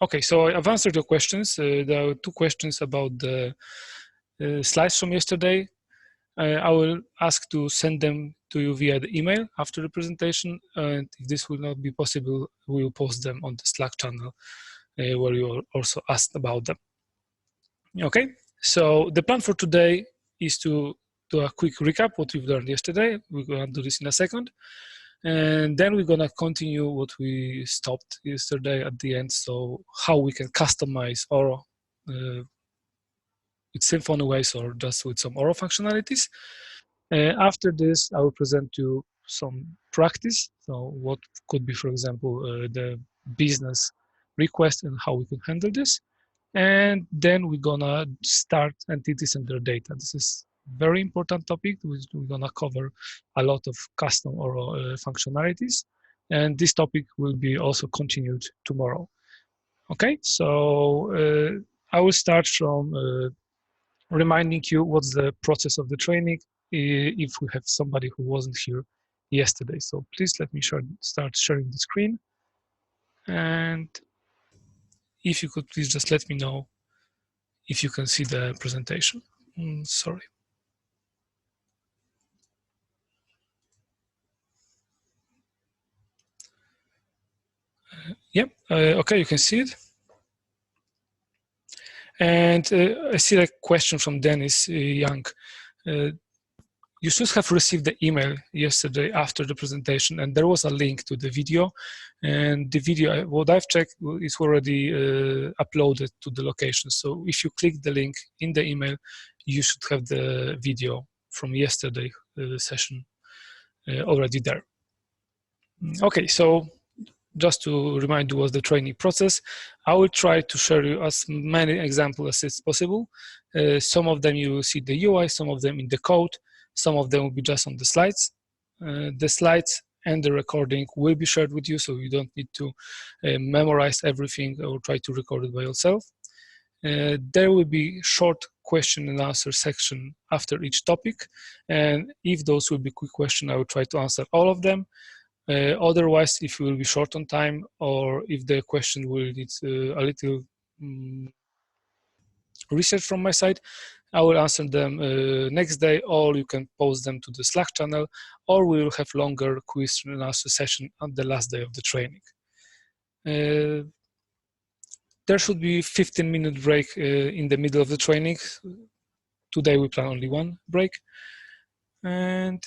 Okay, so I've answered your questions. There are 2 questions about the slides from yesterday. I will ask to send them to you via the email after the presentation, and if this will not be possible, we will post them on the Slack channel where you also asked about them. Okay, so the plan for today is to do a quick recap what we've learned yesterday. We're going to do this in a second. And then we're going to continue what we stopped yesterday at the end, so how we can customize Oro with Symfony ways or just with some Oro functionalities. After this, I will present you some practice. So what could be, for example, the business request and how we can handle this. And then we're going to start entities and their data. This is very important topic. We're going to cover a lot of custom Oro functionalities. And this topic will be also continued tomorrow. Okay, so I will start from reminding you what's the process of the training if we have somebody who wasn't here yesterday. So please let me start sharing the screen. And if you could please just let me know if you can see the presentation. Sorry. Yep, okay, you can see it. And I see a question from Dennis Young. You should have received the email yesterday after the presentation, and there was a link to the video. And the video, what I've checked, is already uploaded to the location. So if you click the link in the email, you should have the video from yesterday session already there. Okay, so just to remind you what's the training process, I will try to share you as many examples as it's possible. Some of them you will see the UI, some of them in the code, some of them will be just on the slides. The slides and the recording will be shared with you, so you don't need to memorize everything or try to record it by yourself. There will be short question and answer section after each topic, and if those will be quick questions, I will try to answer all of them. Otherwise, if you will be short on time or if the question will need a little research from my side, I will answer them next day, or you can post them to the Slack channel, or we will have longer question and answer session on the last day of the training. There should be 15-minute break in the middle of the training. Today we plan only 1 break. And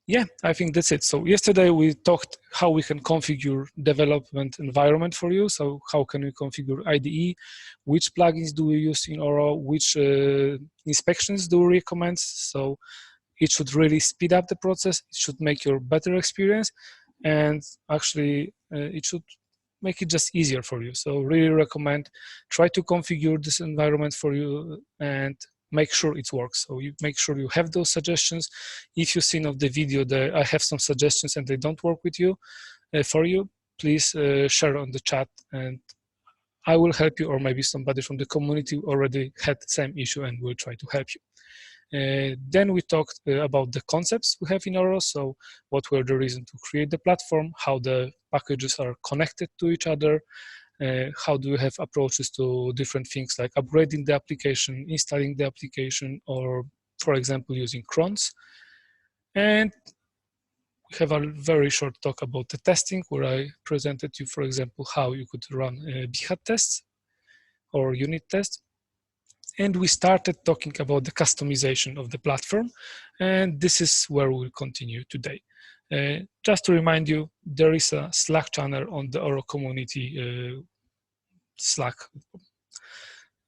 yeah, I think that's it. So yesterday we talked how we can configure development environment for you. So how can we configure IDE? Which plugins do we use in Oro? Which inspections do we recommend? So it should really speed up the process. It should make your better experience. And actually it should make it just easier for you. So really recommend, try to configure this environment for you and make sure it works. So you make sure you have those suggestions. If you've seen of the video that I have some suggestions and they don't work with you, for you, please share on the chat and I will help you, or maybe somebody from the community already had the same issue and will try to help you. Then we talked about the concepts we have in Oro. So what were the reasons to create the platform, how the packages are connected to each other, how do you have approaches to different things like upgrading the application, installing the application, or for example, using crons. And we have a very short talk about the testing where I presented you, for example, how you could run BHAT tests or unit tests. And we started talking about the customization of the platform. And this is where we'll continue today. Just to remind you, there is a Slack channel on the Oro community Slack.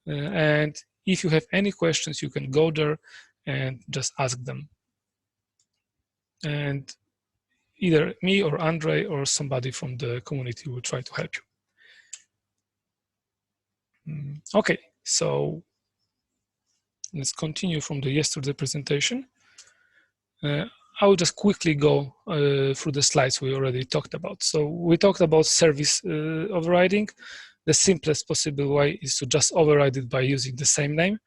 And if you have any questions, you can go there and just ask them. And either me or Andre or somebody from the community will try to help you. Okay, so let's continue from the yesterday presentation. I will just quickly go through the slides we already talked about. So we talked about service overriding. The simplest possible way is to just override it by using the same name.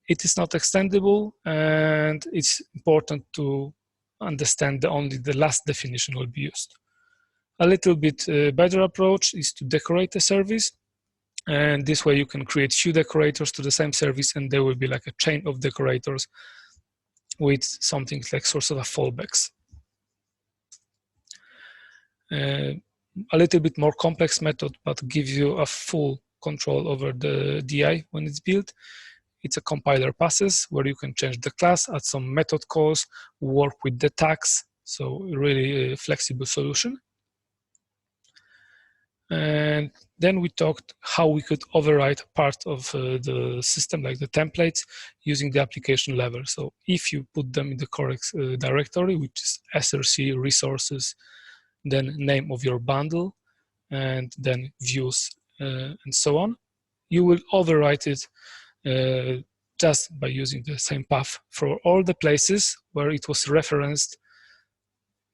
It is not extendable, and it's important to understand that only the last definition will be used. A little bit better approach is to decorate the service. And this way you can create few decorators to the same service, and there will be like a chain of decorators with something like sort of a fallbacks. A little bit more complex method, but gives you a full control over the DI when it's built. It's a compiler passes where you can change the class, add some method calls, work with the tags. So really a flexible solution. And then we talked how we could override part of the system, like the templates, using the application level. So if you put them in the correct directory, which is src resources, then name of your bundle, and then views and so on, you will overwrite it just by using the same path for all the places where it was referenced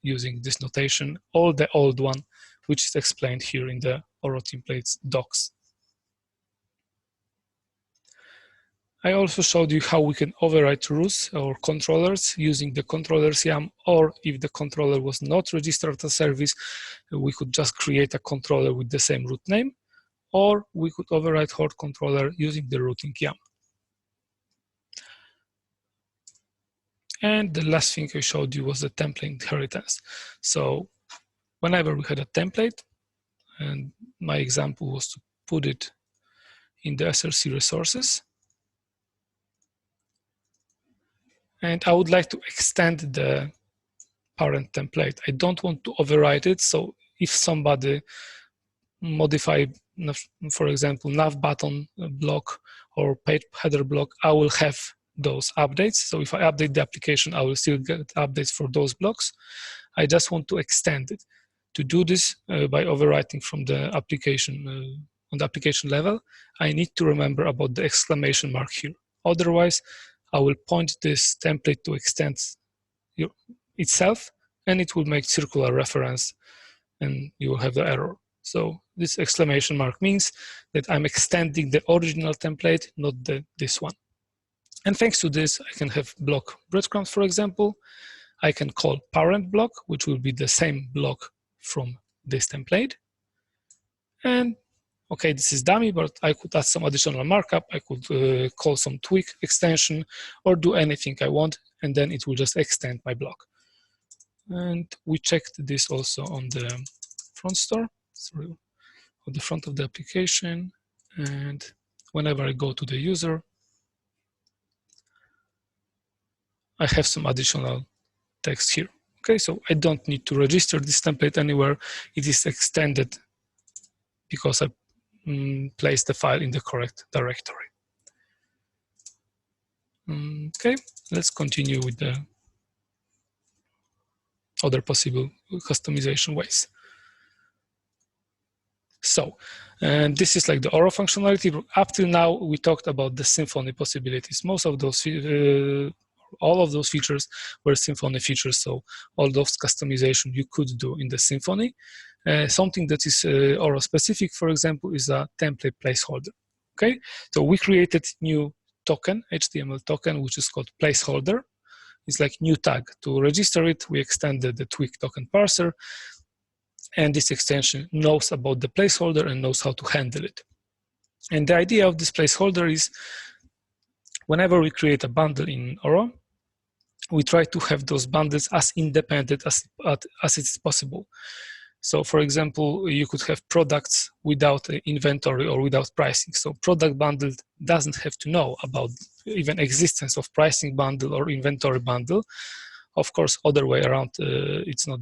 using this notation, all the old one, which is explained here in the Oro templates docs. I also showed you how we can override rules or controllers using the controllers YAM, or if the controller was not registered as a service, we could just create a controller with the same root name, or we could override hort controller using the routing YAM. And the last thing I showed you was the template inheritance. So whenever we had a template, and my example was to put it in the src resources, and I would like to extend the parent template. I don't want to override it, so if somebody modify, for example, nav button block or page header block, I will have those updates. So if I update the application, I will still get updates for those blocks. I just want to extend it. To do this by overwriting from the application on the application level, I need to remember about the exclamation mark here. Otherwise, I will point this template to extend itself, and it will make circular reference, and you will have the error. So this exclamation mark means that I'm extending the original template, not this one. And thanks to this, I can have block breadcrumbs, for example. I can call parent block, which will be the same block from this template. And okay, this is dummy, but I could add some additional markup. I could call some Twig extension or do anything I want, and then it will just extend my block. And we checked this also on the front store, sorry, on the front of the application. And whenever I go to the user, I have some additional text here. Okay, so I don't need to register this template anywhere. It is extended because I placed the file in the correct directory. Okay, let's continue with the other possible customization ways. So, and this is like the Oro functionality. Up till now, we talked about the Symfony possibilities. Most of those, all of those features were Symfony features. So all those customization you could do in the Symfony. Something that is Oro specific, for example, is a template placeholder. Okay, so we created new token, HTML token, which is called placeholder. It's like new tag. To register it, we extended the Twig token parser, and this extension knows about the placeholder and knows how to handle it. And the idea of this placeholder is whenever we create a bundle in Oro, we try to have those bundles as independent as it's possible. So for example, you could have products without inventory or without pricing. So product bundle doesn't have to know about even existence of pricing bundle or inventory bundle. Of course, other way around, it's not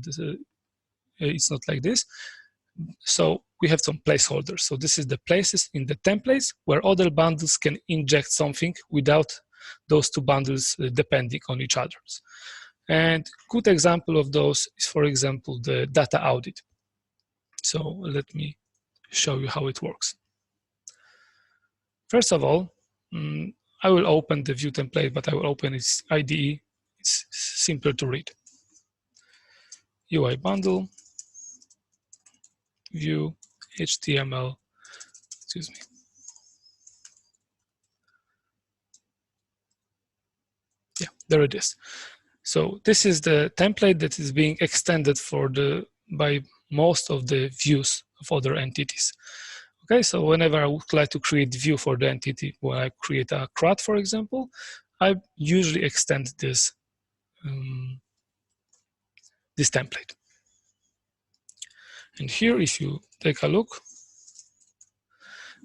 like this. So we have some placeholders. So this is the places in the templates where other bundles can inject something without those two bundles depending on each other. And good example of those is, for example, the data audit. So let me show you how it works. First of all, I will open the view template, but I will open its IDE. It's simpler to read. UI bundle, view, HTML, excuse me. Yeah, there it is. So this is the template that is being extended by most of the views of other entities. Okay, so whenever I would like to create view for the entity, when I create a CRUD, for example, I usually extend this this template. And here, if you take a look,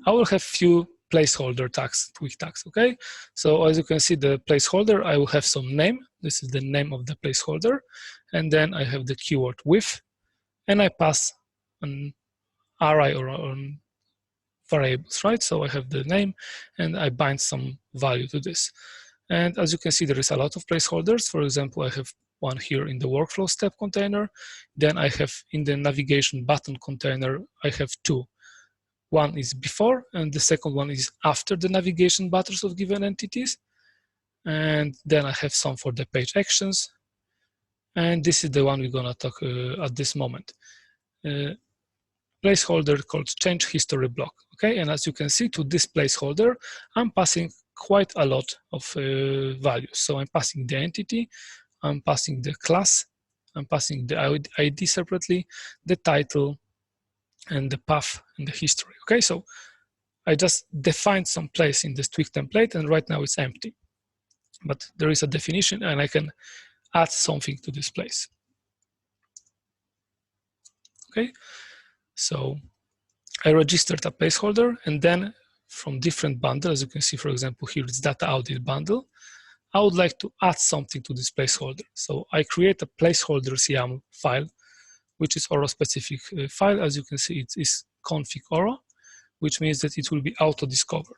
I will have few placeholder tags, Twig tags, okay? So as you can see, the placeholder, I will have some name. This is the name of the placeholder. And then I have the keyword with, and I pass an array or variables, right? So I have the name and I bind some value to this. And as you can see, there is a lot of placeholders. For example, I have one here in the workflow step container. Then I have in the navigation button container, I have two. One is before and the second one is after the navigation buttons of given entities. And then I have some for the page actions. And this is the one we're gonna talk at this moment. Placeholder called change history block, okay? And as you can see, to this placeholder, I'm passing quite a lot of values. So I'm passing the entity, I'm passing the class, I'm passing the ID separately, the title, and the path and the history, okay? So I just defined some place in this Twig template, and right now it's empty. But there is a definition, and I can add something to this place, okay? So I registered a placeholder, and then from different bundles, as you can see, for example, here it's data audit bundle, I would like to add something to this placeholder. So I create a placeholders YAML file, which is Oro specific file. As you can see, it is config Oro, which means that it will be auto-discovered.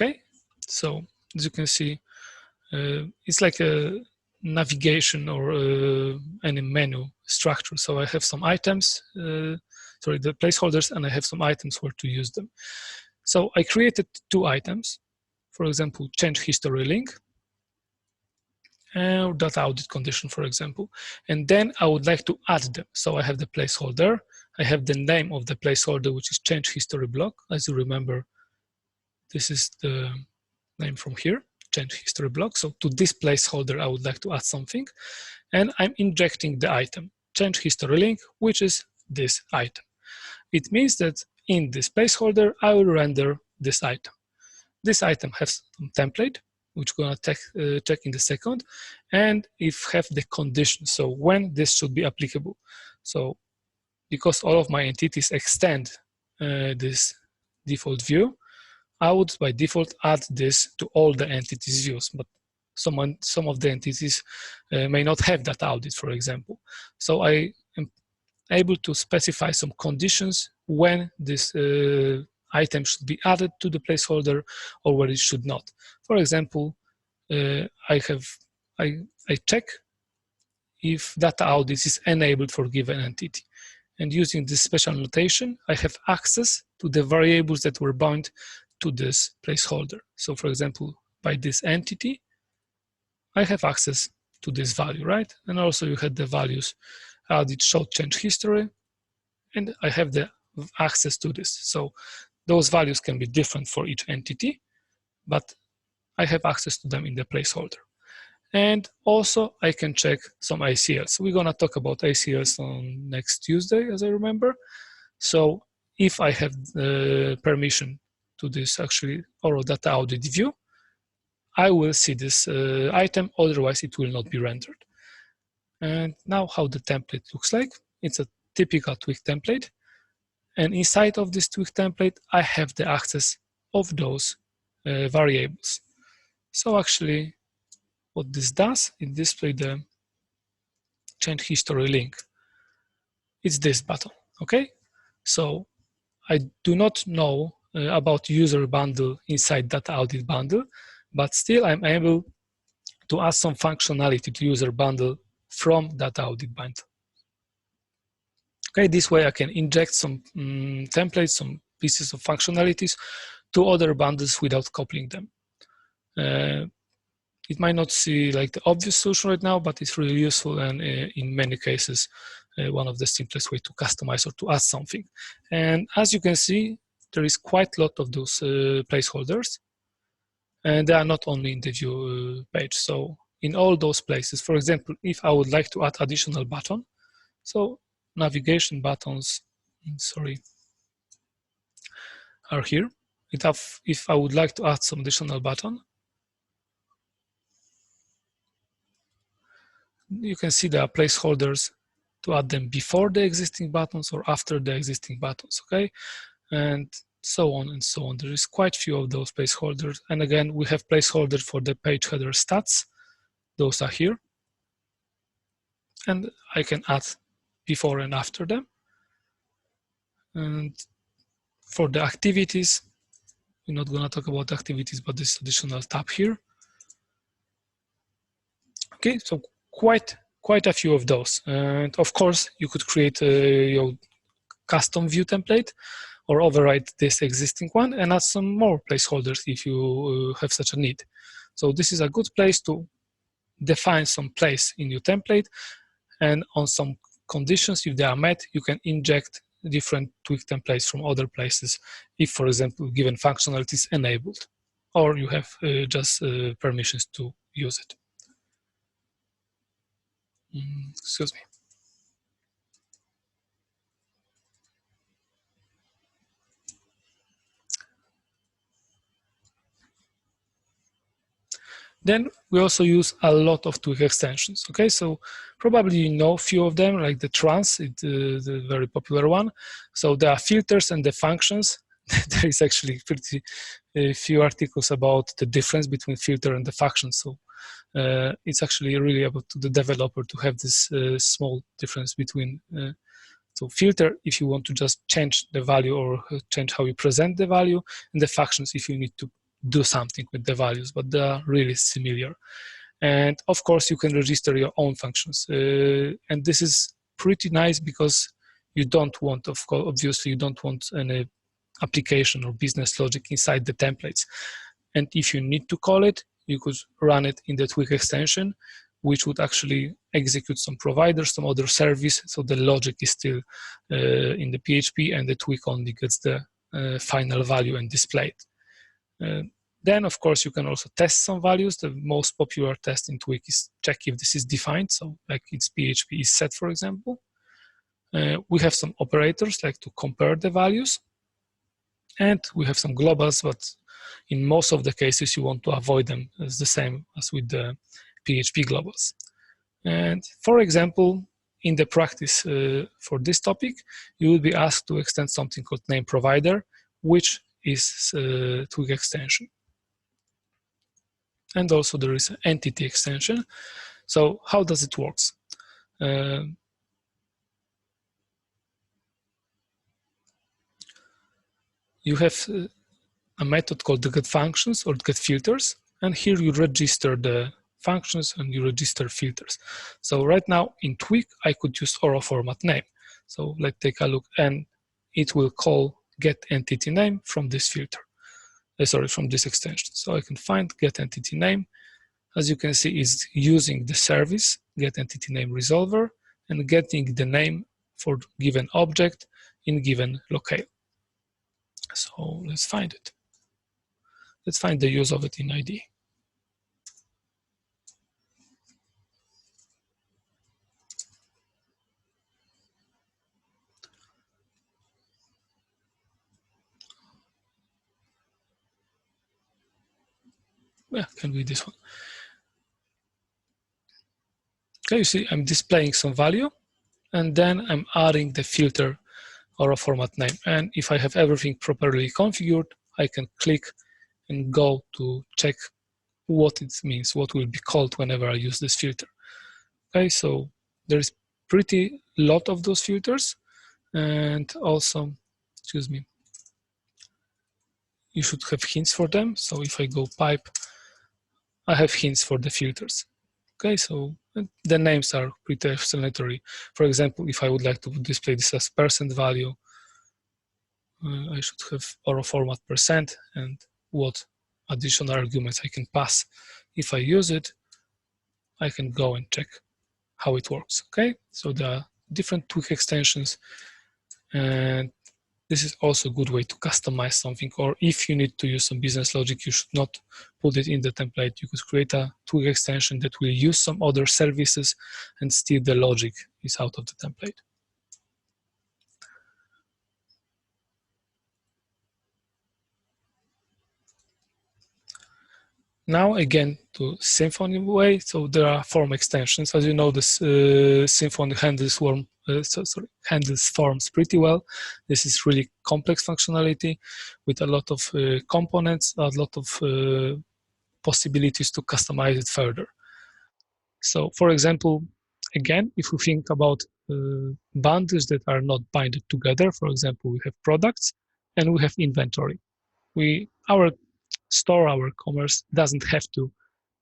Okay, so as you can see, it's like a navigation or any menu structure. So I have some items, sorry, the placeholders, and I have some items where to use them. So I created two items, for example, change history link, or data audit condition, for example. And then I would like to add them. So I have the placeholder, I have the name of the placeholder, which is change history block. As you remember, this is the name from here, change history block. So to this placeholder, I would like to add something. And I'm injecting the item, change history link, which is this item. It means that in this placeholder, I will render this item. This item has some template, which we're gonna check in the second, and if have the condition, so when this should be applicable. So because all of my entities extend this default view, I would by default add this to all the entities views, but some of the entities may not have that audit, for example. So I am able to specify some conditions when this item should be added to the placeholder or where it should not. For example, I check if data audit is enabled for given entity. And using this special notation, I have access to the variables that were bound to this placeholder. So for example, by this entity, I have access to this value, right? And also you had the values, audit show change history, and I have the access to this. So those values can be different for each entity, but I have access to them in the placeholder. And also I can check some ACLs. We're gonna talk about ACLs on next Tuesday, as I remember. So if I have the permission to this actually Oro data audit view, I will see this item, otherwise it will not be rendered. And now how the template looks like. It's a typical Twig template. And inside of this Twig template, I have the access of those variables. So actually, what this does, it displays the change history link. It's this button, okay? So I do not know about user bundle inside data audit bundle, but still I'm able to add some functionality to user bundle from data audit bundle. Okay, this way I can inject some templates, some pieces of functionalities to other bundles without coupling them. It might not see like the obvious solution right now, but it's really useful, and in many cases, one of the simplest way to customize or to add something. And as you can see, there is quite a lot of those placeholders, and they are not only in the view page. So in all those places, for example, if I would like to add additional button, so navigation buttons, sorry, are here. If I would like to add some additional button, you can see there are placeholders to add them before the existing buttons or after the existing buttons, okay? And so on and so on. There is quite a few of those placeholders. And again, we have placeholders for the page header stats. Those are here. And I can add before and after them. And for the activities, we're not going to talk about activities, but this additional tab here. Okay, so quite a few of those. And of course, you could create your custom view template or override this existing one and add some more placeholders if you have such a need. So this is a good place to define some place in your template, and on some conditions, if they are met, you can inject different Twig templates from other places if, for example, given functionality is enabled, or you have just permissions to use it. Excuse me. Then we also use a lot of Twig extensions. Okay, so probably you know a few of them, like the trans, the very popular one. So there are filters and the functions. There is actually pretty few articles about the difference between filter and the function. So it's actually really up to the developer to have this small difference between. So filter if you want to just change the value or change how you present the value, and the functions if you need to do something with the values, but they are really similar. And of course, you can register your own functions. And this is pretty nice because you don't want, of course, obviously, you don't want any application or business logic inside the templates. And if you need to call it, you could run it in the Twig extension, which would actually execute some provider, some other service. So the logic is still in the PHP, and the Twig only gets the final value and displayed. Then, of course, you can also test some values. The most popular test in Twig is check if this is defined. So like its PHP is set, for example. We have some operators like to compare the values. And we have some globals, but in most of the cases, you want to avoid them as the same as with the PHP globals. And for example, in the practice for this topic, you will be asked to extend something called name provider, which is Twig extension. And also there is an entity extension. So how does it work? You have a method called the getFunctions or getFilters, and here you register the functions and you register filters. So right now in Twig, I could use Oro format name. So let's take a look, and it will call get entity name from this filter. Sorry, from this extension. So I can find get entity name. As you can see, is using the service get entity name resolver and getting the name for given object in given locale. So let's find it. Let's find the use of it in ID. Yeah, can be this one. Okay, you see I'm displaying some value, and then I'm adding the filter or a format name. And if I have everything properly configured, I can click and go to check what it means, what will be called whenever I use this filter. Okay, so there's pretty lot of those filters, and also, excuse me, you should have hints for them. So if I go pipe, I have hints for the filters. Okay, so the names are pretty explanatory. For example, if I would like to display this as percent value, I should have Oro format percent and what additional arguments I can pass. If I use it, I can go and check how it works. Okay, so there are different Twig extensions, and This is also a good way to customize something, or if you need to use some business logic, you should not put it in the template. You could create a Twig extension that will use some other services and still the logic is out of the template. Now again to Symfony way. So there are form extensions. As you know, this Symfony handles forms pretty well. This is really complex functionality with a lot of components, a lot of possibilities to customize it further. So for example, again, if we think about bundles that are not binded together, for example, we have products and we have inventory. Our store, our commerce doesn't have to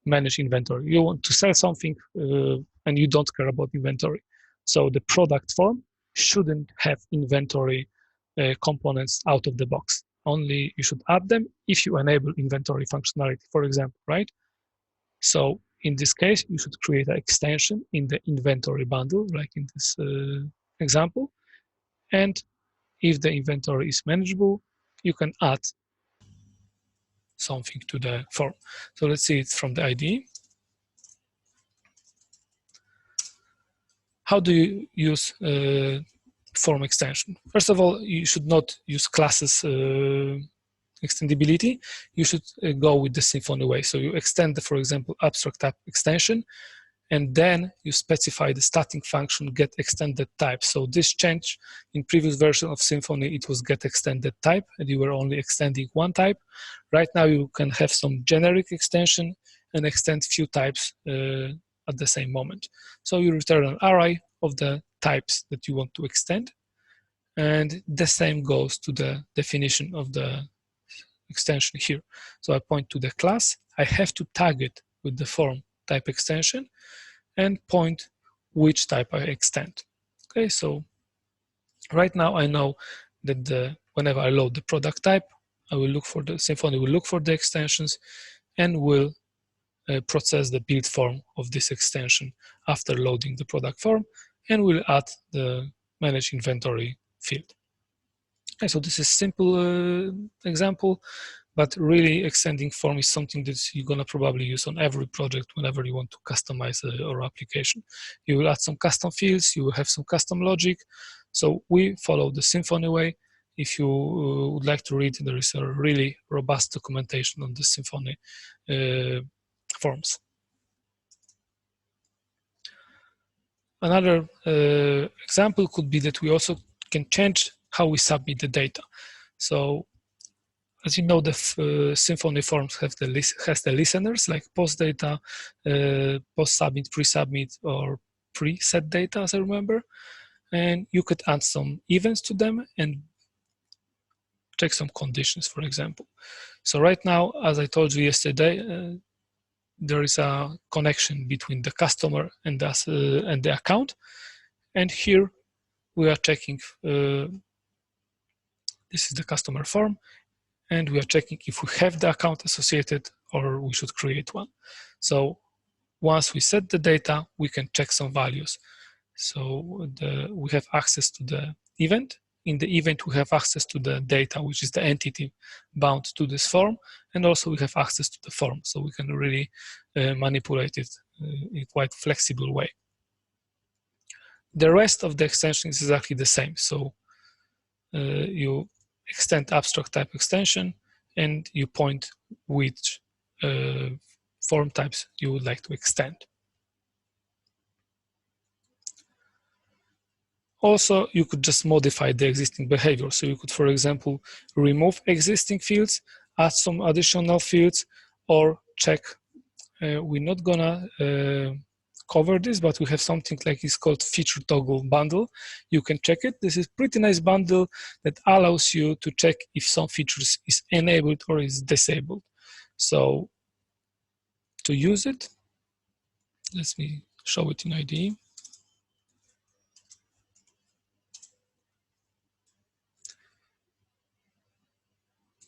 manage inventory. You want to sell something and you don't care about inventory. So the product form shouldn't have inventory components out of the box. Only you should add them if you enable inventory functionality, for example, right? So in this case, you should create an extension in the inventory bundle, like in this example. And if the inventory is manageable, you can add something to the form. So let's see it from the IDE. How do you use form extension? First of all, you should not use classes extendability. You should go with the Symfony way. So you extend, for example, abstract type extension, and then you specify the static function get extended type. So this change in previous version of Symfony, it was get extended type, and you were only extending one type. Right now you can have some generic extension and extend few types at the same moment. So you return an array of the types that you want to extend, and the same goes to the definition of the extension here. So I point to the class, I have to tag it with the form type extension and point which type I extend. Okay, so right now I know that whenever I load the product type, I will look for the Symfony will look for the extensions and will process the build form of this extension after loading the product form, and will add the manage inventory field. Okay, so this is simple example, but really extending form is something that you're gonna probably use on every project whenever you want to customize our application. You will add some custom fields, you will have some custom logic. So we follow the Symfony way. If you would like to read, there is a really robust documentation on the Symfony forms. Another example could be that we also can change how we submit the data. So as you know, the Symfony forms has the listeners like post data, post submit, pre-submit, or preset data, as I remember. And you could add some events to them and check some conditions, for example. So right now, as I told you yesterday, there is a connection between the customer and us and the account. And here we are checking, this is the customer form, and we are checking if we have the account associated or we should create one. So once we set the data, we can check some values. So we have access to the event. In the event, we have access to the data, which is the entity bound to this form, and also we have access to the form, so we can really manipulate it in quite flexible way. The rest of the extension is exactly the same. So you extend abstract type extension, and you point which form types you would like to extend. Also, you could just modify the existing behavior. So you could, for example, remove existing fields, add some additional fields, or check. We're not gonna cover this, but we have something like it's called feature toggle bundle. You can check it. This is pretty nice bundle that allows you to check if some features is enabled or is disabled. So to use it, let me show it in IDE.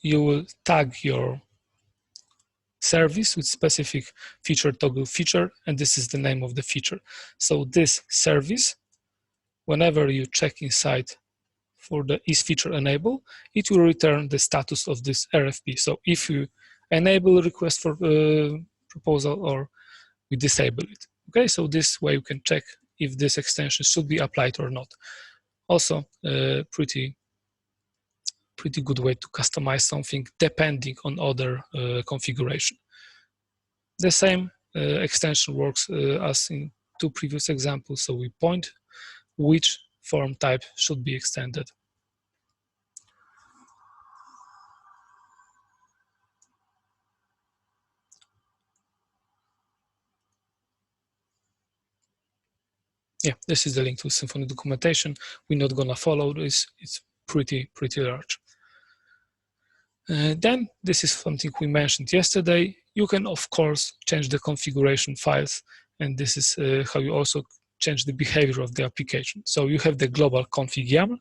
You will tag your service with specific feature toggle feature, and this is the name of the feature. So this service, whenever you check inside for the is feature enable, it will return the status of this RFP. So if you enable request for proposal or we disable it. Okay, so this way you can check if this extension should be applied or not. Also, pretty good way to customize something depending on other configuration. The same extension works as in two previous examples. So we point which form type should be extended. Yeah, this is the link to Symfony documentation. We're not gonna follow this. It's pretty large. Then this is something we mentioned yesterday. You can of course change the configuration files, and this is how you also change the behavior of the application. So you have the global config YAML,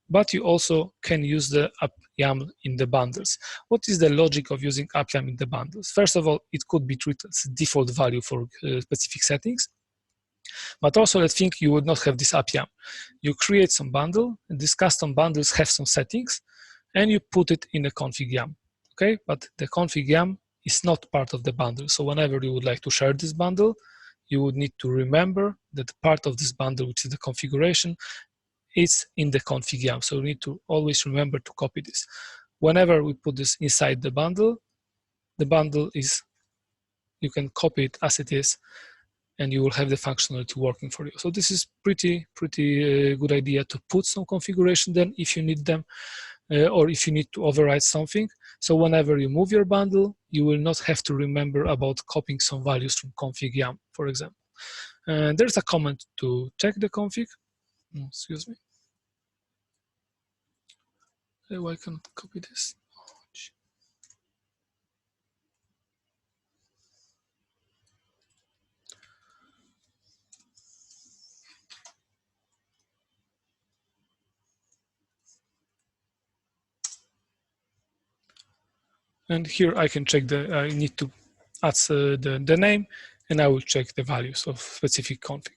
but you also can use the app YAML in the bundles. What is the logic of using app YAML in the bundles? First of all, it could be treated as default value for specific settings. But also, let's think you would not have this app YAML. You create some bundle, and these custom bundles have some settings, and you put it in the config YAML. Okay, but the config YAML is not part of the bundle. So whenever you would like to share this bundle, you would need to remember that part of this bundle, which is the configuration, is in the config YAML. So you need to always remember to copy this. Whenever we put this inside the bundle is, you can copy it as it is, and you will have the functionality working for you. So this is pretty good idea to put some configuration then if you need them, or if you need to override something. So whenever you move your bundle, you will not have to remember about copying some values from config YAML, for example. And there's a command to check the config. Excuse me. Why I cannot copy this? And here I can check I need to add the name, and I will check the values of specific config.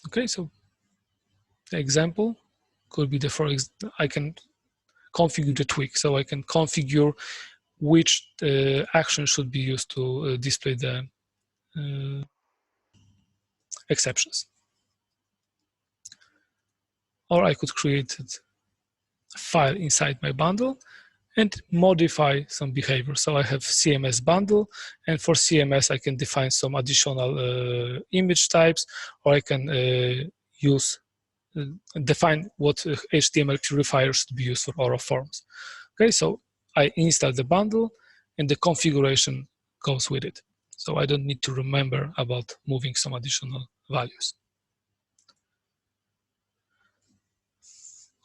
Okay, so the example could be I can configure the Twig, so I can configure which action should be used to display the exceptions. Or I could create a file inside my bundle and modify some behavior. So I have CMS bundle, and for CMS I can define some additional image types, or I can define what HTML purifier should be used for Oro forms. Okay, so I install the bundle, and the configuration goes with it. So I don't need to remember about moving some additional values.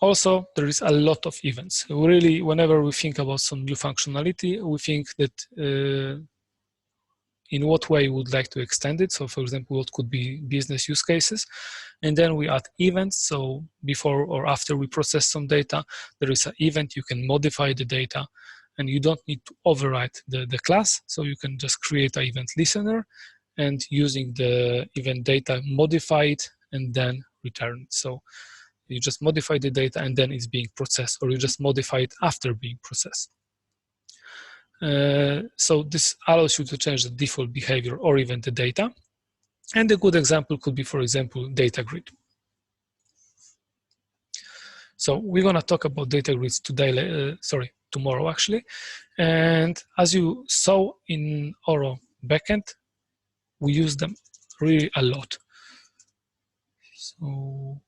Also, there is a lot of events. Really, whenever we think about some new functionality, we think that in what way we would like to extend it. So for example, what could be business use cases? And then we add events. So before or after we process some data, there is an event, you can modify the data, and you don't need to overwrite the class. So you can just create an event listener, and using the event data, modify it, and then return it. So you just modify the data and then it's being processed, or you just modify it after being processed. So this allows you to change the default behavior or even the data. And a good example could be, for example, Datagrid. So we're gonna talk about Datagrids today, tomorrow actually. And as you saw in Oro backend, we use them really a lot. So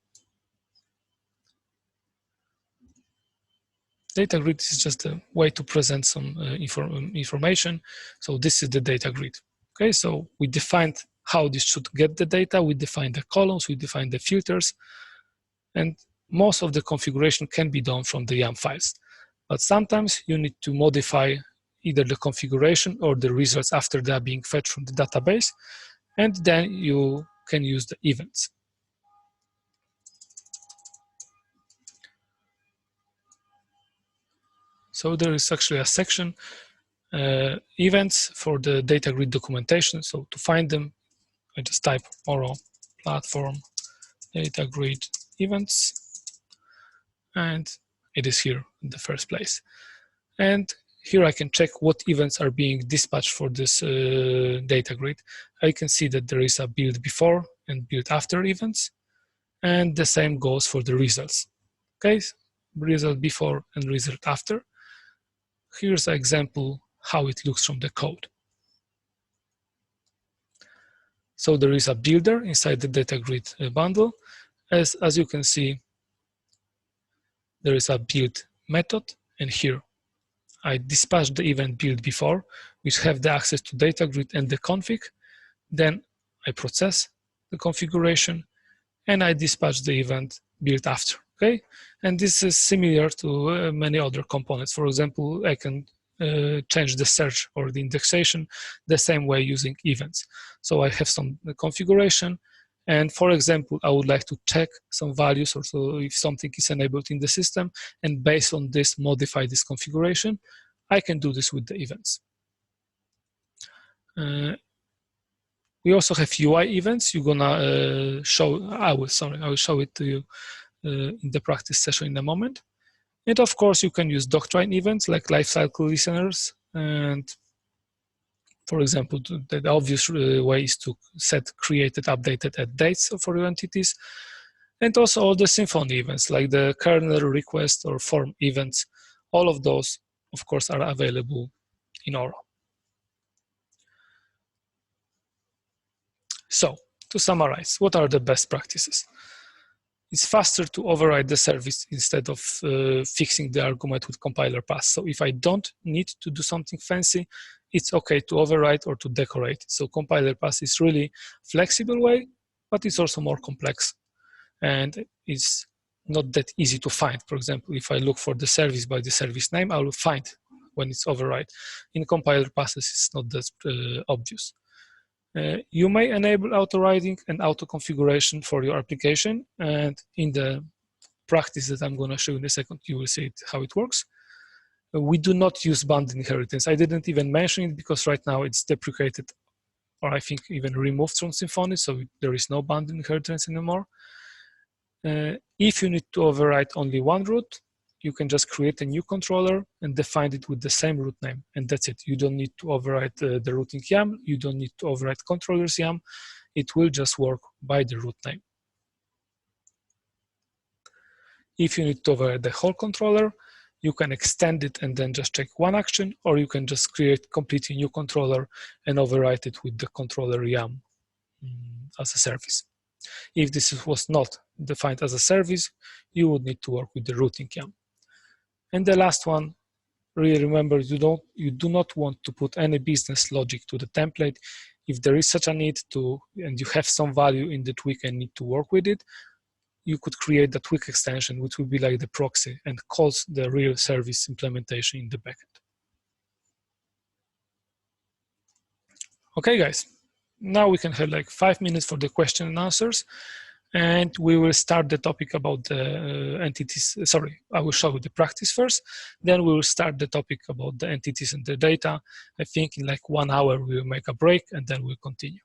Datagrid is just a way to present some information. So this is the data grid. Okay, so we defined how this should get the data. We defined the columns, we defined the filters, and most of the configuration can be done from the YAML files. But sometimes you need to modify either the configuration or the results after they are being fetched from the database, and then you can use the events. So there is actually a section events for the Datagrid documentation. So to find them, I just type Oro platform Datagrid events, and it is here in the first place. And here I can check what events are being dispatched for this data grid. I can see that there is a build before and build after events, and the same goes for the results. Okay, result before and result after. Here's an example how it looks from the code. So there is a builder inside the data grid bundle. As you can see, there is a build method, and here I dispatch the event build before, which have the access to data grid and the config. Then I process the configuration, and I dispatch the event build after. Okay, and this is similar to many other components. For example, I can change the search or the indexation the same way using events. So I have some configuration, and for example, I would like to check some values, or so if something is enabled in the system, and based on this, modify this configuration. I can do this with the events. We also have UI events. You're gonna I will show it to you in the practice session in a moment. And of course, you can use Doctrine events like lifecycle listeners. And for example, the obvious way is to set created, updated, add dates for your entities. And also all the Symfony events like the kernel request or form events. All of those, of course, are available in Oro. So, to summarize, what are the best practices? It's faster to override the service instead of fixing the argument with compiler pass. So if I don't need to do something fancy, it's okay to override or to decorate. So compiler pass is really flexible way, but it's also more complex. And it's not that easy to find. For example, if I look for the service by the service name, I will find when it's override. In compiler passes, it's not that obvious. You may enable auto-writing and auto-configuration for your application, and in the practice that I'm going to show in a second, you will see how it works. We do not use bound inheritance. I didn't even mention it because right now it's deprecated, or I think even removed from Symfony, so there is no bound inheritance anymore. If you need to overwrite only one root, you can just create a new controller and define it with the same root name, and that's it. You don't need to overwrite the routing YAML. You don't need to overwrite controllers YAML. It will just work by the root name. If you need to overwrite the whole controller, you can extend it and then just check one action, or you can just create completely new controller and overwrite it with the controller YAML as a service. If this was not defined as a service, you would need to work with the routing YAML. And the last one, really remember, you do not want to put any business logic to the template. If there is such a need to, and you have some value in the Twig and need to work with it, you could create the Twig extension, which would be like the proxy and calls the real service implementation in the backend. Okay, guys, now we can have like 5 minutes for the question and answers. And we will start the topic about the entities. Sorry, I will show you the practice first. Then we will start the topic about the entities and the data. I think in like 1 hour, we will make a break and then we'll continue.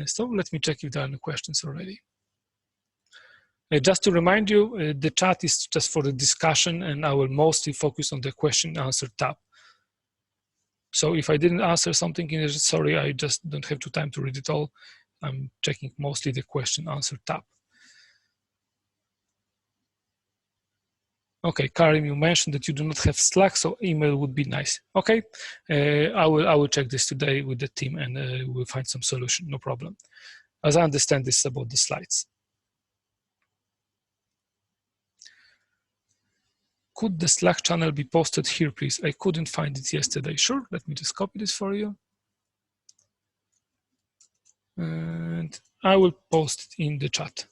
So let me check if there are any questions already. Just to remind you, the chat is just for the discussion and I will mostly focus on the question and answer tab. So if I didn't answer something in it, sorry, I just don't have the time to read it all. I'm checking mostly the question answer tab. Okay, Karim, you mentioned that you do not have Slack, so email would be nice. Okay, I will check this today with the team and we'll find some solution, no problem. As I understand, this is about the slides. Could the Slack channel be posted here, please? I couldn't find it yesterday. Sure, let me just copy this for you. And I will post it in the chat.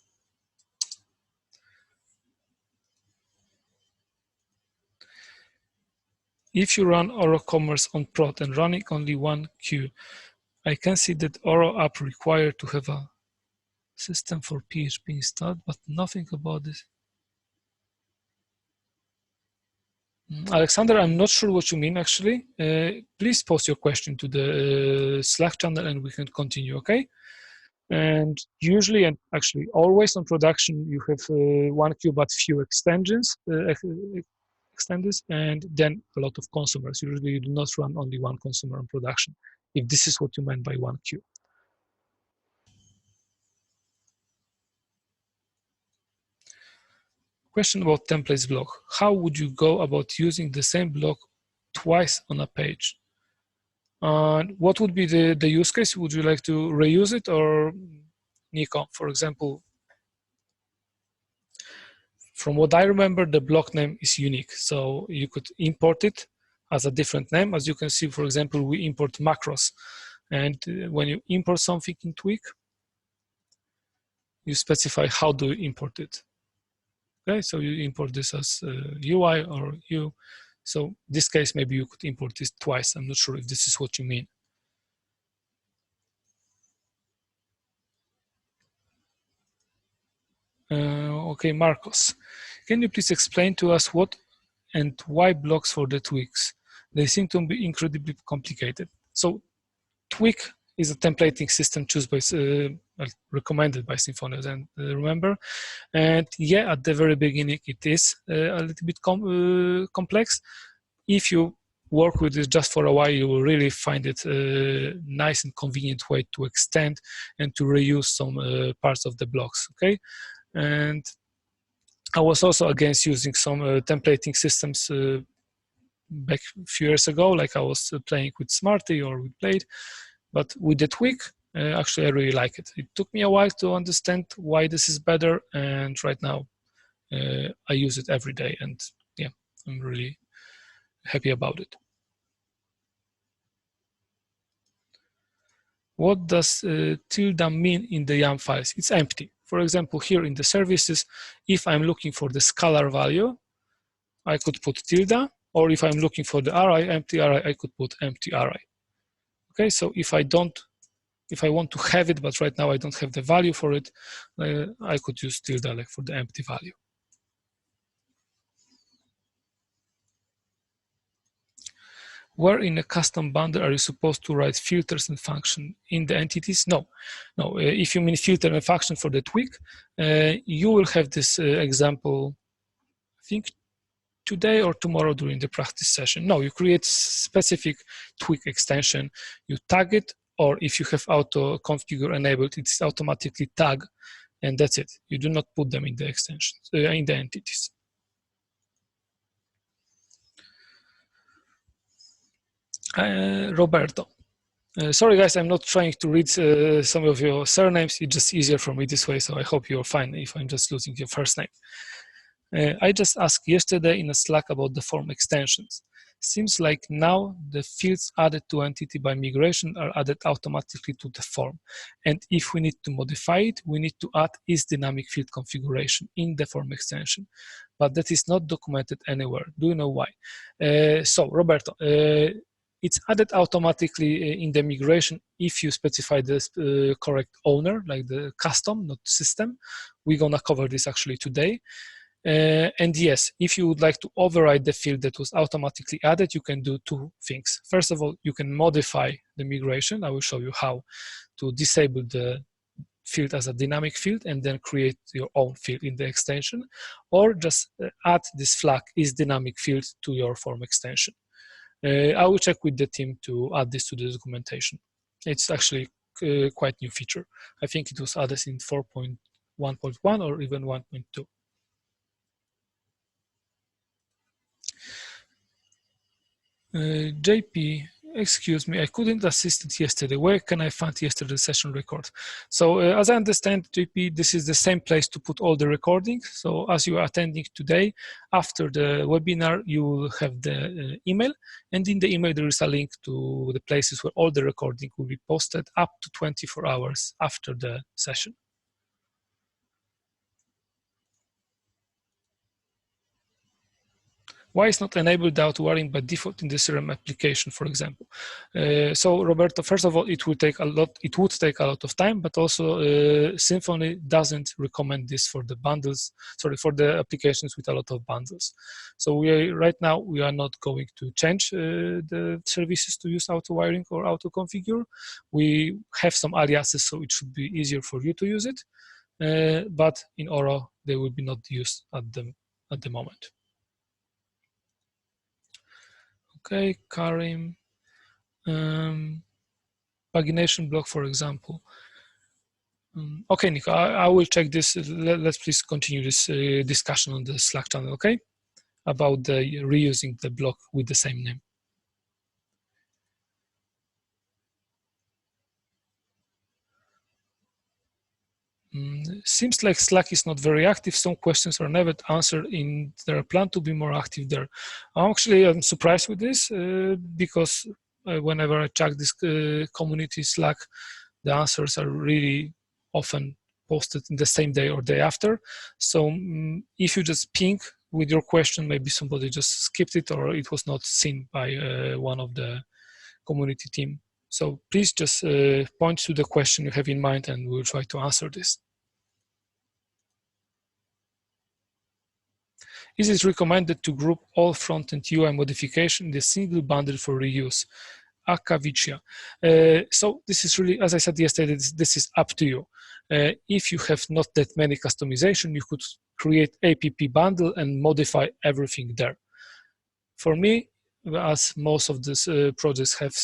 If you run Oro Commerce on prod and running only one queue, I can see that Oro app required to have a system for PHP installed, but nothing about this. Alexander, I'm not sure what you mean actually. Please post your question to the Slack channel and we can continue, okay? And usually, and actually always on production, you have one queue but few extensions, and then a lot of consumers. Usually you do not run only one consumer on production, if this is what you meant by one queue. Question about templates block. How would you go about using the same block twice on a page? What would be the use case? Would you like to reuse it, or Nico, for example? From what I remember, the block name is unique, so you could import it as a different name. As you can see, for example, we import macros, and when you import something in Twig, you specify how do you import it. Okay, so you import this as UI or U. So this case, maybe you could import this twice. I'm not sure if this is what you mean. Okay, Marcos, can you please explain to us what and why blocks for the Twigs? They seem to be incredibly complicated. So Twig is a templating system chosen by, recommended by Symfonios, and remember. And yeah, at the very beginning, it is a little bit complex. If you work with it just for a while, you will really find it a nice and convenient way to extend and to reuse some parts of the blocks, okay? And I was also against using some templating systems back a few years ago, like I was playing with Smarty or with Blade. But with the Twig, actually I really like it. It took me a while to understand why this is better, and right now I use it every day, and yeah, I'm really happy about it. What does tilde mean in the YAML files? It's empty. For example, here in the services, if I'm looking for the scalar value, I could put tilde, or if I'm looking for the array, empty array, I could put empty array. Okay, so if I want to have it, but right now I don't have the value for it, I could use tilde like for the empty value. Where in a custom bundle are you supposed to write filters and function in the entities? No. If you mean filter and function for the Twig, you will have this example, I think today or tomorrow during the practice session. No, you create specific Twig extension, you tag it, or if you have auto configure enabled, it's automatically tag, and that's it. You do not put them in the extensions, in the entities. Roberto. Sorry guys, I'm not trying to read some of your surnames. It's just easier for me this way, so I hope you're fine if I'm just losing your first name. I just asked yesterday in a Slack about the form extensions. Seems like now the fields added to entity by migration are added automatically to the form. And if we need to modify it, we need to add is dynamic field configuration in the form extension. But that is not documented anywhere. Do you know why? So Roberto, it's added automatically in the migration if you specify the correct owner, like the custom, not system. We're gonna cover this actually today. And yes, if you would like to override the field that was automatically added, you can do two things. First of all, you can modify the migration. I will show you how to disable the field as a dynamic field and then create your own field in the extension, or just add this flag is dynamic field to your form extension. I will check with the team to add this to the documentation. It's actually quite new feature. I think it was added in 4.1.1 or even 1.2. JP, excuse me, I couldn't assist it yesterday. Where can I find yesterday's session record? So as I understand, JP, this is the same place to put all the recordings. So as you are attending today, after the webinar, you will have the email. And in the email, there is a link to the places where all the recording will be posted up to 24 hours after the session. Why is not enabled the auto-wiring by default in the CRM application, for example? So Roberto, first of all, it would take a lot of time, but also Symfony doesn't recommend this for the bundles, for the applications with a lot of bundles. So right now we are not going to change the services to use auto-wiring or auto-configure. We have some aliases, so it should be easier for you to use it. But in Oro, they will be not used at the moment. Okay, Karim, pagination block, for example. Okay, Nico, I will check this. Let's please continue this discussion on the Slack channel, okay? About the reusing the block with the same name. Seems like Slack is not very active. Some questions are never answered in their plan to be more active there. I'm surprised with this because whenever I check this community Slack, the answers are really often posted in the same day or day after. So if you just ping with your question, maybe somebody just skipped it or it was not seen by one of the community team. So please just point to the question you have in mind and we'll try to answer this. Is it recommended to group all front-end UI modification in a single bundle for reuse? Akavicia. So this is really, as I said yesterday, this is up to you. If you have not that many customization, you could create APP bundle and modify everything there. For me, as most of these projects have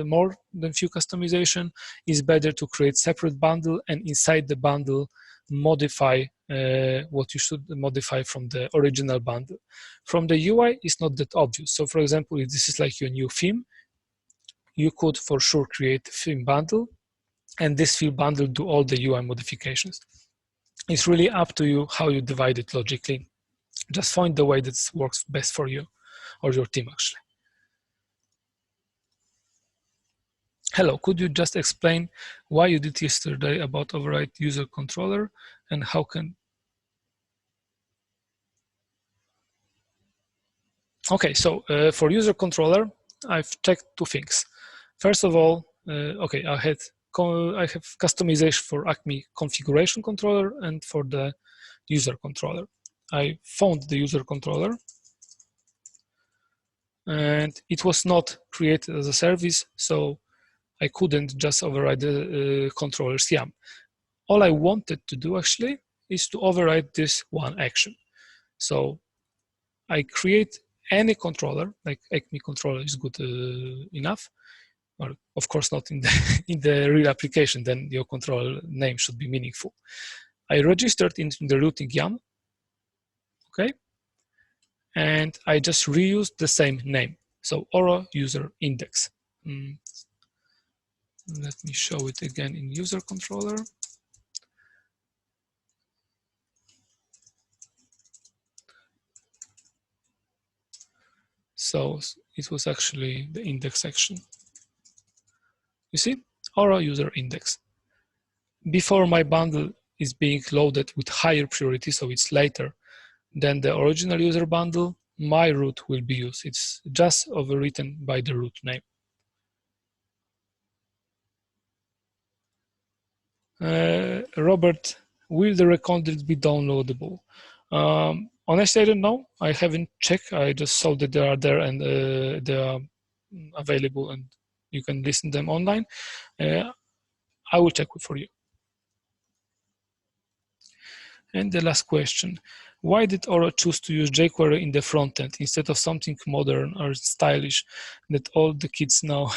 more than few customization, it's better to create separate bundle and inside the bundle modify what you should modify from the original bundle. From the UI, it's not that obvious. So for example, if this is like your new theme, you could for sure create a theme bundle and this theme bundle do all the UI modifications. It's really up to you how you divide it logically. Just find the way that works best for you or your team actually. Hello, could you just explain why you did yesterday about override user controller and how can... Okay, so for user controller, I've checked two things. First of all, okay, I have customization for Acme configuration controller and for the user controller. I found the user controller and it was not created as a service, so I couldn't just override the controller's YAM. All I wanted to do actually is to override this one action. So I create any controller, like Acme controller is good enough, or of course not in the, in the real application, then your controller name should be meaningful. I registered into the routing YAM, okay? And I just reused the same name. So Oro user index. Let me show it again in user controller. So it was actually the index section. You see, Oro user index. Before my bundle is being loaded with higher priority, so it's later than the original user bundle, my root will be used. It's just overwritten by the root name. Robert, will the recondils be downloadable? Honestly, I don't know. I haven't checked. I just saw that they are there and they are available and you can listen to them online. I will check for you. And the last question, why did Oro choose to use jQuery in the front end instead of something modern or stylish that all the kids know?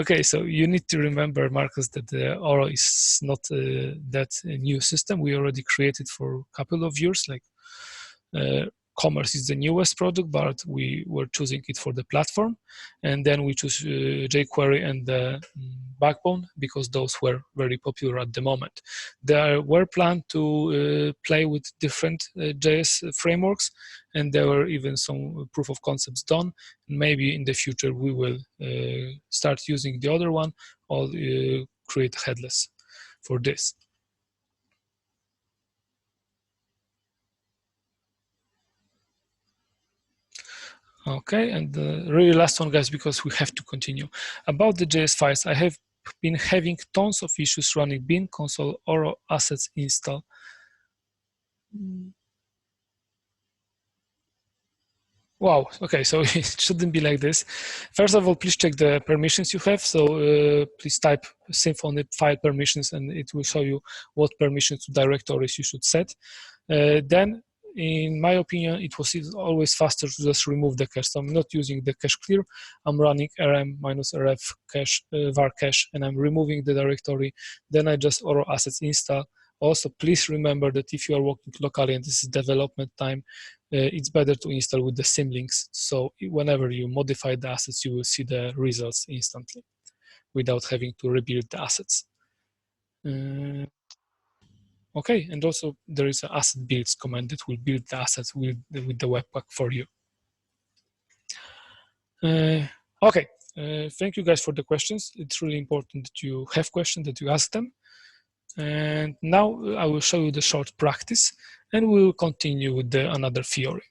Okay, so you need to remember, Marcus, that Oro is not that new system. We already created for a couple of years, like Commerce is the newest product, but we were choosing it for the platform. And then we choose jQuery and the Backbone because those were very popular at the moment. There were planned to play with different JS frameworks, and there were even some proof of concepts done. Maybe in the future we will start using the other one or create headless for this. Okay, and the really last one, guys, because we have to continue. About the JS files, I have been having tons of issues running bin, console, Oro assets install. Wow, okay, so it shouldn't be like this. First of all, please check the permissions you have. So please type Symfony file permissions and it will show you what permissions to directories you should set. Then, in my opinion, it was always faster to just remove the cache. So I'm not using the cache clear. I'm running rm-rf cache, var cache, and I'm removing the directory. Then I just Oro assets install. Also, please remember that if you are working locally and this is development time, it's better to install with the symlinks. So whenever you modify the assets, you will see the results instantly without having to rebuild the assets. Okay, and also there is an asset builds command that will build the assets with the Webpack for you. Okay, thank you guys for the questions. It's really important that you have questions, that you ask them. And now I will show you the short practice and we will continue with another theory.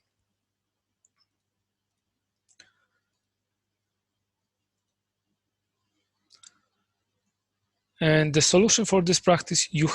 And the solution for this practice, you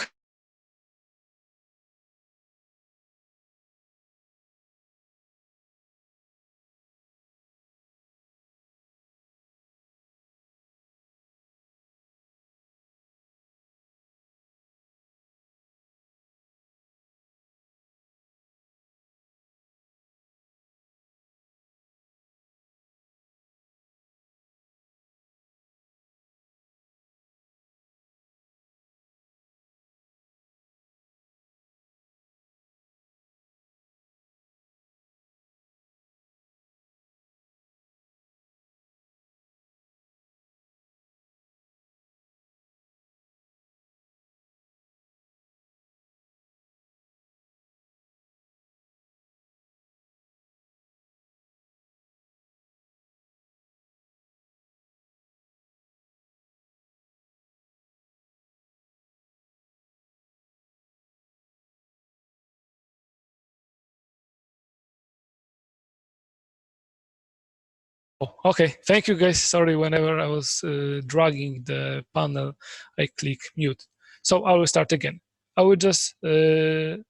Oh, okay, thank you guys. Sorry, whenever I was dragging the panel, I click mute. So I will start again. I will just, can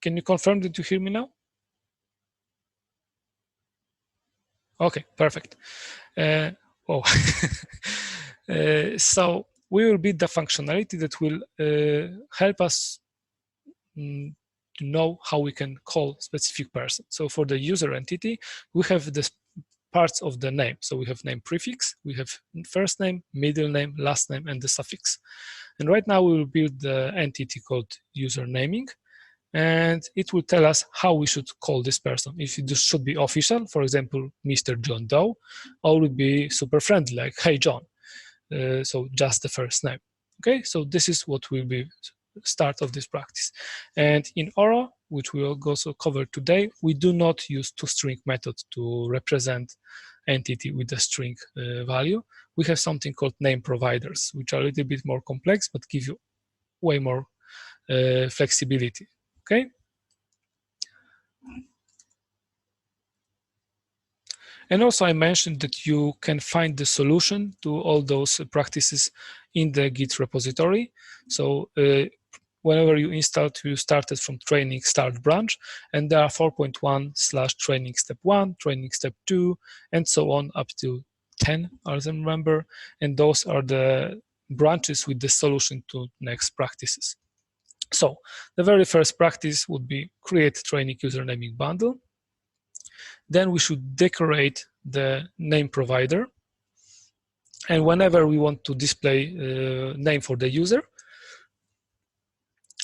you confirm that you hear me now? Okay, perfect. Oh, so we will build the functionality that will help us to know how we can call specific person. So for the user entity, we have this parts of the name. So we have name prefix, we have first name, middle name, last name, and the suffix. And right now we will build the entity called user naming, and it will tell us how we should call this person. If it should be official, for example, Mr. John Doe, or would be super friendly, like, hey, John. So just the first name. Okay, so this is what will be start of this practice. And in Oro, which we will also cover today, we do not use toString method to represent entity with a string value. We have something called name providers, which are a little bit more complex, but give you way more flexibility, okay? And also I mentioned that you can find the solution to all those practices in the Git repository. So whenever you install, you started from training start branch, and there are 4.1/training step 1, training step 2, and so on up to 10, as I remember. And those are the branches with the solution to next practices. So the very first practice would be create training user naming bundle. Then we should decorate the name provider. And whenever we want to display name for the user,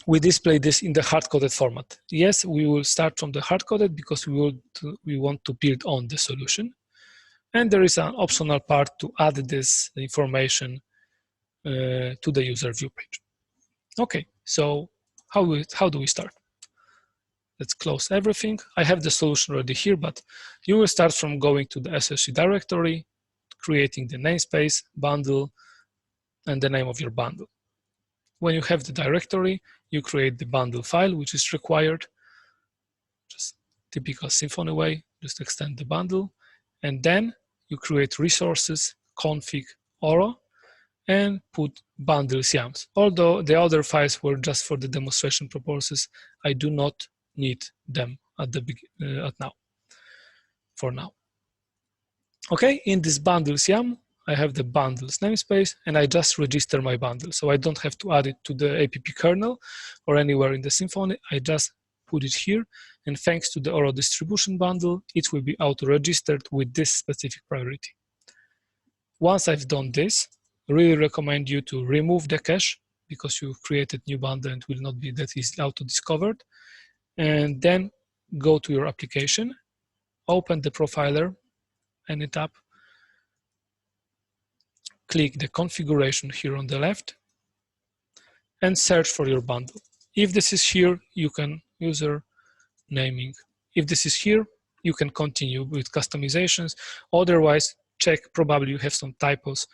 we display this in the hard-coded format. Yes, we will start from the hard-coded because we want to build on the solution. And there is an optional part to add this information to the user view page. Okay, so how do we start? Let's close everything. I have the solution already here, but you will start from going to the SSC directory, creating the namespace, bundle, and the name of your bundle. When you have the directory, you create the bundle file, which is required. Just typical Symfony way. just extend the bundle, and then you create resources, config, Oro, and put bundles yams. Although the other files were just for the demonstration purposes, I do not need them at now, for now. Okay, in this bundles yam, I have the bundles namespace, and I just register my bundle. So I don't have to add it to the app kernel or anywhere in the Symfony. I just put it here, and thanks to the Oro distribution bundle, it will be auto-registered with this specific priority. Once I've done this, I really recommend you to remove the cache because you've created new bundle and will not be that easily auto-discovered. And then go to your application, open the profiler, any tab, click the configuration here on the left, and search for your bundle. If this is here, you can user naming. If this is here, you can continue with customizations. Otherwise, check, probably you have some typos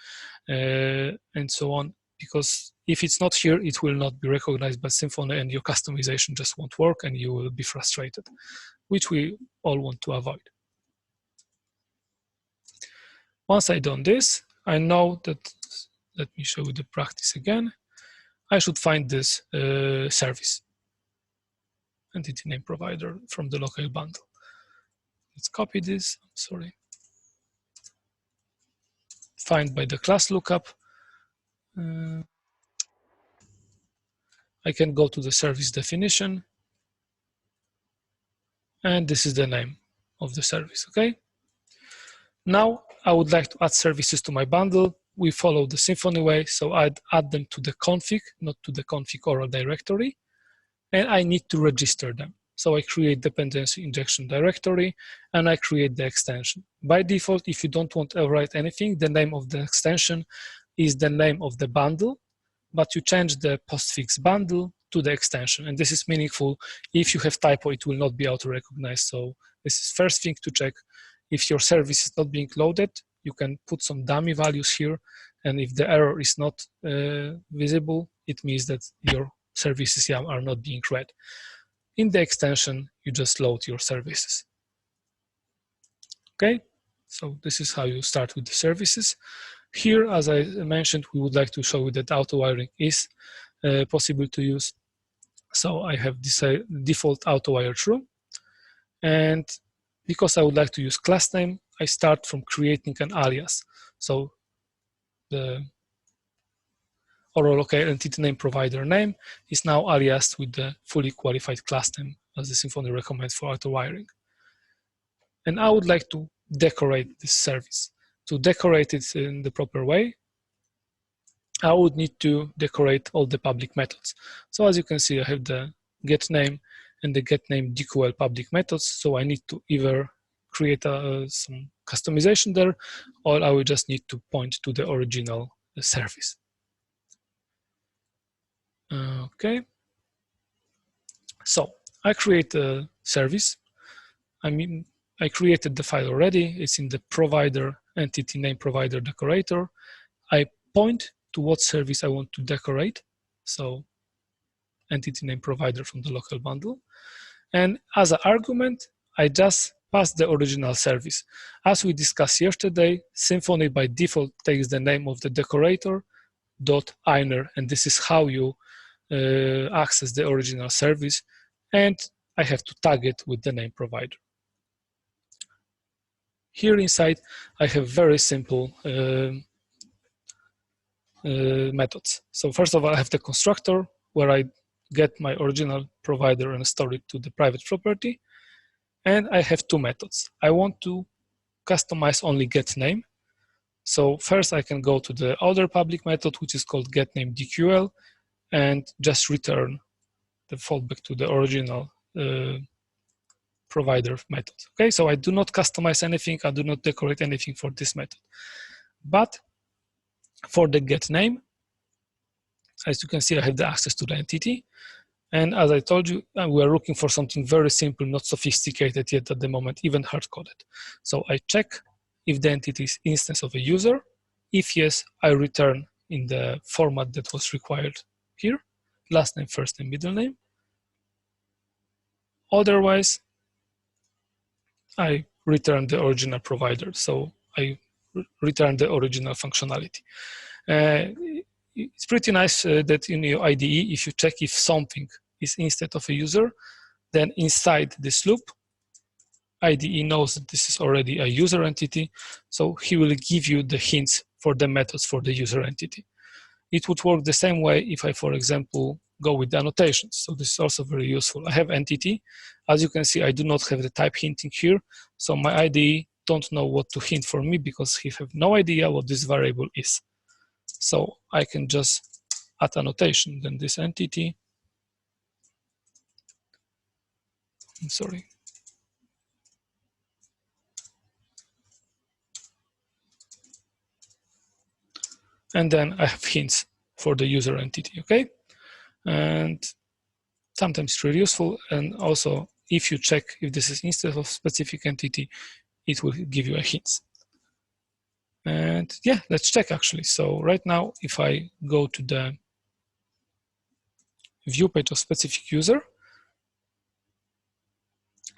and so on, because if it's not here, it will not be recognized by Symfony and your customization just won't work and you will be frustrated, which we all want to avoid. Once I've done this, I know that, let me show you the practice again. I should find this service, entity name provider from the local bundle. Let's copy this, sorry. Find by the class lookup. I can go to the service definition, and this is the name of the service, okay? Now, I would like to add services to my bundle. We follow the Symfony way, so I'd add them to the config, not to the config Oro directory, and I need to register them. So I create dependency injection directory, and I create the extension. By default, if you don't want to write anything, the name of the extension is the name of the bundle, but you change the postfix bundle to the extension. And this is meaningful. If you have typo, it will not be auto-recognized. So this is first thing to check. If your service is not being loaded, you can put some dummy values here. And if the error is not visible, it means that your services are not being read. In the extension, you just load your services. Okay, so this is how you start with the services. Here, as I mentioned, we would like to show you that auto-wiring is possible to use. So I have this default auto-wire true. And because I would like to use class name, I start from creating an alias. So the Oro local entity name provider name is now aliased with the fully qualified class name as the Symfony recommends for auto-wiring. And I would like to decorate this service. To decorate it in the proper way, I would need to decorate all the public methods. So as you can see, I have the getName and the getName DQL public methods. So I need to either create some customization there, or I will just need to point to the original service. Okay. So I create a service. I created the file already. It's in the provider entity name provider decorator. I point to what service I want to decorate. So entity name provider from the local bundle. And as an argument, I just pass the original service. As we discussed yesterday, Symfony by default takes the name of the decorator .einer, and this is how you access the original service. And I have to tag it with the name provider. Here inside, I have very simple methods. So first of all, I have the constructor where I get my original provider and store it to the private property. And I have two methods. I want to customize only getName. So first I can go to the other public method, which is called getNameDQL, and just return the fallback to the original provider method. Okay, so I do not customize anything, I do not decorate anything for this method. But for the getName, as you can see, I have the access to the entity. And as I told you, we are looking for something very simple, not sophisticated yet at the moment, even hard-coded. So I check if the entity is instance of a user. If yes, I return in the format that was required here, last name, first name, middle name. Otherwise, I return the original provider. So I return the original functionality. It's pretty nice that in your IDE, if you check if something is instead of a user, then inside this loop, IDE knows that this is already a user entity, so he will give you the hints for the methods for the user entity. It would work the same way if I, for example, go with the annotations. So this is also very useful. I have entity. As you can see, I do not have the type hinting here, so my IDE don't know what to hint for me because he have no idea what this variable is. So I can just add annotation, then this entity, I'm sorry. And then I have hints for the user entity, okay? And sometimes it's really useful. And also, if you check if this is instead of specific entity, it will give you a hint. And yeah, let's check actually. So right now, if I go to the view page of specific user,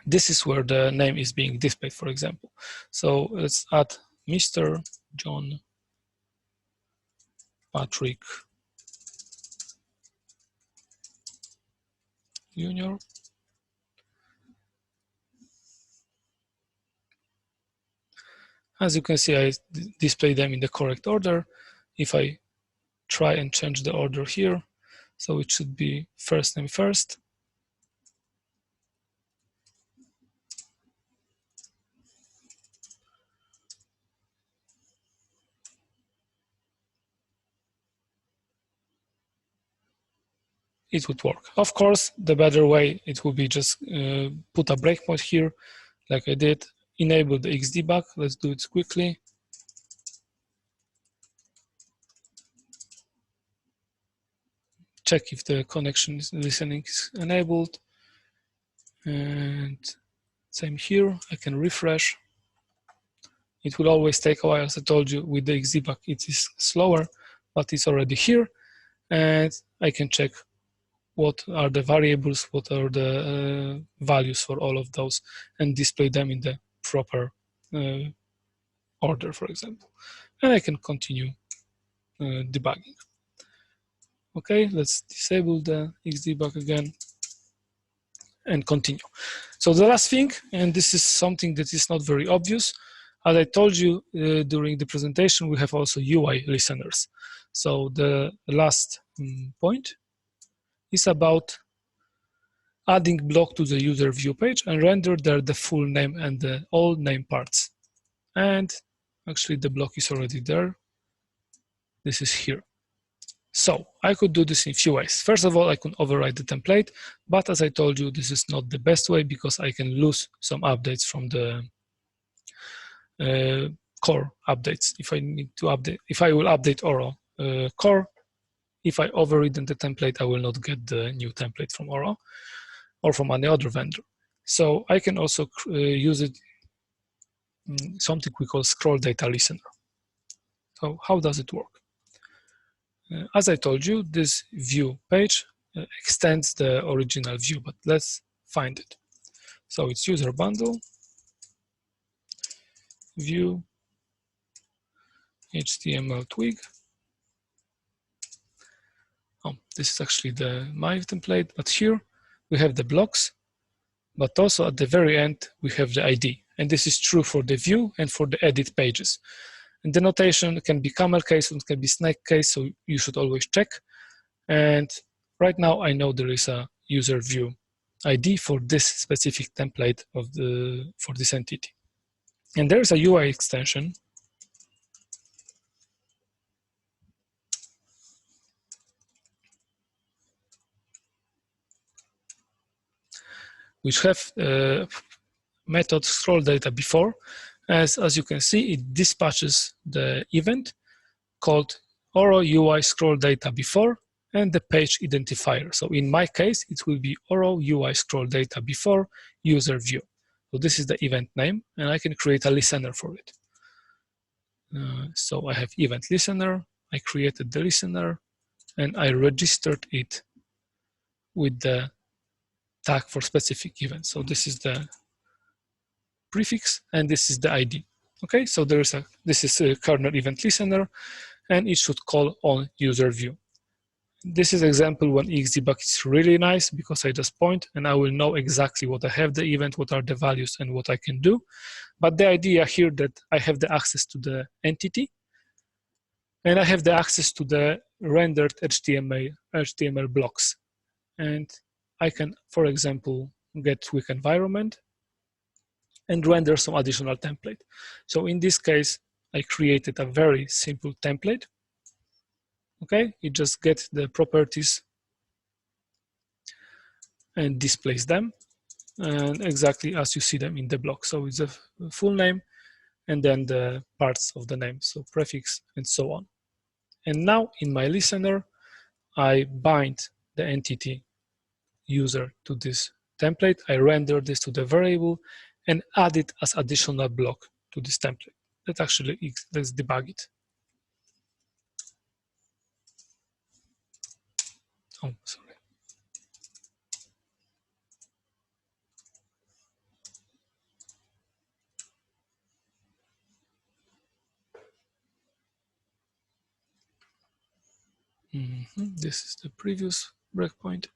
this is where the name is being displayed, for example. So let's add Mr. John Patrick Jr. As you can see, I display them in the correct order. If I try and change the order here, so it should be first name first. It would work. Of course, the better way, it would be just put a breakpoint here, like I did, enable the xdebug. Let's do it quickly. Check if the connection listening is enabled. And same here, I can refresh. It will always take a while, as I told you, with the xdebug it is slower, but it's already here. And I can check what are the variables, what are the values for all of those, and display them in the proper order, for example. And I can continue debugging. Okay, let's disable the xdebug again and continue. So the last thing, and this is something that is not very obvious, as I told you during the presentation, we have also UI listeners. So the last point is about adding block to the user view page and render there the full name and the all name parts. And actually the block is already there. This is here. So I could do this in a few ways. First of all, I could override the template, but as I told you, this is not the best way because I can lose some updates from the core updates. If I need to update, if I will update Oro core, if I override the template, I will not get the new template from Oro or from any other vendor. So I can also use it, something we call scroll data listener. So how does it work? As I told you, this view page extends the original view, but let's find it. So it's user bundle, view, HTML Twig. Oh, this is actually my template, but here we have the blocks, but also at the very end, we have the ID. And this is true for the view and for the edit pages. And the notation can be camel case, and can be snake case, so you should always check. And right now, I know there is a user view ID for this specific template of for this entity. And there is a UI extension which have method scroll data before. As you can see, it dispatches the event called Oro UI scroll data before and the page identifier. So in my case, it will be Oro UI scroll data before user view. So this is the event name, and I can create a listener for it. So I have event listener, I created the listener, and I registered it with the tag for specific event. So this is the prefix, and this is the ID. Okay, so this is a kernel event listener, and it should call on user view. This is example when Xdebug is really nice because I just point and I will know exactly what I have the event, what are the values, and what I can do. But the idea here that I have the access to the entity, and I have the access to the rendered HTML blocks. And I can, for example, get Twig environment and render some additional template. So in this case, I created a very simple template. Okay, it just gets the properties and displays them, and exactly as you see them in the block. So it's a full name and then the parts of the name, so prefix and so on. And now in my listener, I bind the entity user to this template. I render this to the variable and add it as additional block to this template. That actually, let's debug it. Oh, sorry. This is the previous breakpoint.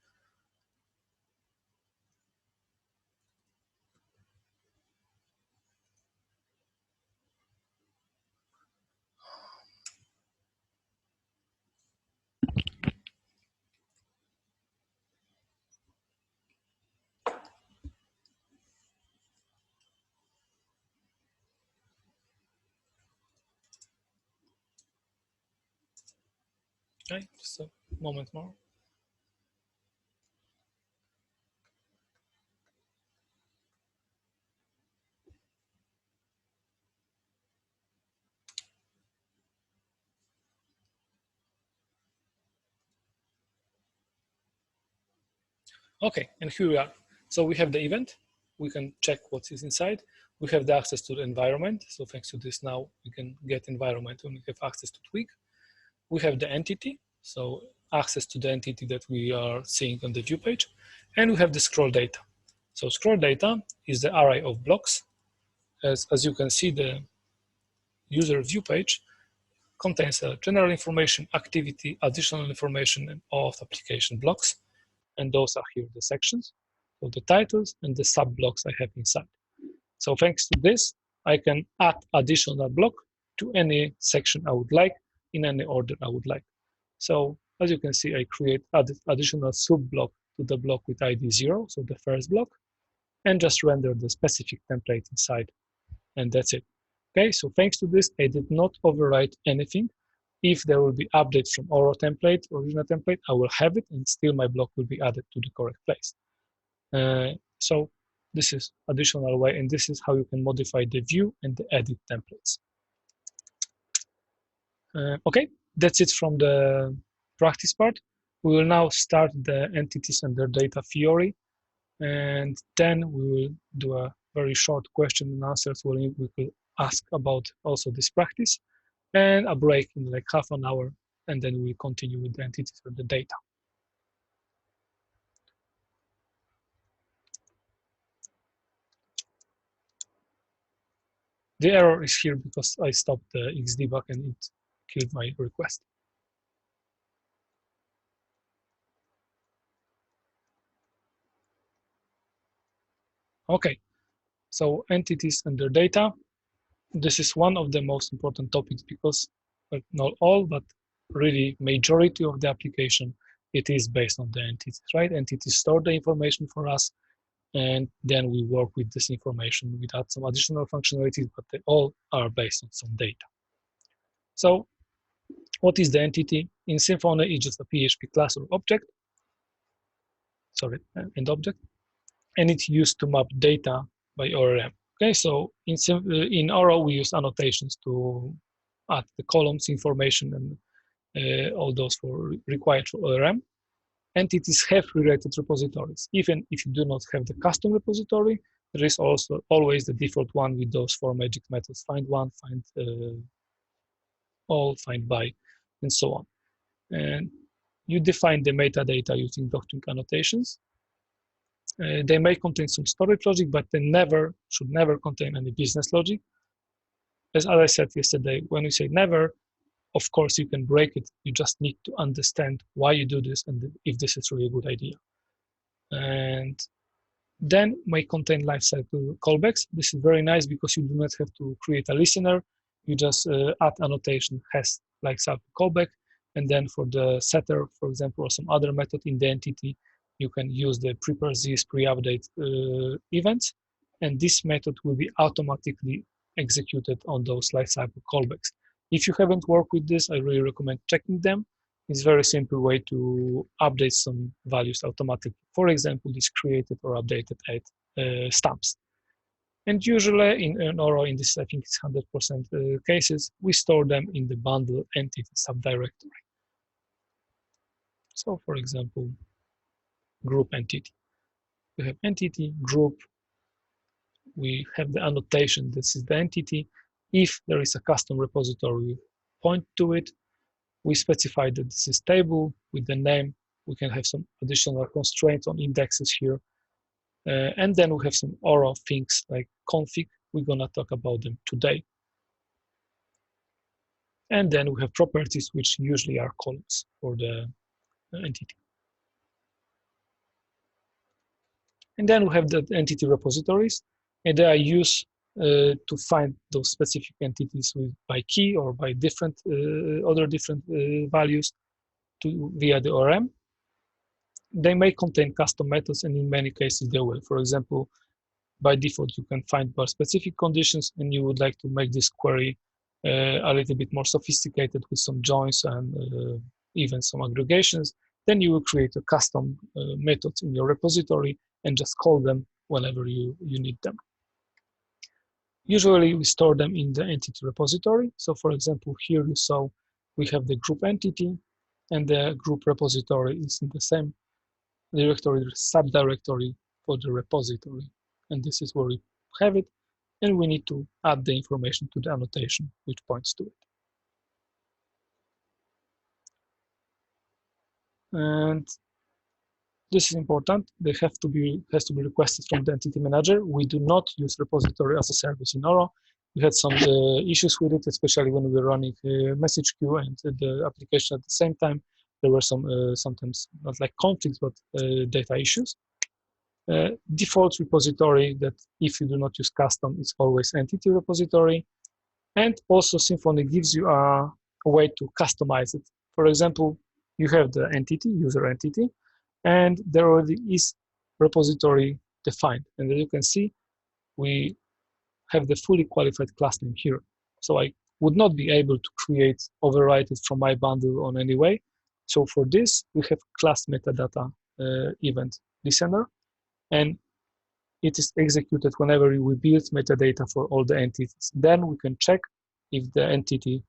Okay, just a moment more. Okay, and here we are. So we have the event. We can check what is inside. We have the access to the environment. So thanks to this now, we can get environment when we have access to Twig. We have the entity, so access to the entity that we are seeing on the view page. And we have the scroll data. So scroll data is the array of blocks. As you can see, the user view page contains general information, activity, additional information, and all of the application blocks. And those are here the sections, so the titles and the sub blocks I have inside. So thanks to this, I can add additional block to any section I would like in any order I would like. So as you can see, I create additional sub block to the block with ID 0, so the first block, and just render the specific template inside, and that's it. Okay, so thanks to this, I did not overwrite anything. If there will be updates from Oro template, original template, I will have it and still my block will be added to the correct place. So this is additional way, and this is how you can modify the view and the edit templates. Okay, that's it from the practice part. We will now start the entities and their data theory, and then we will do a very short question and answers where we will ask about also this practice, and a break in like half an hour, and then we continue with the entities and the data. The error is here because I stopped the Xdebug and it killed my request. Okay, so entities and their data. This is one of the most important topics because, well, not all, but really majority of the application, it is based on the entities, right? Entities store the information for us, and then we work with this information. We add some additional functionalities, but they all are based on some data. So what is the entity? In Symfony, it's just a PHP class or object, and object, and it's used to map data by ORM. Okay, so in Oro, we use annotations to add the columns information and all those required for ORM. Entities have related repositories. Even if you do not have the custom repository, there is also always the default one with those four magic methods: find one, find all, find by, and so on. And you define the metadata using Doctrine annotations. They may contain some storage logic, but they should never contain any business logic. As I said yesterday, when we say never, of course you can break it. You just need to understand why you do this and if this is really a good idea. And then may contain lifecycle callbacks. This is very nice because you do not have to create a listener. You just add annotation has lifecycle callback. And then for the setter, for example, or some other method in the entity, you can use the pre-persist, pre-update events. And this method will be automatically executed on those lifecycle callbacks. If you haven't worked with this, I really recommend checking them. It's a very simple way to update some values automatically. For example, this created or updated at stamps. And usually in Oro, in this, I think it's 100% cases, we store them in the bundle entity subdirectory. So for example, group entity. We have entity, group, we have the annotation, this is the entity. If there is a custom repository, we point to it. We specify that this is table with the name. We can have some additional constraints on indexes here. And then we have some Oro things like config. We're gonna talk about them today. And then we have properties, which usually are columns for the entity. And then we have the entity repositories, and they are used to find those specific entities by key or by different other different values via the ORM. They may contain custom methods, and in many cases they will. For example, by default, you can find bar specific conditions, and you would like to make this query a little bit more sophisticated with some joins and even some aggregations. Then you will create a custom methods in your repository and just call them whenever you need them. Usually we store them in the entity repository. So for example, here you saw we have the group entity, and the group repository is in the same directory, subdirectory for the repository. And this is where we have it. And we need to add the information to the annotation, which points to it. And this is important. They has to be requested from the entity manager. We do not use repository as a service in Oro. We had some issues with it, especially when we were running message queue and the application at the same time. There were some sometimes not like conflicts, but data issues. Default repository that if you do not use custom, it's always entity repository. And also Symfony gives you a way to customize it. For example, you have the entity, user entity, and there already is repository defined. And as you can see, we have the fully qualified class name here. So I would not be able to overwrite it from my bundle on any way. So for this, we have class metadata event listener, and it is executed whenever we build metadata for all the entities. Then we can check if the entity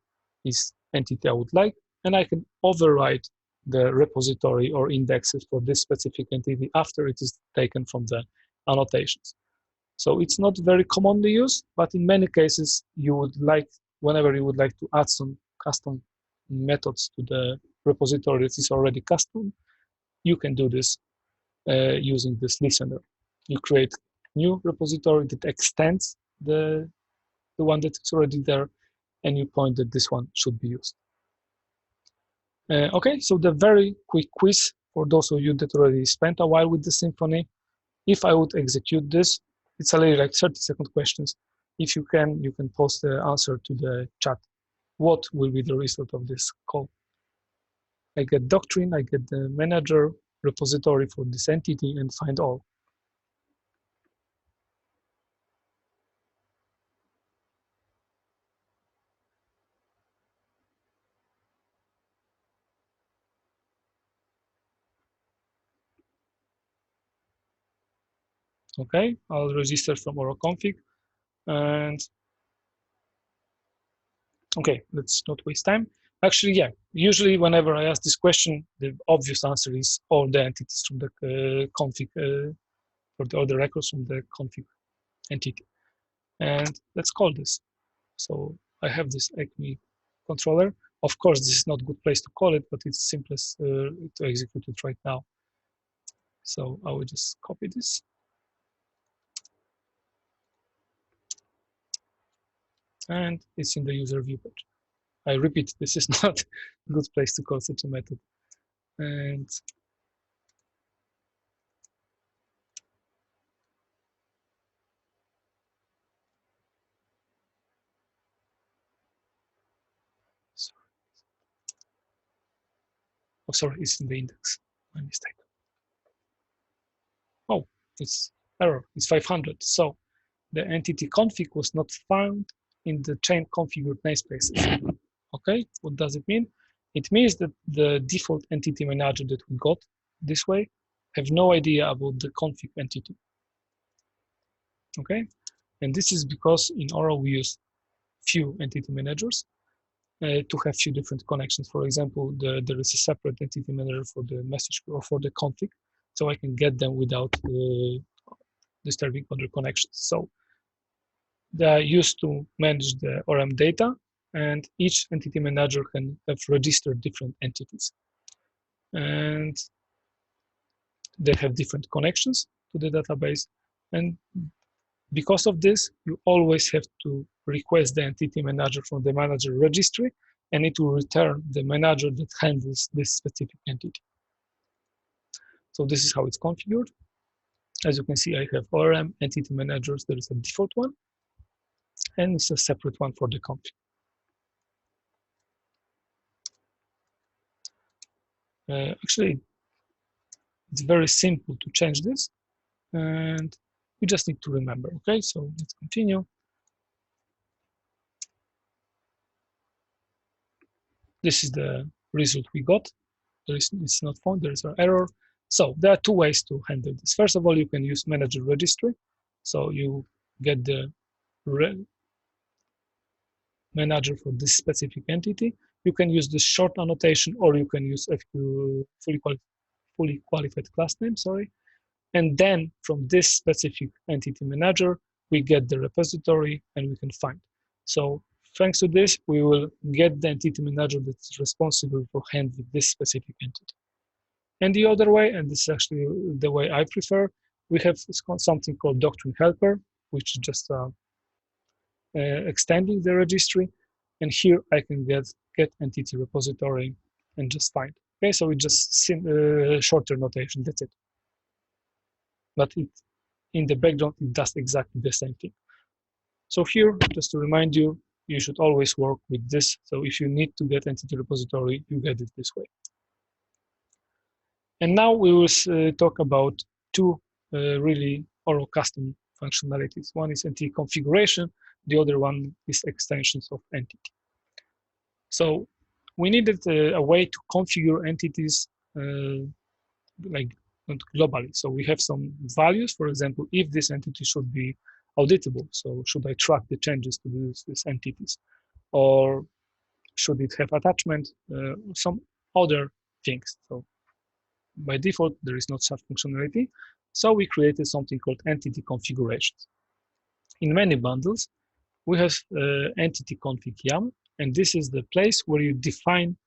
is entity I would like, and I can override the repository or indexes for this specific entity after it is taken from the annotations. So it's not very commonly used, but in many cases you would like, whenever you would like to add some custom methods to the repository that is already custom, you can do this using this listener. You create new repository that extends the one that is already there, and you point that this one should be used. Okay, so the very quick quiz for those of you that already spent a while with the Symfony. If I would execute this, it's a little like 30-second questions. If you can post the answer to the chat. What will be the result of this call? I get Doctrine, I get the manager repository for this entity, and find all. Okay, I'll register from Oro config, and okay, let's not waste time. Actually, yeah, usually whenever I ask this question, the obvious answer is all the entities from the config, for all the records from the config entity. And let's call this. So I have this Acme controller. Of course, this is not a good place to call it, but it's simplest to execute it right now. So I will just copy this. And it's in the user view page. I repeat, this is not a good place to call such a method. And oh, sorry, it's in the index. My mistake. Oh, it's error. It's 500. So the entity config was not found in the chain configured namespaces. Okay, what does it mean? It means that the default entity manager that we got this way have no idea about the config entity. Okay, and this is because in Oro we use few entity managers to have few different connections. For example, there is a separate entity manager for the message or for the config, so I can get them without disturbing other connections. So they are used to manage the ORM data, and each entity manager can have registered different entities. And they have different connections to the database. And because of this, you always have to request the entity manager from the manager registry, and it will return the manager that handles this specific entity. So this is how it's configured. As you can see, I have ORM entity managers. There is a default one, and it's a separate one for the config. Actually, it's very simple to change this, and we just need to remember. Okay, so let's continue. This is the result we got. It's not found, there is an error. So there are two ways to handle this. First of all, you can use ManagerRegistry. So you get the manager for this specific entity. You can use the short annotation, or you can use a fully qualified class name, sorry. And then from this specific entity manager, we get the repository and we can find. So thanks to this, we will get the entity manager that's responsible for handling this specific entity. And the other way, and this is actually the way I prefer, we have something called DoctrineHelper, which is just extending the registry. And here I can get entity repository and just find. Okay, so it's just shorter notation, that's it. But in the background, it does exactly the same thing. So here, just to remind you, you should always work with this. So if you need to get entity repository, you get it this way. And now we will talk about two really Oro custom functionalities. One is entity configuration. The other one is extensions of entity. So we needed a way to configure entities like globally. So we have some values. For example, if this entity should be auditable, so should I track the changes to these entities, or should it have attachment, some other things. So by default, there is not such functionality. So we created something called entity configurations. In many bundles, we have entity config yam, and this is the place where you define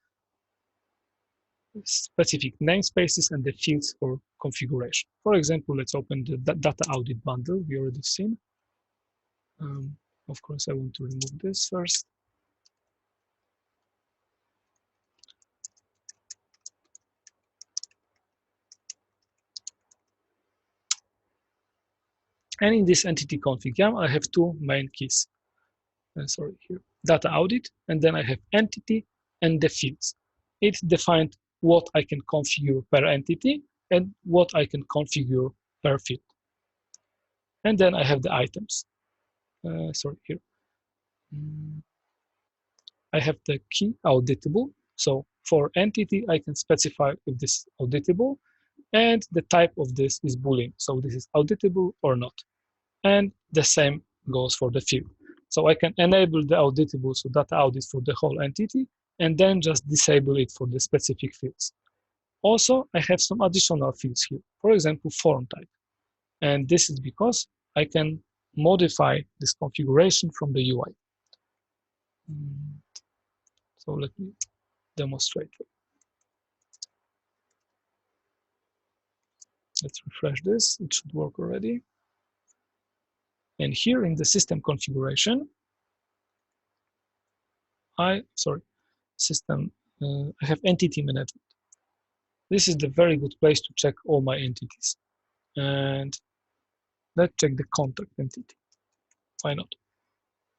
specific namespaces and the fields for configuration. For example, let's open the data audit bundle we already seen. Of course, I want to remove this first. And in this entity config yam, I have two main keys. Sorry, here, data audit, and then I have entity and the fields. It defined what I can configure per entity and what I can configure per field. And then I have the items. Sorry, here. I have the key auditable. So for entity, I can specify if this is auditable, and the type of this is Boolean. So this is auditable or not. And the same goes for the field. So I can enable the auditable, so data audit for the whole entity, and then just disable it for the specific fields. Also, I have some additional fields here. For example, form type. And this is because I can modify this configuration from the UI. So let me demonstrate. Let's refresh this. It should work already. And here in the system configuration, I have entity management. This is the very good place to check all my entities. And let's check the contact entity. Why not?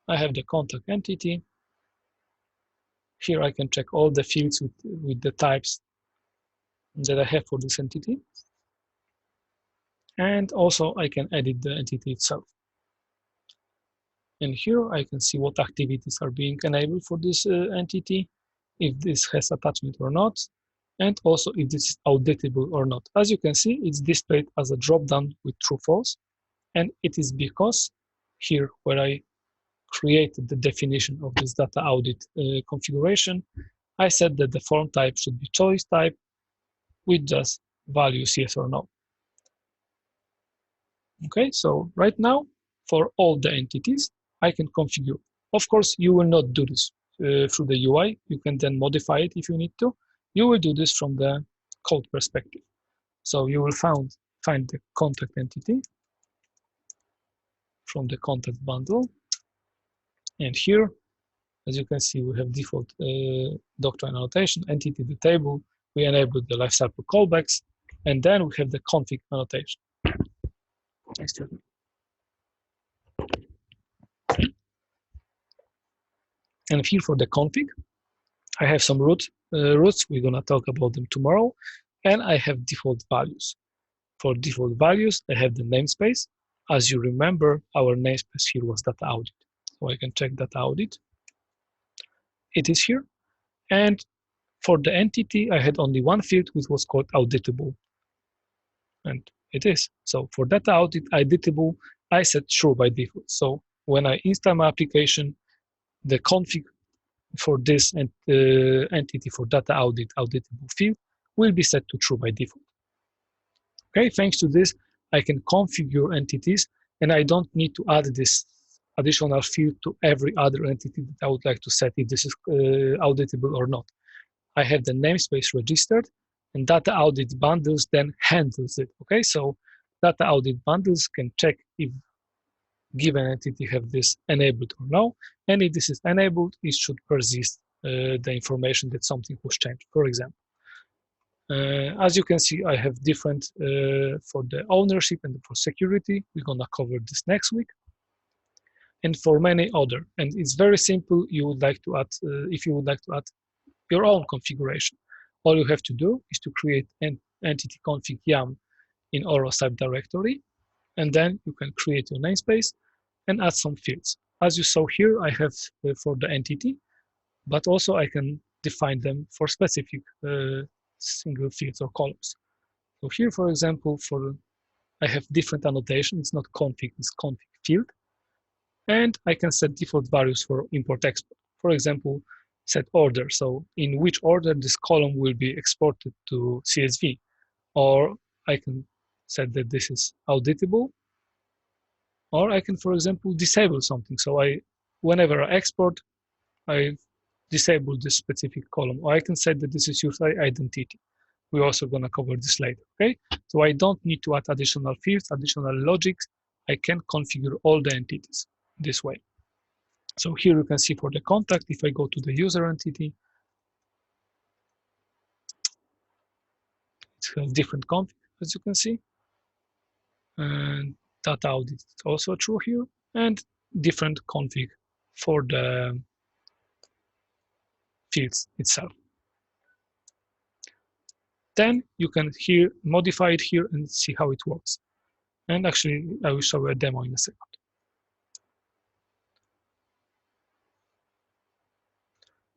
I have the contact entity. Here I can check all the fields with the types that I have for this entity. And also I can edit the entity itself. And here I can see what activities are being enabled for this entity, if this has attachment or not, and also if this is auditable or not. As you can see, it's displayed as a drop-down with true false, and it is because here where I created the definition of this data audit configuration, I said that the form type should be choice type with just values yes or no. Okay, so right now for all the entities, I can configure. Of course, you will not do this through the UI. You can then modify it if you need to. You will do this from the code perspective. So you will find the contact entity from the contact bundle. And here, as you can see, we have default doctrine annotation, entity the table. We enabled the lifecycle callbacks, and then we have the config annotation. Excuse me. And here for the config, I have some roots. We're going to talk about them tomorrow. And I have default values. For default values, I have the namespace. As you remember, our namespace here was data audit. So I can check data audit. It is here. And for the entity, I had only one field, which was called auditable. And it is. So for data audit, auditable, I set true by default. So when I install my application, the config for this entity for data audit auditable field will be set to true by default. Okay, thanks to this, I can configure entities, and I don't need to add this additional field to every other entity that I would like to set if this is auditable or not. I have the namespace registered, and data audit bundles then handles it. Okay, so data audit bundles can check if given entity have this enabled or no, and if this is enabled, it should persist the information that something was changed, for example. As you can see, I have different for the ownership and for security. We're gonna cover this next week. And for many other, and it's very simple. You would like to add, if you would like to add your own configuration, all you have to do is to create an entity config yam in Oro subdirectory, and then you can create your namespace and add some fields. As you saw here, I have for the entity, but also I can define them for specific single fields or columns. So here, for example, I have different annotation. It's not config, it's config field. And I can set default values for import export. For example, set order. So in which order this column will be exported to CSV. Or I can set that this is auditable. Or I can, for example, disable something. So whenever I export, I disable this specific column. Or I can set that this is user identity. We're also going to cover this later, okay? So I don't need to add additional fields, additional logics. I can configure all the entities this way. So here you can see for the contact, if I go to the user entity, it has different config, as you can see. And data audit is also true here, and different config for the fields itself. Then you can modify it here and see how it works. And actually, I will show you a demo in a second.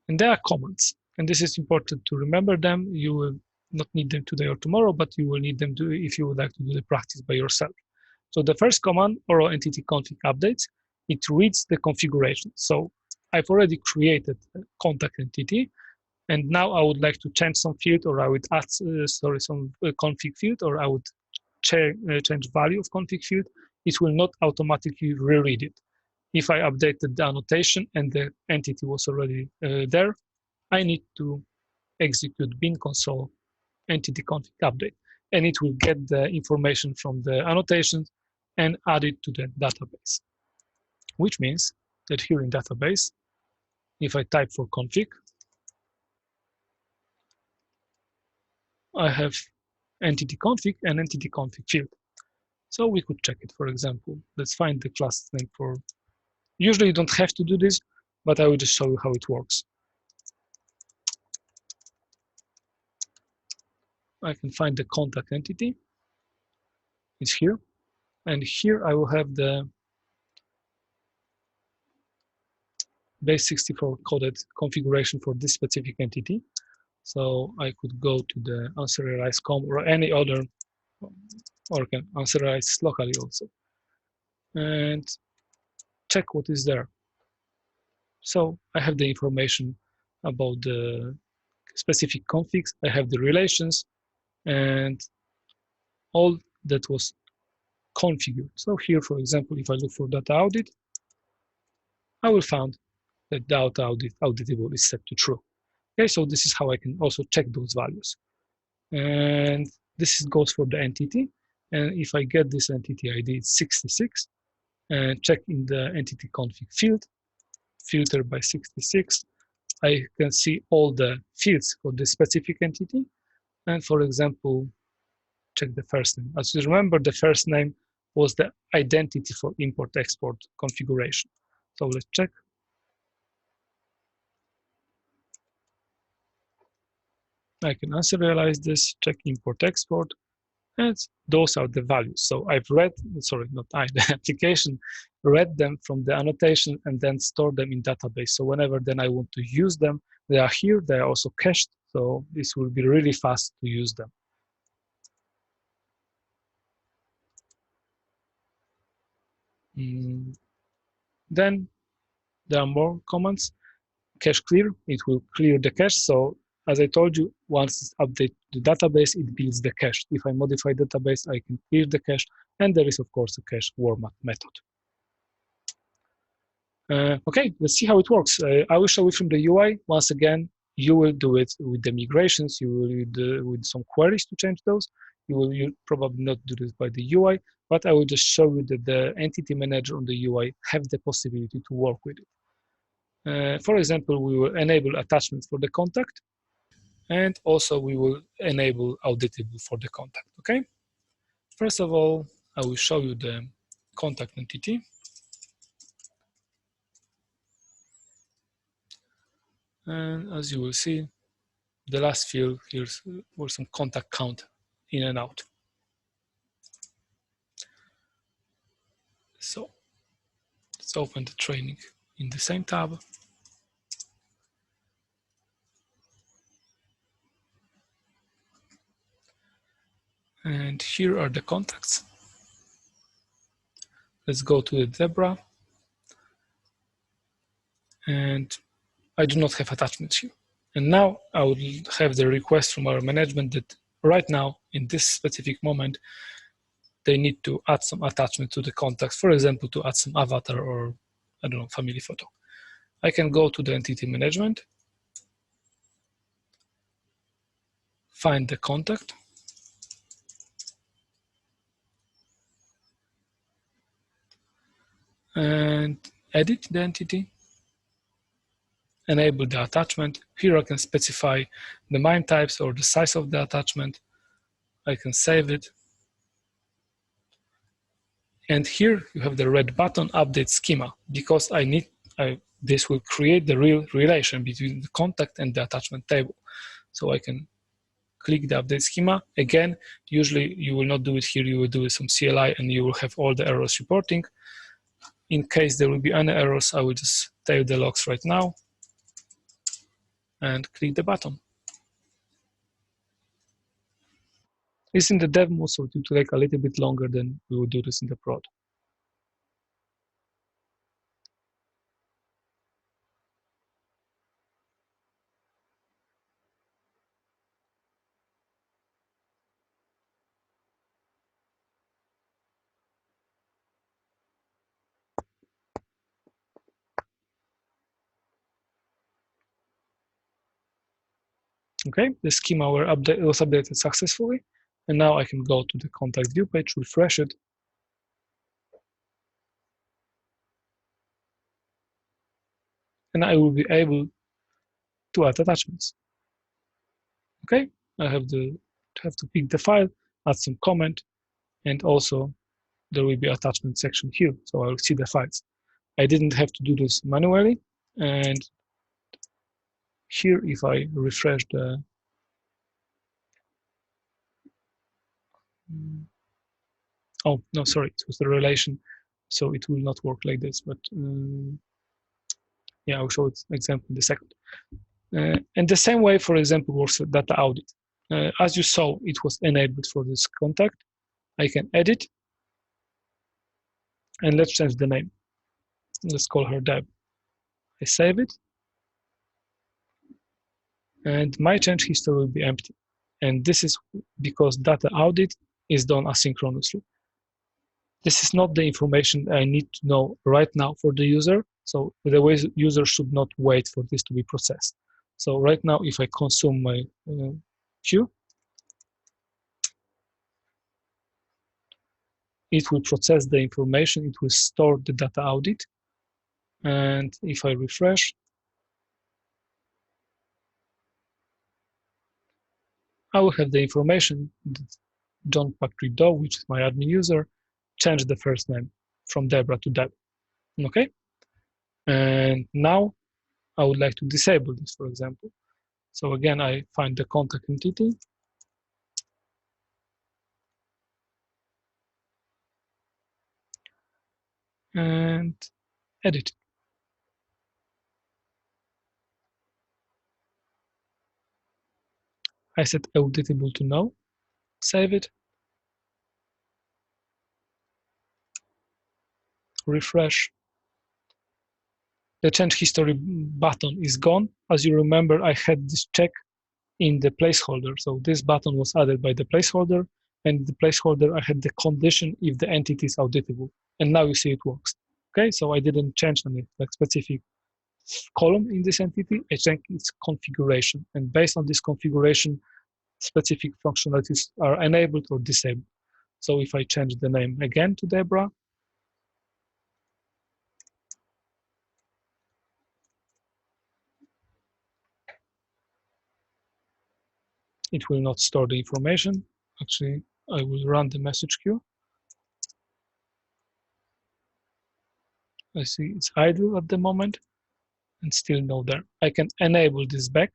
And there are comments, and this is important to remember them. You will not need them today or tomorrow, but you will need them if you would like to do the practice by yourself. So the first command, Oro entity config updates, it reads the configuration. So I've already created a contact entity, and now I would like to change some field, or I would add some config field, or I would change value of config field. It will not automatically reread it. If I updated the annotation and the entity was already there, I need to execute bin console entity config update. and it will get the information from the annotations and add it to the database. Which means that here in database, if I type for config, I have entity config and entity config field. So we could check it. For example, let's find the class name for, usually you don't have to do this, but I will just show you how it works. I can find the contact entity. It's here. And here I will have the base64 coded configuration for this specific entity. So I could go to the unserialized.com or any other, or can unserialize locally also, and check what is there. So I have the information about the specific configs, I have the relations, and all that was configured. So here, for example, if I look for data audit, I will find that data auditable is set to true. Okay, so this is how I can also check those values. And this goes for the entity. And if I get this entity ID, it's 66, and check in the entity config field, filter by 66, I can see all the fields for this specific entity. And for example, check the first name. As you remember, the first name was the identity for import-export configuration. So let's check. I can unserialize this, check import-export, and those are the values. So I've read, sorry, not I, the application read them from the annotation and then stored them in database. So whenever then I want to use them, they are here, they are also cached. So this will be really fast to use them. Then there are more commands. Cache clear, it will clear the cache. So as I told you, once it's updated the database, it builds the cache. If I modify database, I can clear the cache, and there is of course a cache warm-up method. Okay, let's see how it works. I will show it from the UI. Once again, you will do it with the migrations. You will do with some queries to change those. You probably not do this by the UI, but I will just show you that the entity manager on the UI have the possibility to work with it. For example, we will enable attachments for the contact, and also we will enable auditable for the contact, okay? First of all, I will show you the contact entity. And as you will see, the last field here was some contact count in and out. So let's open the training in the same tab. And here are the contacts. Let's go to the Zebra. And I do not have attachments here. And now I will have the request from our management that right now, in this specific moment, they need to add some attachment to the contacts, for example, to add some avatar or, I don't know, family photo. I can go to the entity management, find the contact, and edit the entity, enable the attachment. Here I can specify the MIME types or the size of the attachment. I can save it. And here you have the red button, update schema, because this will create the real relation between the contact and the attachment table. So I can click the update schema. Again, usually you will not do it here, you will do some CLI and you will have all the errors reporting. In case there will be any errors, I will just tail the logs right now and click the button. It's in the dev mode, so it will take a little bit longer than we will do this in the prod. Okay, the schema was updated successfully. And now I can go to the contact view page, refresh it. And I will be able to add attachments. Okay, I have to pick the file, add some comment, and also there will be attachment section here, so I will see the files. I didn't have to do this manually, and here if I refresh the oh no, sorry, it was the relation, so it will not work like this, but yeah, I'll show it example in a second. And the same way, for example, works with data audit. As you saw, it was enabled for this contact. I can edit, and let's change the name. Let's call her Deb. I save it, and my change history will be empty. And this is because data audit is done asynchronously. This is not the information I need to know right now for the user. So the user should not wait for this to be processed. So right now, if I consume my queue, it will process the information, it will store the data audit. And if I refresh, I will have the information that John Patrick Doe, which is my admin user, changed the first name from Deborah to Deb. Okay? And now I would like to disable this, for example. So again, I find the contact entity. And edit. I set auditable to no, save it, refresh. The change history button is gone. As you remember, I had this check in the placeholder. So this button was added by the placeholder, and the placeholder I had the condition if the entity is auditable. And now you see it works. Okay, so I didn't change any like specific column in this entity. I changed its configuration, and based on this configuration, specific functionalities are enabled or disabled. So if I change the name again to Deborah, it will not store the information. Actually, I will run the message queue. I see it's idle at the moment and still no there. I can enable this back.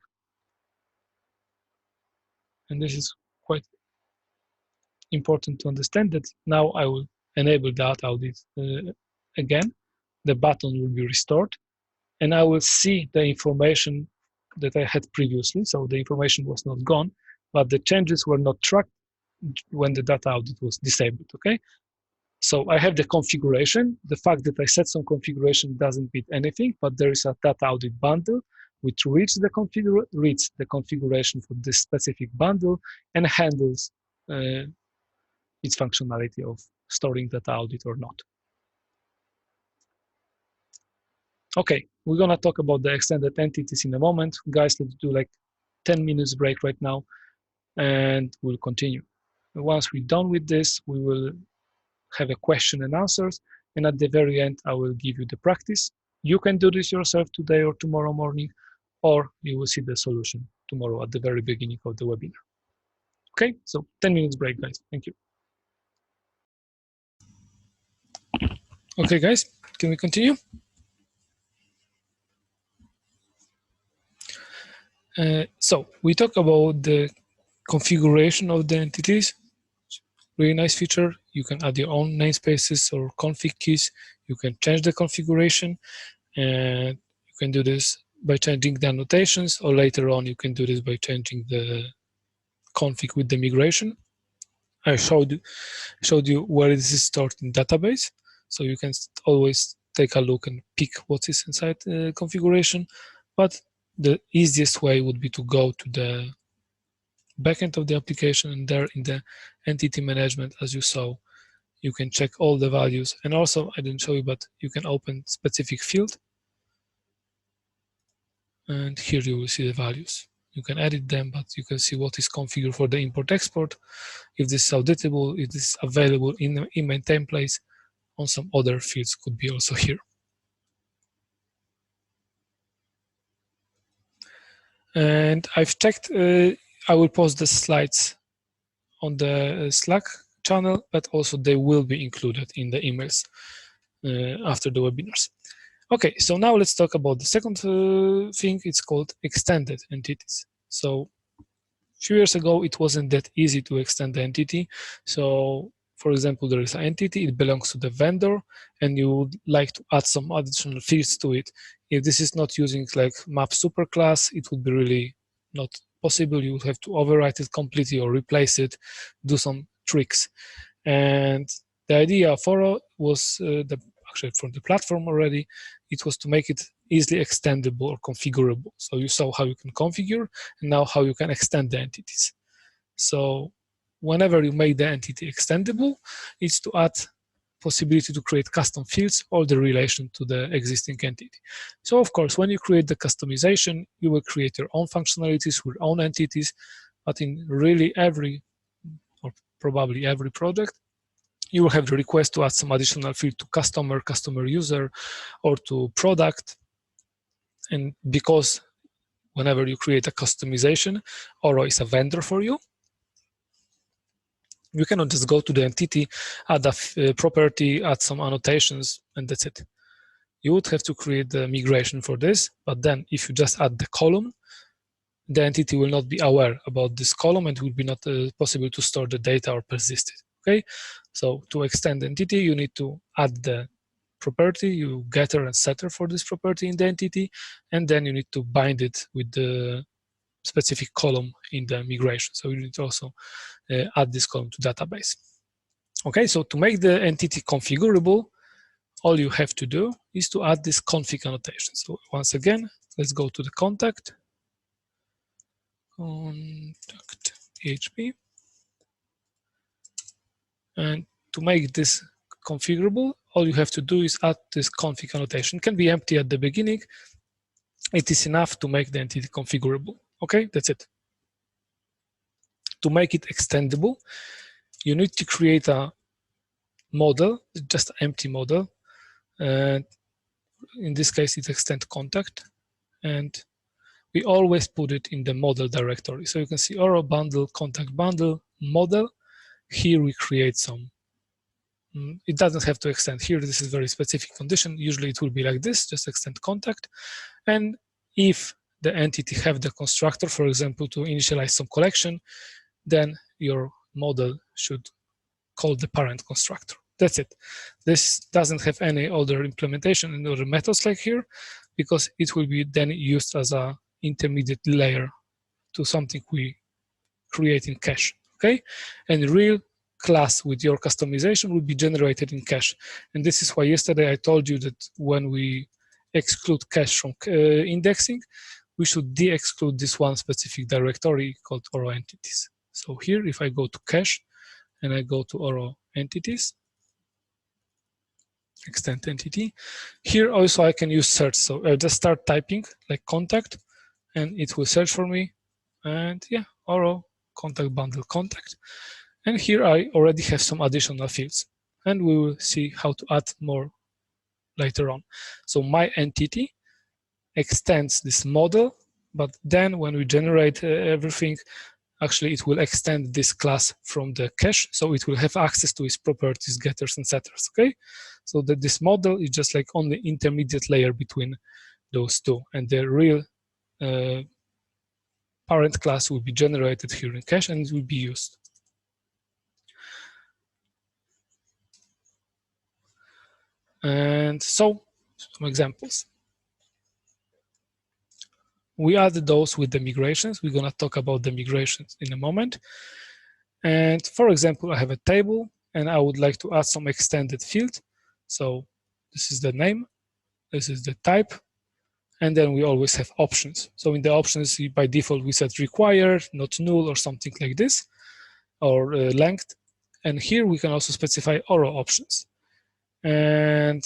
And this is quite important to understand that now I will enable data audit again. The button will be restored, and I will see the information that I had previously. So the information was not gone, but the changes were not tracked when the data audit was disabled, okay? So I have the configuration. The fact that I set some configuration doesn't mean anything, but there is a data audit bundle which reads the configuration for this specific bundle and handles its functionality of storing data audit or not. Okay, we're gonna talk about the extended entities in a moment. Guys, let's do like 10 minutes break right now, and we'll continue. And once we're done with this, we will have a question and answers, and at the very end, I will give you the practice. You can do this yourself today or tomorrow morning, or you will see the solution tomorrow at the very beginning of the webinar. Okay, so 10 minutes break, guys. Thank you. Okay, guys, can we continue? So we talk about the configuration of the entities. Really nice feature. You can add your own namespaces or config keys. You can change the configuration, and you can do this by changing the annotations, or later on you can do this by changing the config with the migration. I showed you where this is stored in database, so you can always take a look and pick what is inside the configuration. But the easiest way would be to go to the backend of the application, and there in the entity management, as you saw, you can check all the values. And also, I didn't show you, but you can open specific field, and here you will see the values. You can edit them, but you can see what is configured for the import-export, if this is auditable, if this is available in main templates. On some other fields could be also here. And I've checked, I will post the slides on the Slack channel, but also they will be included in the emails after the webinars. Okay, so now let's talk about the second thing. It's called extended entities. So a few years ago, it wasn't that easy to extend the entity. So for example, there is an entity, it belongs to the vendor, and you would like to add some additional fields to it. If this is not using like map superclass, it would be really not possible. You would have to overwrite it completely or replace it, do some tricks. And the idea of Oro was, actually from the platform already, it was to make it easily extendable or configurable. So you saw how you can configure, and now how you can extend the entities. So whenever you make the entity extendable, it's to add possibility to create custom fields or the relation to the existing entity. So of course, when you create the customization, you will create your own functionalities with own entities, but in really every, or probably every project, you will have the request to add some additional field to customer user, or to product. And because whenever you create a customization, Oro is a vendor for you, you cannot just go to the entity, add a property, add some annotations, and that's it. You would have to create the migration for this, but then if you just add the column, the entity will not be aware about this column, and it will be not possible to store the data or persist it, okay? So to extend the entity, you need to add the property, you getter and setter for this property in the entity, and then you need to bind it with the specific column in the migration. So you need to also add this column to database. Okay, so to make the entity configurable, all you have to do is to add this config annotation. So once again, let's go to the contact PHP. And to make this configurable, all you have to do is add this config annotation. It can be empty at the beginning. It is enough to make the entity configurable. Okay, that's it. To make it extendable, you need to create a model, just an empty model. And in this case, it's extend contact. And we always put it in the model directory. So you can see Oro bundle, contact bundle, model. Here we create some. It doesn't have to extend here. This is very specific condition. Usually it will be like this, just extend contact. And if the entity have the constructor, for example, to initialize some collection, then your model should call the parent constructor. That's it. This doesn't have any other implementation and other methods like here, because it will be then used as an intermediate layer to something we create in cache, okay? And real class with your customization will be generated in cache. And this is why yesterday I told you that when we exclude cache from indexing, we should de-exclude this one specific directory called Oro entities. So here, if I go to cache and I go to Oro entities, extend entity, here also I can use search. So I just start typing like contact, and it will search for me. And yeah, Oro contact bundle contact. And here I already have some additional fields, and we will see how to add more later on. So my entity extends this model, but then when we generate everything, actually it will extend this class from the cache, so it will have access to its properties, getters and setters, okay? So that this model is just like only intermediate layer between those two, and the real parent class will be generated here in cache, and it will be used. And so, some examples. We added those with the migrations. We're going to talk about the migrations in a moment. And for example, I have a table, and I would like to add some extended field. So this is the name, this is the type, and then we always have options. So in the options, by default, we set required, not null, or something like this, or length. And here we can also specify Oro options. And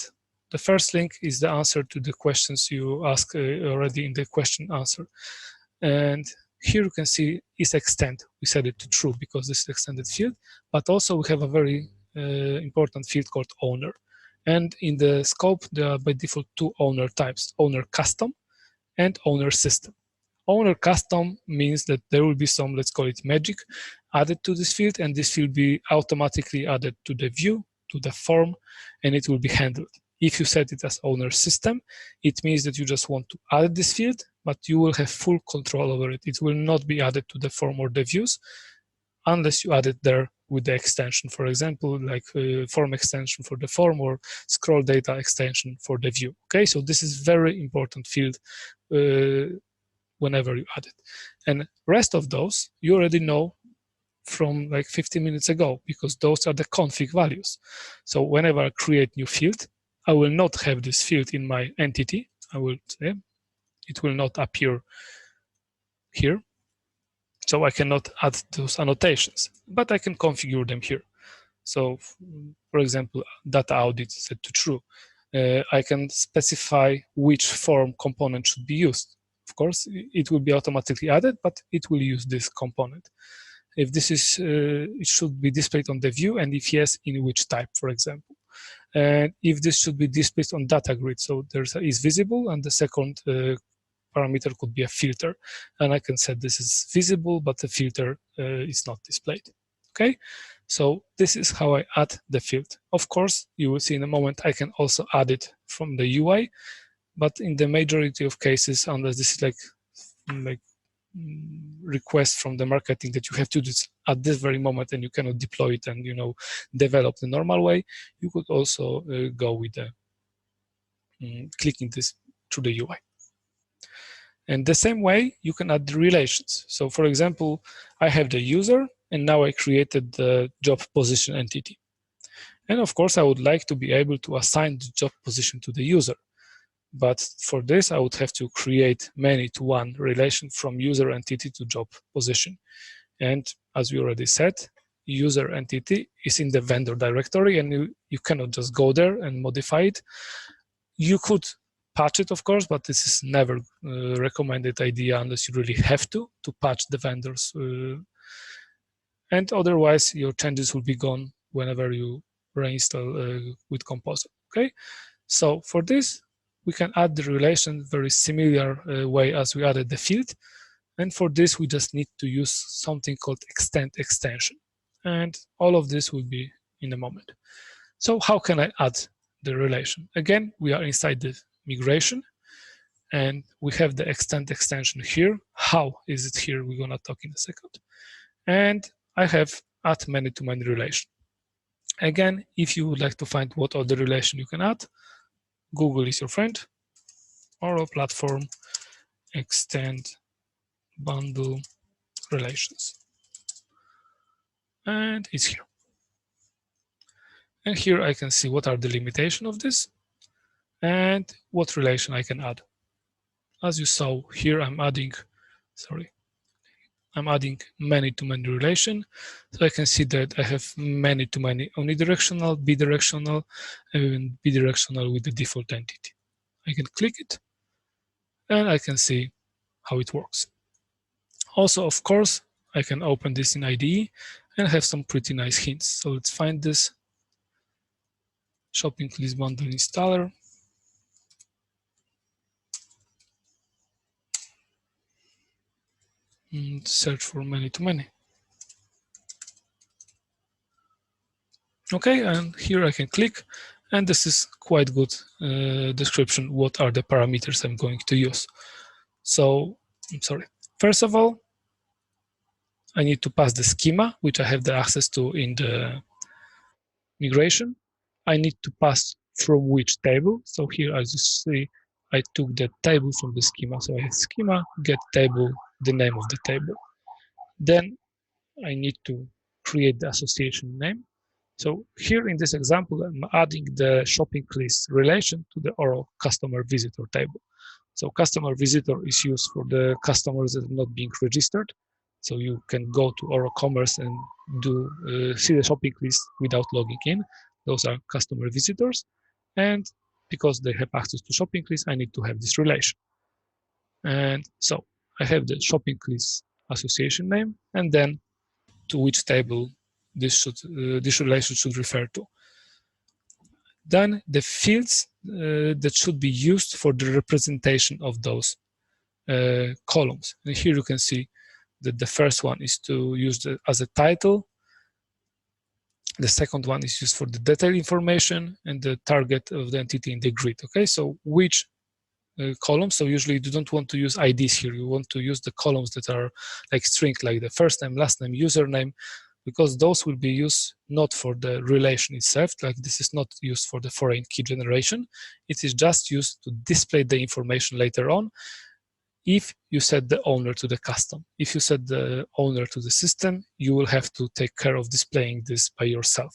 the first link is the answer to the questions you asked already in the question answer. And Here you can see is extend. We set it to true because this is extended field, but also we have a very important field called owner. And in the scope, there are by default two owner types, owner custom and owner system. Owner custom means that there will be some, let's call it magic, added to this field, and this will be automatically added to the view, to the form, and it will be handled. If you set it as owner system, it means that you just want to add this field, but you will have full control over it. It will not be added to the form or the views unless you add it there with the extension, for example, like form extension for the form or scroll data extension for the view. Okay, so this is very important field whenever you add it. And rest of those, you already know from like 15 minutes ago, because those are the config values. So whenever I create new field, I will not have this field in my entity. I will say it will not appear here. So I cannot add those annotations, but I can configure them here. So for example, data audit set to true. I can specify which form component should be used. Of course, it will be automatically added, but it will use this component. If this is, it should be displayed on the view, and if yes, in which type, for example. And if this should be displayed on Datagrid, so there's is visible, and the second parameter could be a filter, and I can set this is visible, but the filter is not displayed. Okay, so this is how I add the field. Of course, you will see in a moment I can also add it from the UI, but in the majority of cases, unless this is like request from the marketing that you have to do this at this very moment and you cannot deploy it and develop the normal way, you could also go with the clicking this through the UI. And the same way you can add the relations. So for example, I have the user and now I created the job position entity. And of course I would like to be able to assign the job position to the user. But for this, I would have to create many-to-one relation from user entity to job position. And as we already said, user entity is in the vendor directory, and you cannot just go there and modify it. You could patch it, of course, but this is never a recommended idea unless you really have to patch the vendors. And otherwise, your changes will be gone whenever you reinstall with Composer. Okay, so for this, we can add the relation very similar way as we added the field. And for this, we just need to use something called extend extension. And all of this will be in a moment. So how can I add the relation? Again, we are inside the migration and we have the extend extension here. How is it here? We're gonna talk in a second. And I have add many-to-many relation. Again, if you would like to find what are the relation you can add, Google is your friend. Oro platform extend bundle relations. And it's here. And here I can see what are the limitations of this and what relation I can add. As you saw here, I'm adding many-to-many relation. So I can see that I have many-to-many unidirectional, bidirectional, and bidirectional with the default entity. I can click it and I can see how it works. Also, of course, I can open this in IDE and have some pretty nice hints. So let's find this shopping list bundle installer. And search for many-to-many. Okay, and here I can click, and this is quite good description. What are the parameters I'm going to use? So, I'm sorry. First of all, I need to pass the schema, which I have the access to in the migration. I need to pass from which table. So here, as you see, I took the table from the schema. So I have schema, get table, the name of the table. Then I need to create the association name. So here in this example, I'm adding the shopping list relation to the Oro customer visitor table. So customer visitor is used for the customers that are not being registered. So you can go to Oro Commerce and see the shopping list without logging in. Those are customer visitors. And because they have access to shopping list, I need to have this relation. And so I have the shopping list association name, and then to which table this relation should refer to. Then the fields that should be used for the representation of those columns. And here you can see that the first one is to use as a title. The second one is used for the detail information and the target of the entity in the grid. Okay, so which columns? So usually you don't want to use IDs here. You want to use the columns that are like string, like the first name, last name, username, because those will be used not for the relation itself. Like this is not used for the foreign key generation. It is just used to display the information later on. If you set the owner to the custom, if you set the owner to the system, you will have to take care of displaying this by yourself.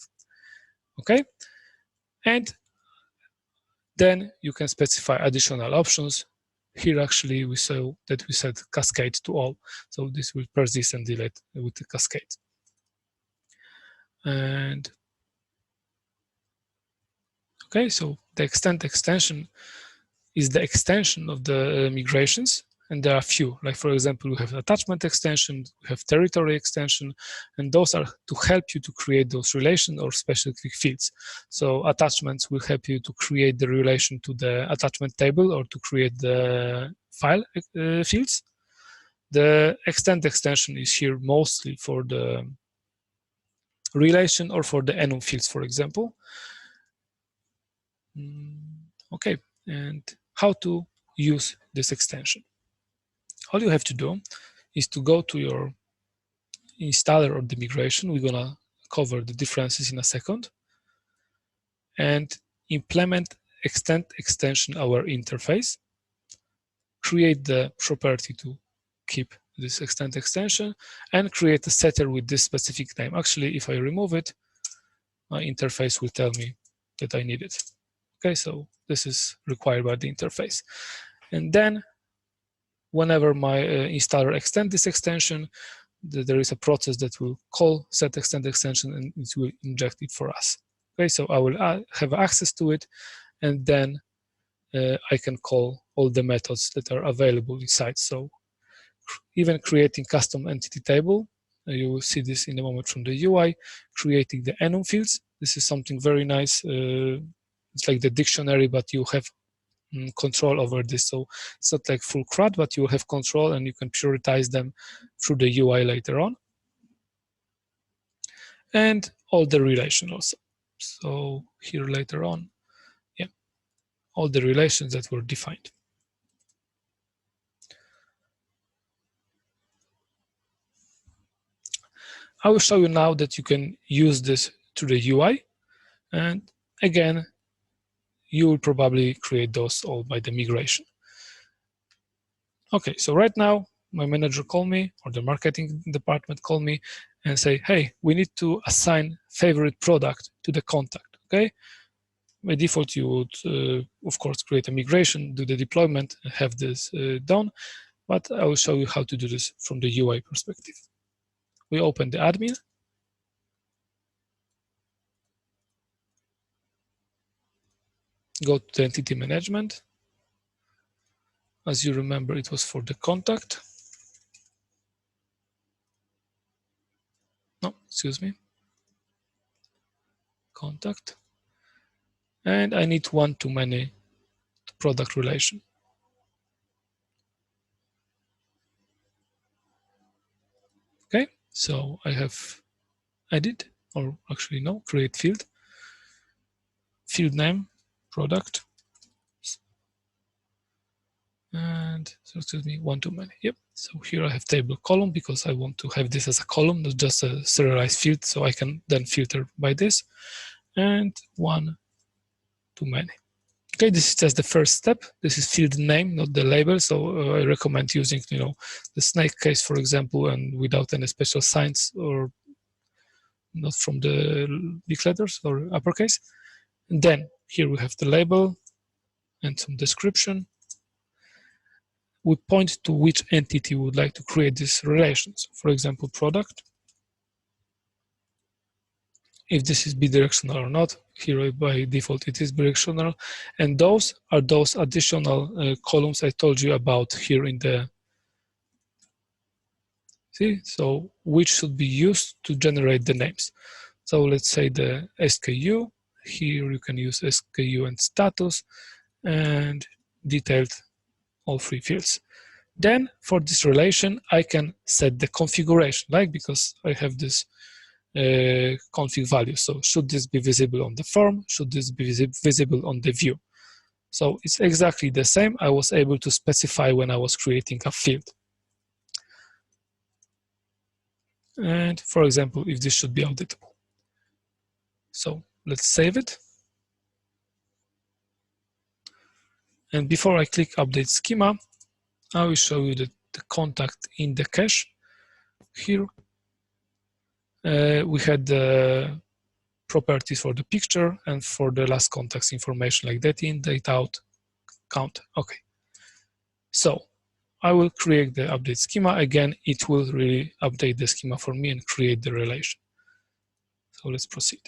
Okay, and then you can specify additional options. Here actually we saw that we set cascade to all, so this will persist and delete with the cascade. And okay, so the extension is the extension of the migrations, and there are a few. Like for example, we have attachment extension, we have territory extension, and those are to help you to create those relations or specific fields. So attachments will help you to create the relation to the attachment table or to create the file fields. The extend extension is here mostly for the relation or for the enum fields, for example. Okay, and how to use this extension? All you have to do is to go to your installer or the migration. We're gonna cover the differences in a second, and implement extend extension our interface. Create the property to keep this extend extension and create a setter with this specific name. Actually, if I remove it, my interface will tell me that I need it. Okay, so this is required by the interface. And then whenever my installer extends this extension, there is a process that will call set extend extension and it will inject it for us. Okay, so I will have access to it, and then I can call all the methods that are available inside. So even creating custom entity table, you will see this in a moment from the UI, creating the enum fields. This is something very nice. It's like the dictionary, but you have control over this. So it's not like full CRUD, but you have control and you can prioritize them through the UI later on. And all the relation also. So here later on, yeah, all the relations that were defined. I will show you now that you can use this through the UI. And again, you will probably create those all by the migration. Okay, so right now, my manager called me, or the marketing department called me and say, hey, we need to assign favorite product to the contact, okay? By default, you would, of course, create a migration, do the deployment, and have this done, but I will show you how to do this from the UI perspective. We open the admin. Go to the entity management. As you remember, it was for the contact. No, excuse me. Contact. And I need one-to-many product relation. Okay, so I have edit, or actually no, create field. Field name, product. And so excuse me, one-to-many. Yep. So here I have table column because I want to have this as a column, not just a serialized field. So I can then filter by this, and one-to-many. Okay, this is just the first step. This is field name, not the label. So I recommend using, the snake case, for example, and without any special signs or not from the big letters or uppercase. And then here we have the label and some description. We point to which entity we would like to create these relations. For example, product. If this is bidirectional or not, here by default it is bidirectional. And those are those additional columns I told you about here in the See, so which should be used to generate the names. So let's say the SKU. Here you can use SKU and status and detailed all three fields. Then for this relation, I can set the configuration, like because I have this config value. So should this be visible on the form? Should this be visible on the view? So it's exactly the same. I was able to specify when I was creating a field. And for example, if this should be auditable. So let's save it. And before I click update schema, I will show you the contact in the cache. Here we had the properties for the picture and for the last contacts information like date in, date out, count. Okay. So I will create the update schema. Again, it will really update the schema for me and create the relation. So let's proceed.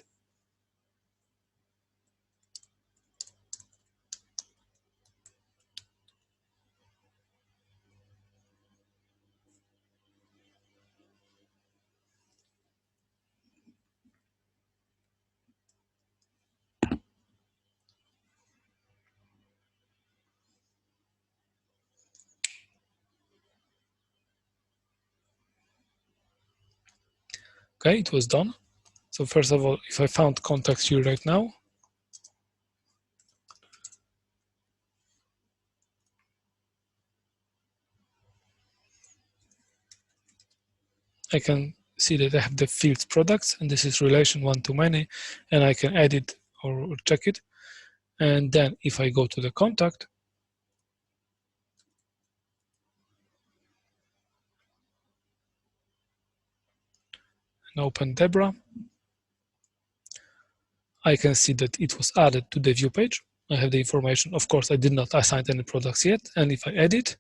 Okay, it was done. So first of all, if I found contacts here right now, I can see that I have the fields products, and this is relation one to many, and I can edit or check it. And then if I go to the contact, and open Debra, I can see that it was added to the view page. I have the information. Of course, I did not assign any products yet. And if I edit,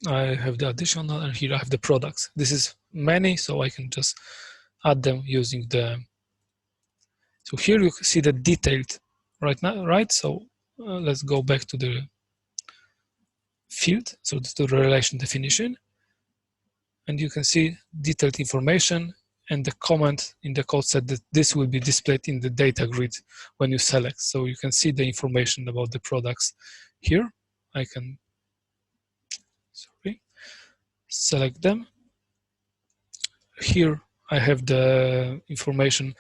I have the additional, and here I have the products. This is many, so I can just add them using the. So here you see the detailed right now, right? So let's go back to the field, so to the relation definition. And you can see detailed information, and the comment in the code said that this will be displayed in the data grid when you select. So you can see the information about the products here. I can, select them. Here I have the information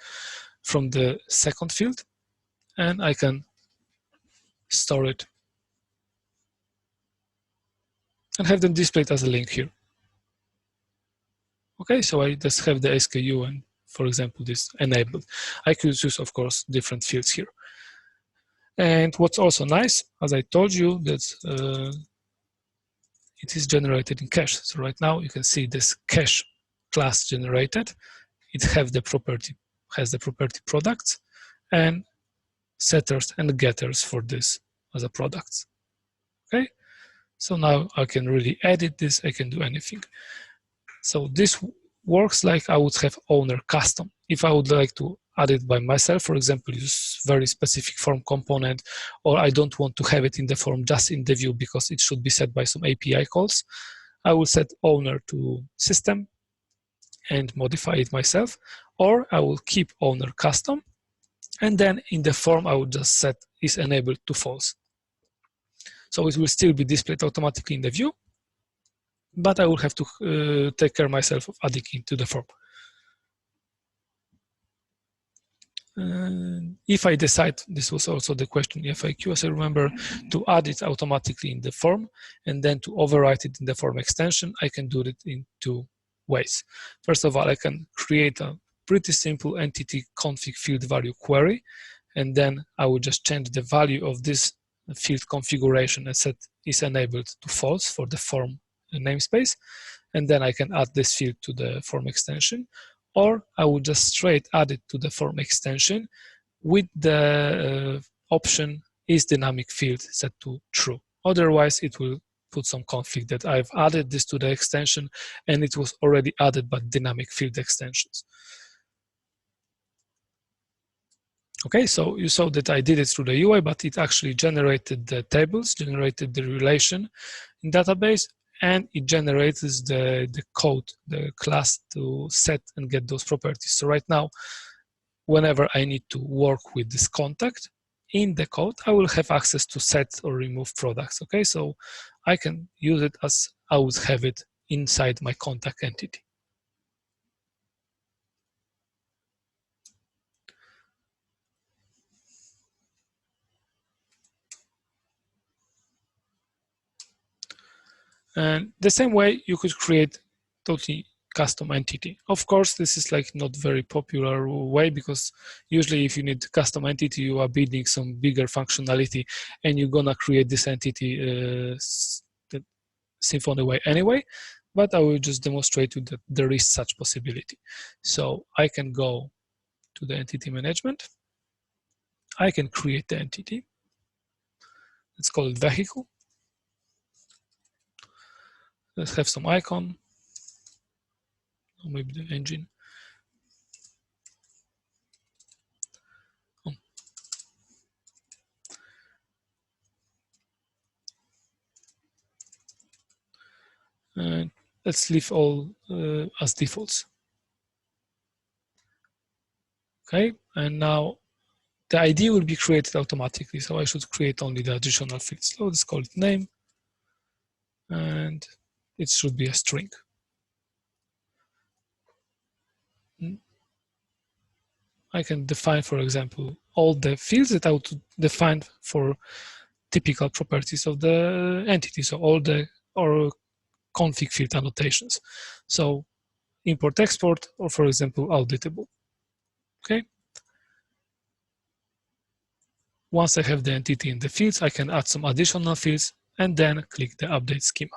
from the second field, and I can store it and have them displayed as a link here. Okay, so I just have the SKU and, for example, this enabled. I could use, of course, different fields here. And what's also nice, as I told you, that it is generated in cache. So right now you can see this cache class generated. It has the property products and setters and getters for this as a product. Okay, so now I can really edit this. I can do anything. So this works like I would have owner custom. If I would like to add it by myself, for example, use very specific form component, or I don't want to have it in the form, just in the view because it should be set by some API calls, I will set owner to system and modify it myself, or I will keep owner custom, and then in the form I will just set is enabled to false. So it will still be displayed automatically in the view, but I will have to take care myself of adding it to the form. If I decide, this was also the question FAQ, as I remember, to add it automatically in the form and then to overwrite it in the form extension, I can do it in two ways. First of all, I can create a pretty simple entity config field value query, and then I will just change the value of this field configuration and set is enabled to false for the form namespace, and then I can add this field to the form extension, or I will just straight add it to the form extension with the option is dynamic field set to true. Otherwise, it will put some config that I've added this to the extension and it was already added by dynamic field extensions. Okay, so you saw that I did it through the UI, but it actually generated the tables, generated the relation in database, and it generates the code, the class to set and get those properties. So right now, whenever I need to work with this contact in the code, I will have access to set or remove products, okay? So I can use it as I would have it inside my contact entity. And the same way you could create totally custom entity. Of course, this is like not very popular way, because usually if you need custom entity, you are building some bigger functionality and you're gonna create this entity the Symfony way anyway, but I will just demonstrate to you that there is such possibility. So I can go to the entity management. I can create the entity. Let's call it vehicle. Let's have some icon, or maybe the engine. And let's leave all as defaults. Okay, and now the ID will be created automatically, so I should create only the additional fields. So let's call it name, and it should be a string. I can define, for example, all the fields that I would define for typical properties of the entity, so all the or config field annotations. So import export, or for example, auditable. Okay. Once I have the entity in the fields, I can add some additional fields and then click the update schema.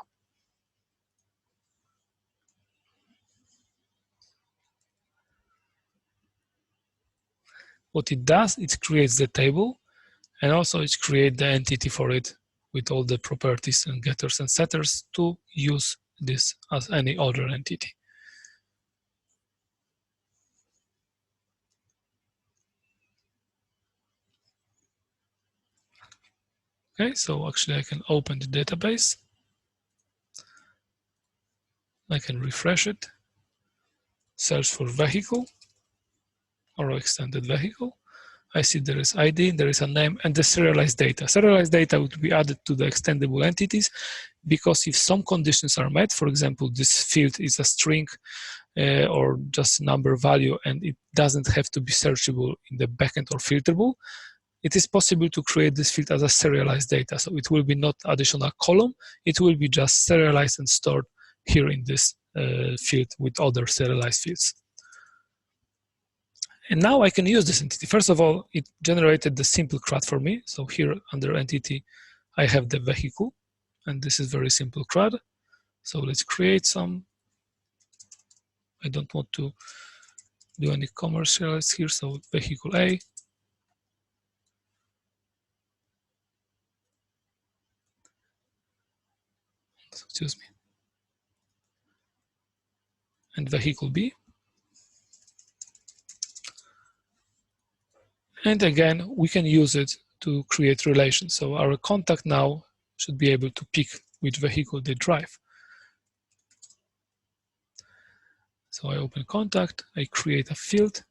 What it does, it creates the table, and also it creates the entity for it with all the properties and getters and setters to use this as any other entity. Okay, so actually I can open the database. I can refresh it, search for vehicle or extended vehicle. I see there is ID, there is a name, and the serialized data. Serialized data would be added to the extendable entities, because if some conditions are met, for example, this field is a string or just a number value, and it doesn't have to be searchable in the backend or filterable, it is possible to create this field as a serialized data. So it will be not additional column, it will be just serialized and stored here in this field with other serialized fields. And now I can use this entity. First of all, it generated the simple CRUD for me. So here under entity, I have the vehicle, and this is very simple CRUD. So let's create some. I don't want to do any commercials here, so vehicle A. Excuse me. And vehicle B. And again, we can use it to create relations. So our contact now should be able to pick which vehicle they drive. So I open contact, I create a field.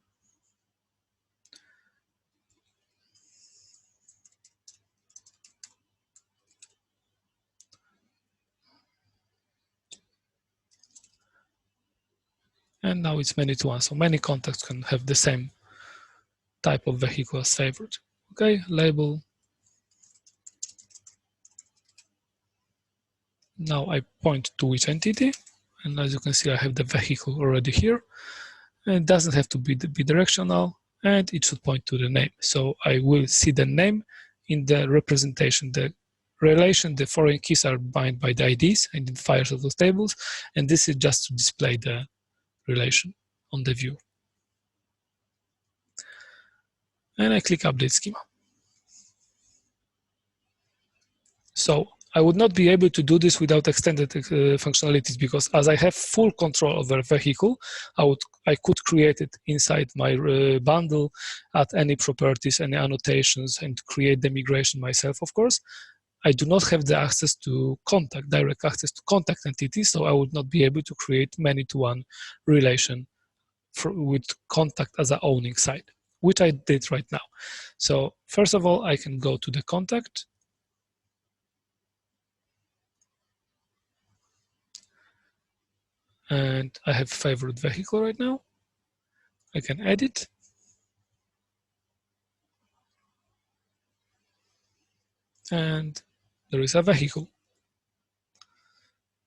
And now it's many to one. So many contacts can have the same type of vehicle as favored. Okay, label. Now I point to which entity, and as you can see, I have the vehicle already here. And it doesn't have to be bidirectional, and it should point to the name. So I will see the name in the representation. The relation, the foreign keys are bound by the IDs, identifiers of those tables, and this is just to display the relation on the view. And I click update schema. So I would not be able to do this without extended functionalities, because as I have full control over a vehicle, I could create it inside my bundle, add any properties, any annotations, and create the migration myself, of course. I do not have the access to contact, direct access to contact entities, so I would not be able to create many-to-one relation with contact as an owning side, which I did right now. So first of all, I can go to the contact. And I have favorite vehicle right now. I can edit. And there is a vehicle.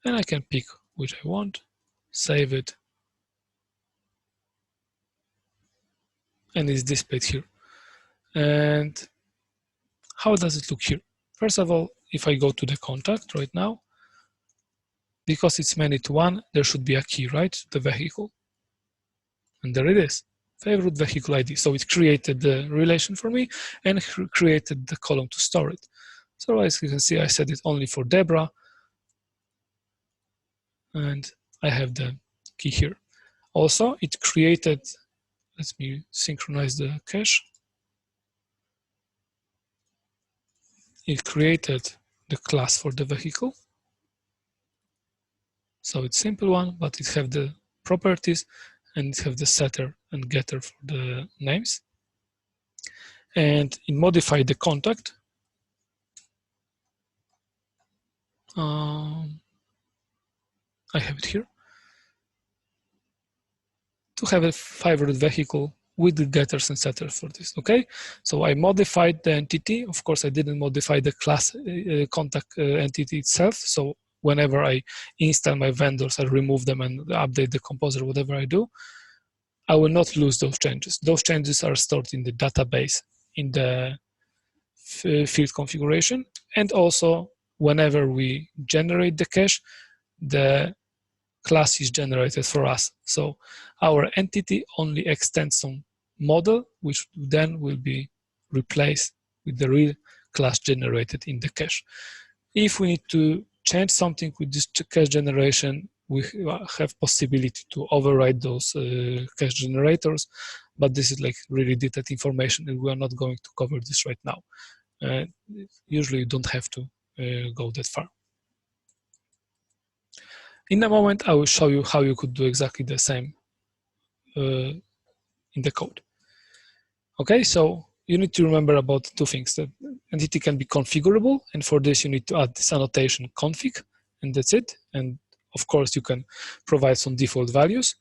And I can pick which I want, save it, and it's displayed here. And how does it look here? First of all, if I go to the contact right now, because it's many-to-one, there should be a key, right? The vehicle. And there it is, favorite vehicle ID. So it created the relation for me and created the column to store it. So as you can see, I set it only for Deborah. And I have the key here. Also, it created, let me synchronize the cache. It created the class for the vehicle. So it's simple one, but it have the properties and it have the setter and getter for the names. And it modified the contact. I have it here. To have a favorite vehicle with the getters and setters for this, okay? So I modified the entity. Of course, I didn't modify the class contact entity itself. So whenever I install my vendors, I remove them and update the composer, whatever I do, I will not lose those changes. Those changes are stored in the database in the field configuration. And also, whenever we generate the cache, the class is generated for us. So our entity only extends some model, which then will be replaced with the real class generated in the cache. If we need to change something with this cache generation, we have possibility to override those cache generators, but this is like really detailed information and we are not going to cover this right now. Usually you don't have to go that far. In a moment, I will show you how you could do exactly the same in the code. Okay, so you need to remember about two things. The entity can be configurable, and for this you need to add this annotation config, and that's it. And of course, you can provide some default values.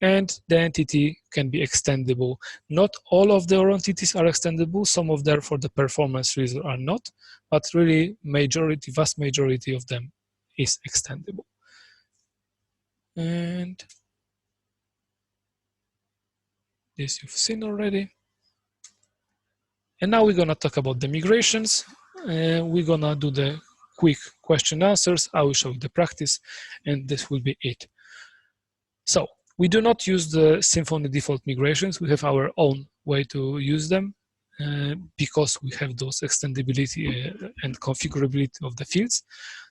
And the entity can be extendable. Not all of the Oro entities are extendable. Some of them, for the performance reason, are not. But really, vast majority of them is extendable. And this you've seen already. And now we're gonna talk about the migrations. We're gonna do the quick question answers. I will show you the practice, and this will be it. So we do not use the Symfony default migrations. We have our own way to use them because we have those extendability and configurability of the fields.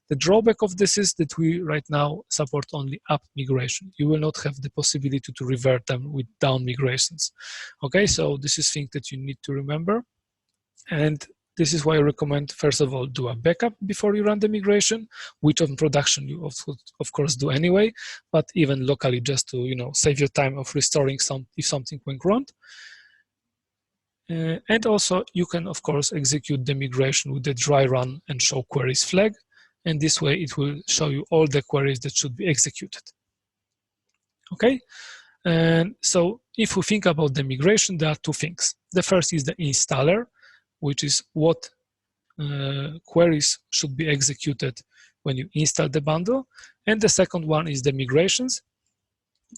The drawback of this is that we right now support only up migration. You will not have the possibility to revert them with down migrations. Okay, so this is thing that you need to remember. And this is why I recommend, first of all, do a backup before you run the migration, which on production you of course do anyway, but even locally just to save your time of restoring if something went wrong. And also you can of course execute the migration with the dry run and show queries flag. And this way it will show you all the queries that should be executed. Okay, and so if we think about the migration, there are two things. The first is the installer, which is what queries should be executed when you install the bundle. And the second one is the migrations,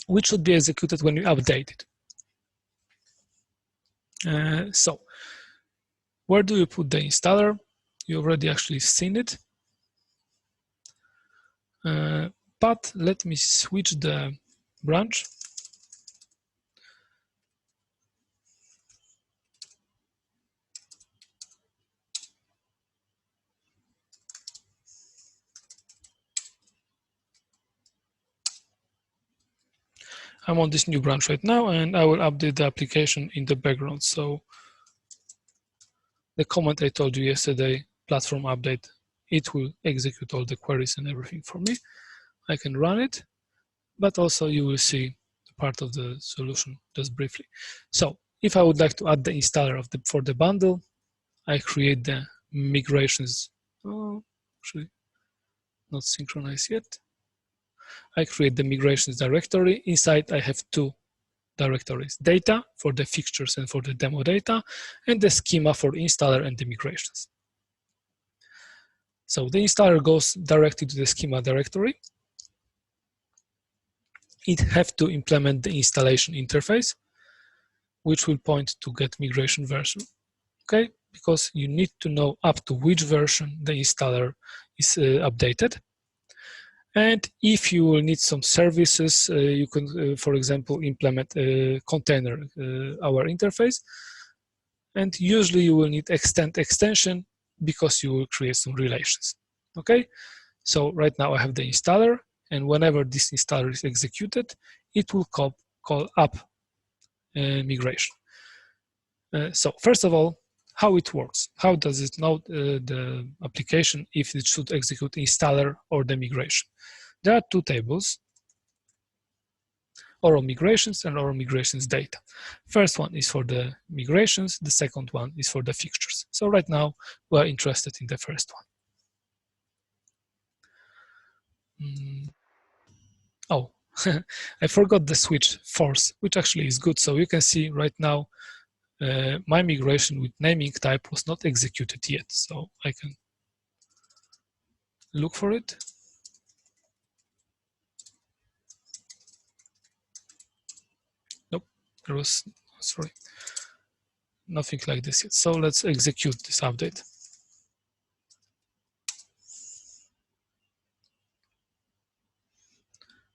which should be executed when you update it. So where do you put the installer? You already actually seen it. But let me switch the branch. I'm on this new branch right now, and I will update the application in the background. So the comment I told you yesterday, platform update, it will execute all the queries and everything for me. I can run it, but also you will see part of the solution just briefly. So if I would like to add the installer for the bundle, I create the migrations. Oh, actually not synchronized yet. I create the migrations directory. Inside I have two directories, data for the fixtures and for the demo data, and the schema for installer and the migrations. So the installer goes directly to the schema directory. It has to implement the installation interface, which will point to get migration version, okay? Because you need to know up to which version the installer is updated. And if you will need some services, you can, for example, implement a container, our interface. And usually you will need extension because you will create some relations, okay? So right now I have the installer, and whenever this installer is executed, it will call up migration. So first of all, how it works. How does it know the application if it should execute installer or the migration? There are two tables, Oro migrations and Oro migrations data. First one is for the migrations, the second one is for the fixtures. So right now we're interested in the first one. Oh, I forgot the switch force, which actually is good. So you can see right now my migration with naming type was not executed yet. So I can look for it. Nope, there was, sorry, nothing like this yet. So let's execute this update.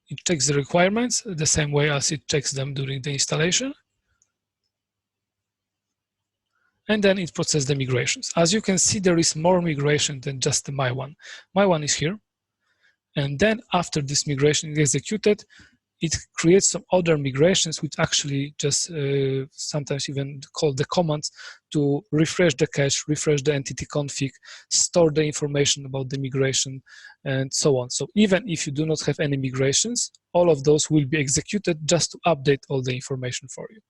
It checks the requirements the same way as it checks them during the installation. And then it processes the migrations. As you can see, there is more migration than just my one. My one is here. And then after this migration is executed, it creates some other migrations which actually just sometimes even called the commands to refresh the cache, refresh the entity config, store the information about the migration, and so on. So even if you do not have any migrations, all of those will be executed just to update all the information for you.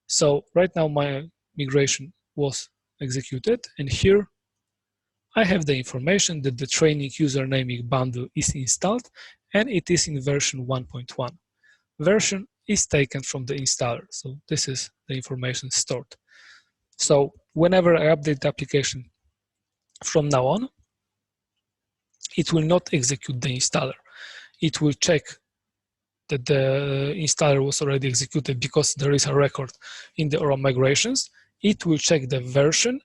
So right now my migration was executed, and here I have the information that the training usernaming bundle is installed, and it is in version 1.1. Version is taken from the installer, so this is the information stored. So whenever I update the application from now on, it will not execute the installer. It will check that the installer was already executed because there is a record in the Oro migrations. It will check the version,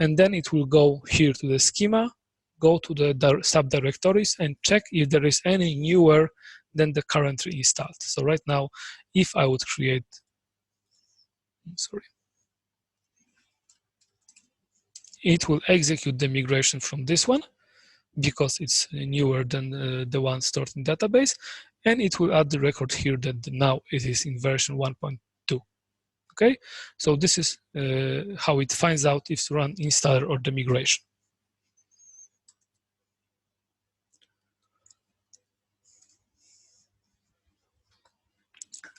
and then it will go here to the schema, go to the subdirectories and check if there is any newer than the currently installed. So right now, if I would create, sorry, it will execute the migration from this one because it's newer than the one stored in database, and it will add the record here that now it is in version 1.2. Okay, so this is how it finds out if to run installer or the migration.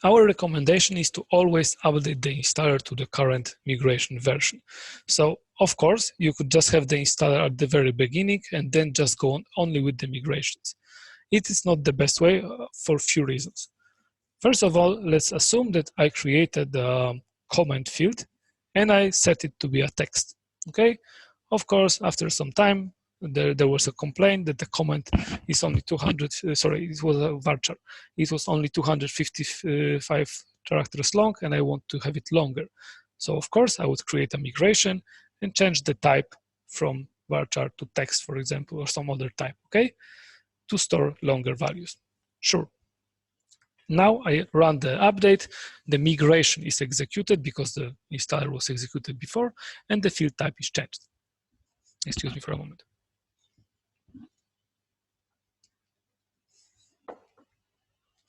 Our recommendation is to always update the installer to the current migration version. So of course, you could just have the installer at the very beginning and then just go on only with the migrations. It is not the best way for a few reasons. First of all, let's assume that I created a comment field and I set it to be a text, okay? Of course, after some time, there was a complaint that the comment is only 200, sorry, it was a varchar. It was only 255 characters long and I want to have it longer. So of course, I would create a migration and change the type from varchar to text, for example, or some other type, okay? To store longer values, sure. Now I run the update, the migration is executed because the installer was executed before, and the field type is changed. Excuse me for a moment.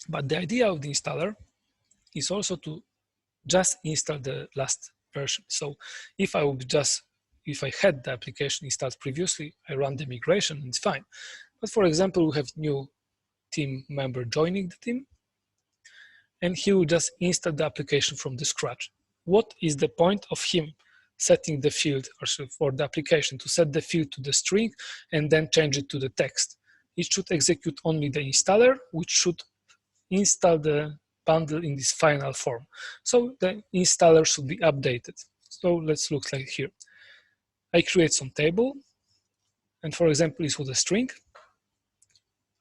But the idea of the installer is also to just install the last version. So if I would just if I had the application installed previously, I run the migration and it's fine. But for example, we have new team member joining the team, and he will just install the application from the scratch. What is the point of him setting the field or for the application to set the field to the string and then change it to the text? It should execute only the installer, which should install the bundle in this final form. So the installer should be updated. So let's look like here. I create some table, and for example, this was a string.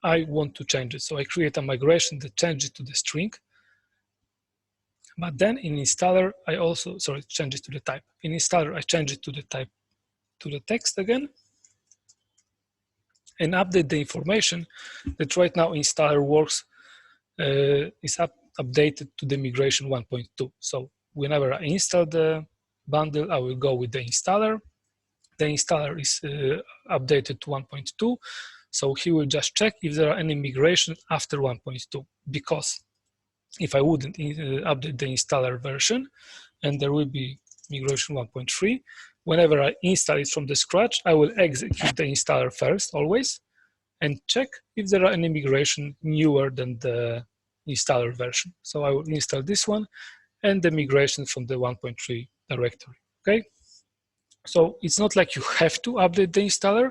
I want to change it. So I create a migration that changes it to the string. But then in installer, I also, change it to the type. In installer, I change it to the type, to the text again, and update the information that right now installer works is updated to the migration 1.2. So whenever I install the bundle, I will go with the installer. The installer is updated to 1.2. So he will just check if there are any migration after 1.2, because if I wouldn't update the installer version and there will be migration 1.3, whenever I install it from the scratch, I will execute the installer first always and check if there are any migration newer than the installer version. So I will install this one and the migration from the 1.3 directory, okay? So it's not like you have to update the installer,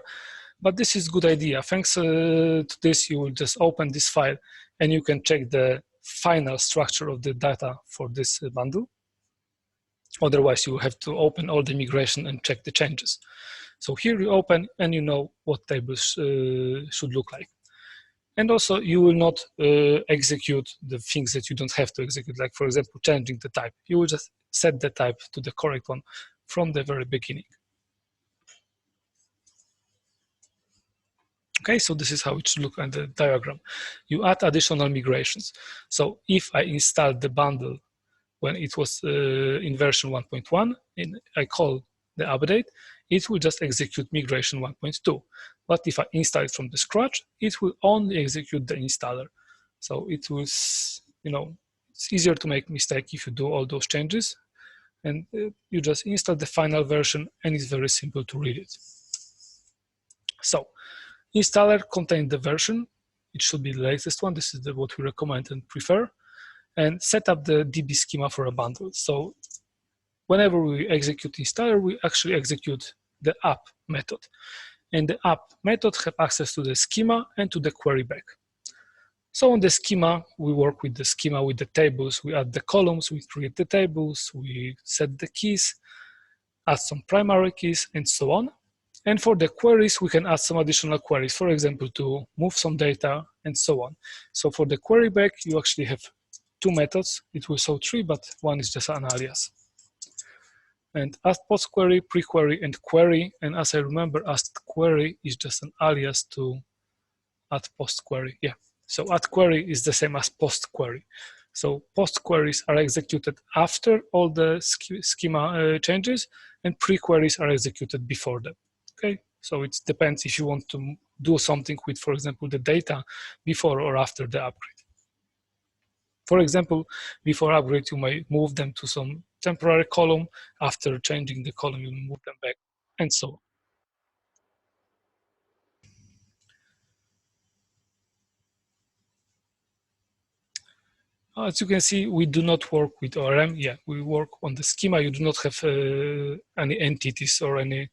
but this is a good idea. Thanks to this, you will just open this file and you can check the final structure of the data for this bundle. Otherwise, you have to open all the migration and check the changes. So here you open and you know what tables should look like. And also you will not execute the things that you don't have to execute, like for example, changing the type. You will just set the type to the correct one from the very beginning. Okay, so this is how it should look on the diagram. You add additional migrations. So if I installed the bundle when it was in version 1.1 and I call the update, it will just execute migration 1.2. But if I install it from the scratch, it will only execute the installer. So it was, it's easier to make mistake if you do all those changes. And you just install the final version and it's very simple to read it. So installer contains the version. It should be the latest one. This is what we recommend and prefer. And set up the DB schema for a bundle. So whenever we execute installer, we actually execute the app method. And the app method have access to the schema and to the query back. So on the schema, we work with the schema with the tables. We add the columns, we create the tables, we set the keys, add some primary keys, and so on. And for the queries, we can add some additional queries, for example, to move some data and so on. So for the query back, you actually have two methods. It will show three, but one is just an alias. And add post query, pre-query, and query. And as I remember, add query is just an alias to add post query. Yeah. So add query is the same as post query. So post queries are executed after all the schema changes, and pre-queries are executed before them. Okay. So it depends if you want to do something with, for example, the data before or after the upgrade. For example, before upgrade, you may move them to some temporary column. After changing the column, you move them back, and so on. As you can see, we do not work with ORM. Yeah, we work on the schema. You do not have any entities or any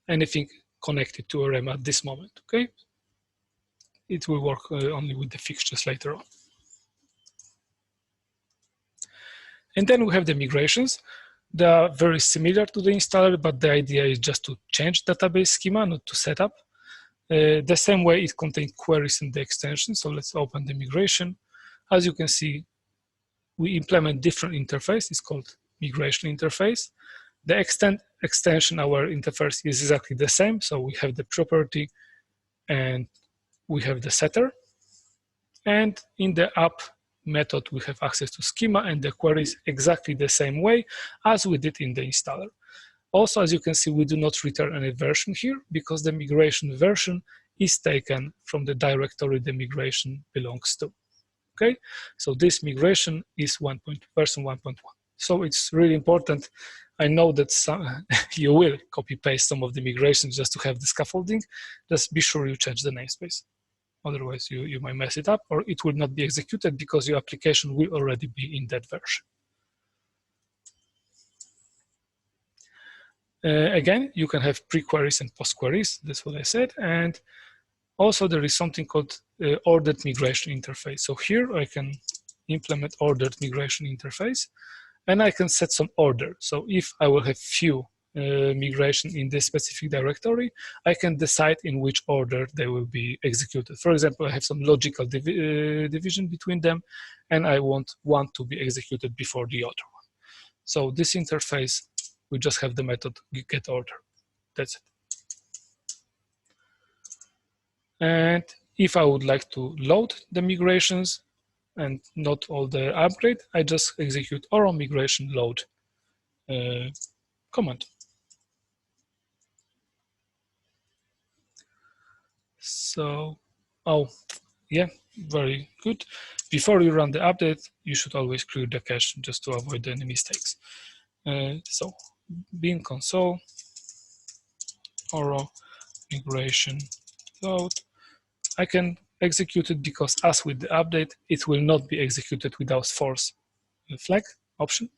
anything connected to ORM at this moment. Okay, it will work only with the fixtures later on. And then we have the migrations. They are very similar to the installer, but the idea is just to change database schema, not to set up. The same way it contains queries in the extension. So let's open the migration. As you can see, we implement different interface. It's called migration interface. The extension, our interface is exactly the same. So we have the property and we have the setter. And in the app method, we have access to schema and the queries exactly the same way as we did in the installer. Also, as you can see, we do not return any version here because the migration version is taken from the directory the migration belongs to. Okay, so this migration is version 1.1. So it's really important. I know that you will copy paste some of the migrations just to have the scaffolding. Just be sure you change the namespace. Otherwise, you might mess it up, or it will not be executed because your application will already be in that version. Again, you can have pre-queries and post-queries. That's what I said. And also, there is something called ordered migration interface. So here I can implement ordered migration interface, and I can set some order. So if I will have few migration in this specific directory, I can decide in which order they will be executed. For example, I have some logical division between them, and I want one to be executed before the other one. So this interface, we just have the method getOrder. That's it. And if I would like to load the migrations and not all the upgrade, I just execute Oro migration load command. So, oh, yeah, very good. Before you run the update, you should always clear the cache just to avoid any mistakes. So, bin console, Oro migration load. I can execute it because as with the update, it will not be executed without force flag option.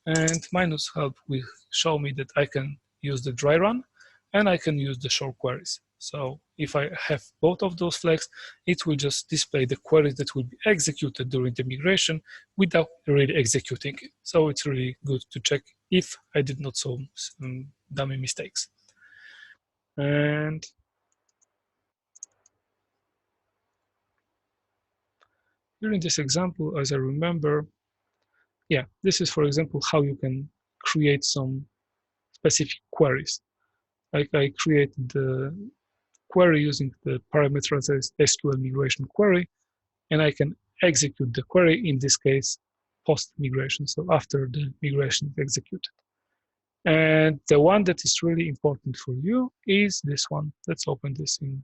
And -help will show me that I can use the dry run and I can use the show queries. So if I have both of those flags, it will just display the queries that will be executed during the migration without really executing it. So it's really good to check if I did not some dummy mistakes. And during this example, as I remember, yeah, this is, for example, how you can create some specific queries. Like I created the query using the parameterized SQL migration query, and I can execute the query, in this case, post-migration, so after the migration is executed. And the one that is really important for you is this one. Let's open this in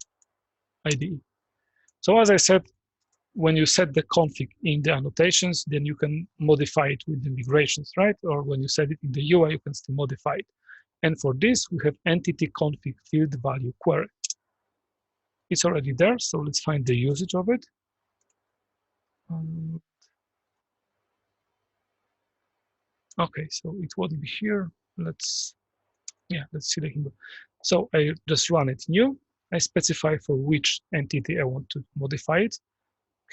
IDE. So as I said, when you set the config in the annotations, then you can modify it with the migrations, right? Or when you set it in the UI, you can still modify it. And for this, we have entity config field value query. It's already there, so let's find the usage of it. Okay, so it won't be here. Let's see the hinge. So I just run it new. I specify for which entity I want to modify it.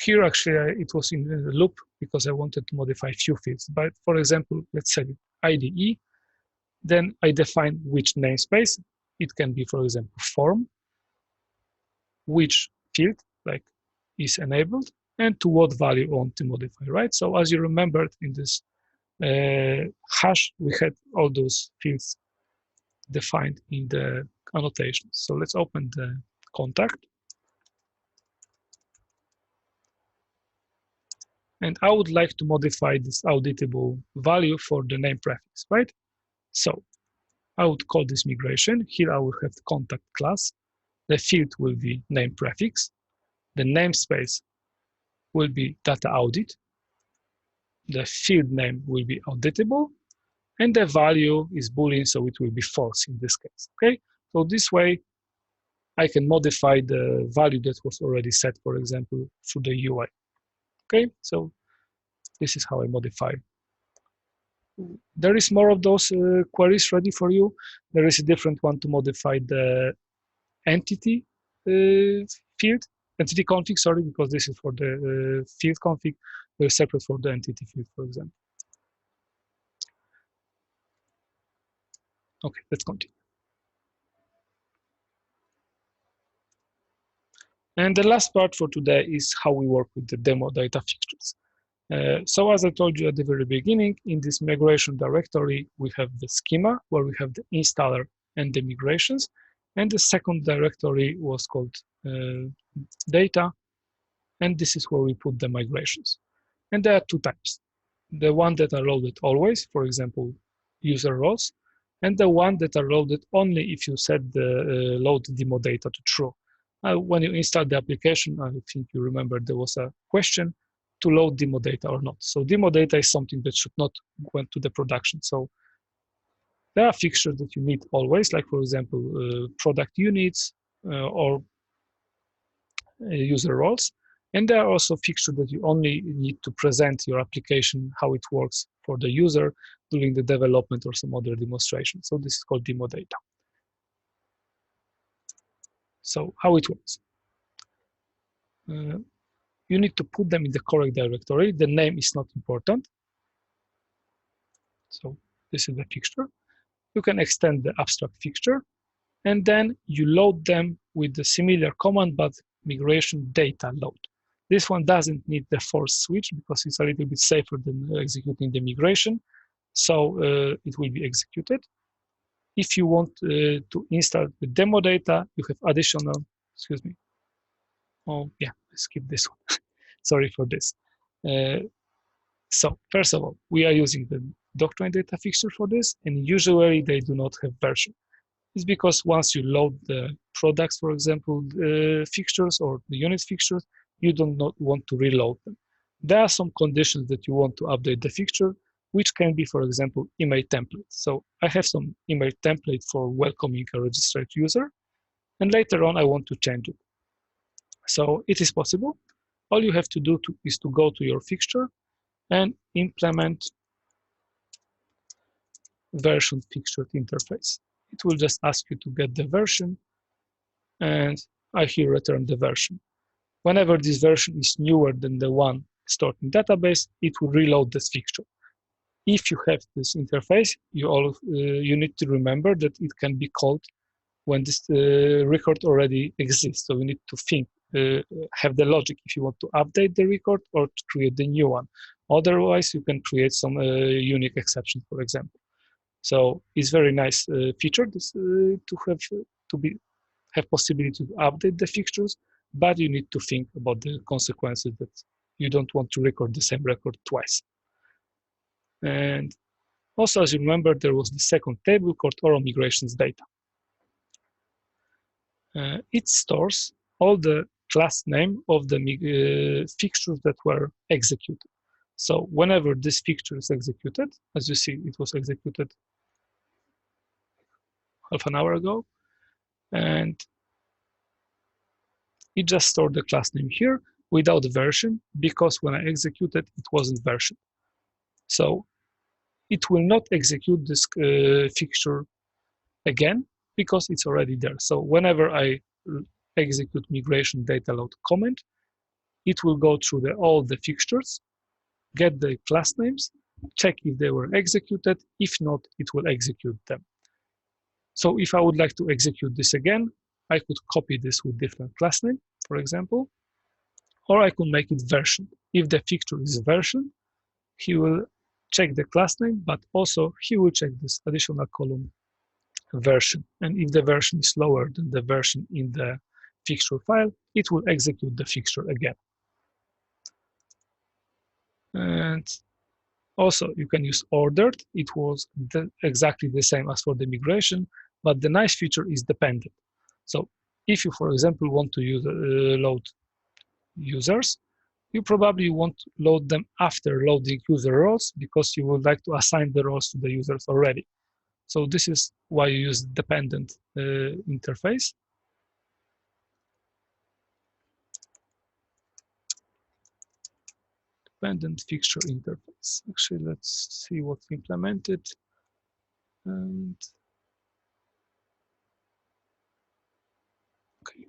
Here, actually, it was in the loop because I wanted to modify a few fields. But for example, let's set it IDE. Then I define which namespace. It can be, for example, form, which field like is enabled, and to what value I want to modify, right? So as you remembered in this hash, we had all those fields defined in the annotations. So let's open the contact. And I would like to modify this auditable value for the name prefix, right? So I would call this migration. Here I will have the contact class. The field will be name prefix. The namespace will be data audit. The field name will be auditable. And the value is Boolean, so it will be false in this case, okay? So this way, I can modify the value that was already set, for example, through the UI, okay? So this is how I modify. There is more of those queries ready for you. There is a different one to modify the entity field, entity config, sorry, because this is for the field config. They're separate for the entity field, for example. Okay, let's continue. And the last part for today is how we work with the demo data fixtures. So as I told you at the very beginning, in this migration directory, we have the schema where we have the installer and the migrations. And the second directory was called data. And this is where we put the migrations. And there are two types. The one that are loaded always, for example, user roles, and the one that are loaded only if you set the load demo data to true. When you install the application, I think you remember there was a question to load demo data or not. So demo data is something that should not go into the production. So There are fixtures that you need always, like for example, product units or user roles. And there are also fixtures that you only need to present your application, how it works for the user during the development or some other demonstration. So this is called demo data. So how it works. You need to put them in the correct directory. The name is not important. So this is the fixture. You can extend the abstract fixture, and then you load them with the similar command, but migration data load. This one doesn't need the force switch because it's a little bit safer than executing the migration. So it will be executed. If you want to install the demo data, you have additional, excuse me. Oh yeah, skip this one. Sorry for this. So first of all, we are using the Doctrine data fixture for this, and usually they do not have version. It's because once you load the products, for example, fixtures or the unit fixtures, you do not want to reload them. There are some conditions that you want to update the fixture, which can be, for example, email template. So I have some email template for welcoming a registered user, and later on I want to change it. So it is possible. All you have to do is to go to your fixture and implement version fixture interface. It will just ask you to get the version, and I here return the version. Whenever this version is newer than the one stored in database, it will reload this fixture. If you have this interface, you need to remember that it can be called when this record already exists. So you need to think, have the logic if you want to update the record or to create the new one. Otherwise, you can create some unique exception, for example. So it's very nice feature to have possibility to update the fixtures, but you need to think about the consequences that you don't want to record the same record twice. And also, as you remember, there was the second table called Oro migrations data. It stores all the class name of the fixtures that were executed. So whenever this fixture is executed, as you see, it was executed half an hour ago, and it just stored the class name here without version, because when I executed, it wasn't version. So it will not execute this fixture again because it's already there. So whenever I execute migration data load command, it will go through all the fixtures, get the class names, check if they were executed. If not, it will execute them. So if I would like to execute this again, I could copy this with different class name, for example, or I could make it version. If the fixture is version, he will check the class name, but also he will check this additional column version. And if the version is lower than the version in the fixture file, it will execute the fixture again. And also, you can use ordered. It was exactly the same as for the migration, but the nice feature is dependent. So if you, for example, want to load users, you probably want to load them after loading user roles because you would like to assign the roles to the users already. So this is why you use dependent interface. Dependent fixture interface. Actually, let's see what's implemented. And okay.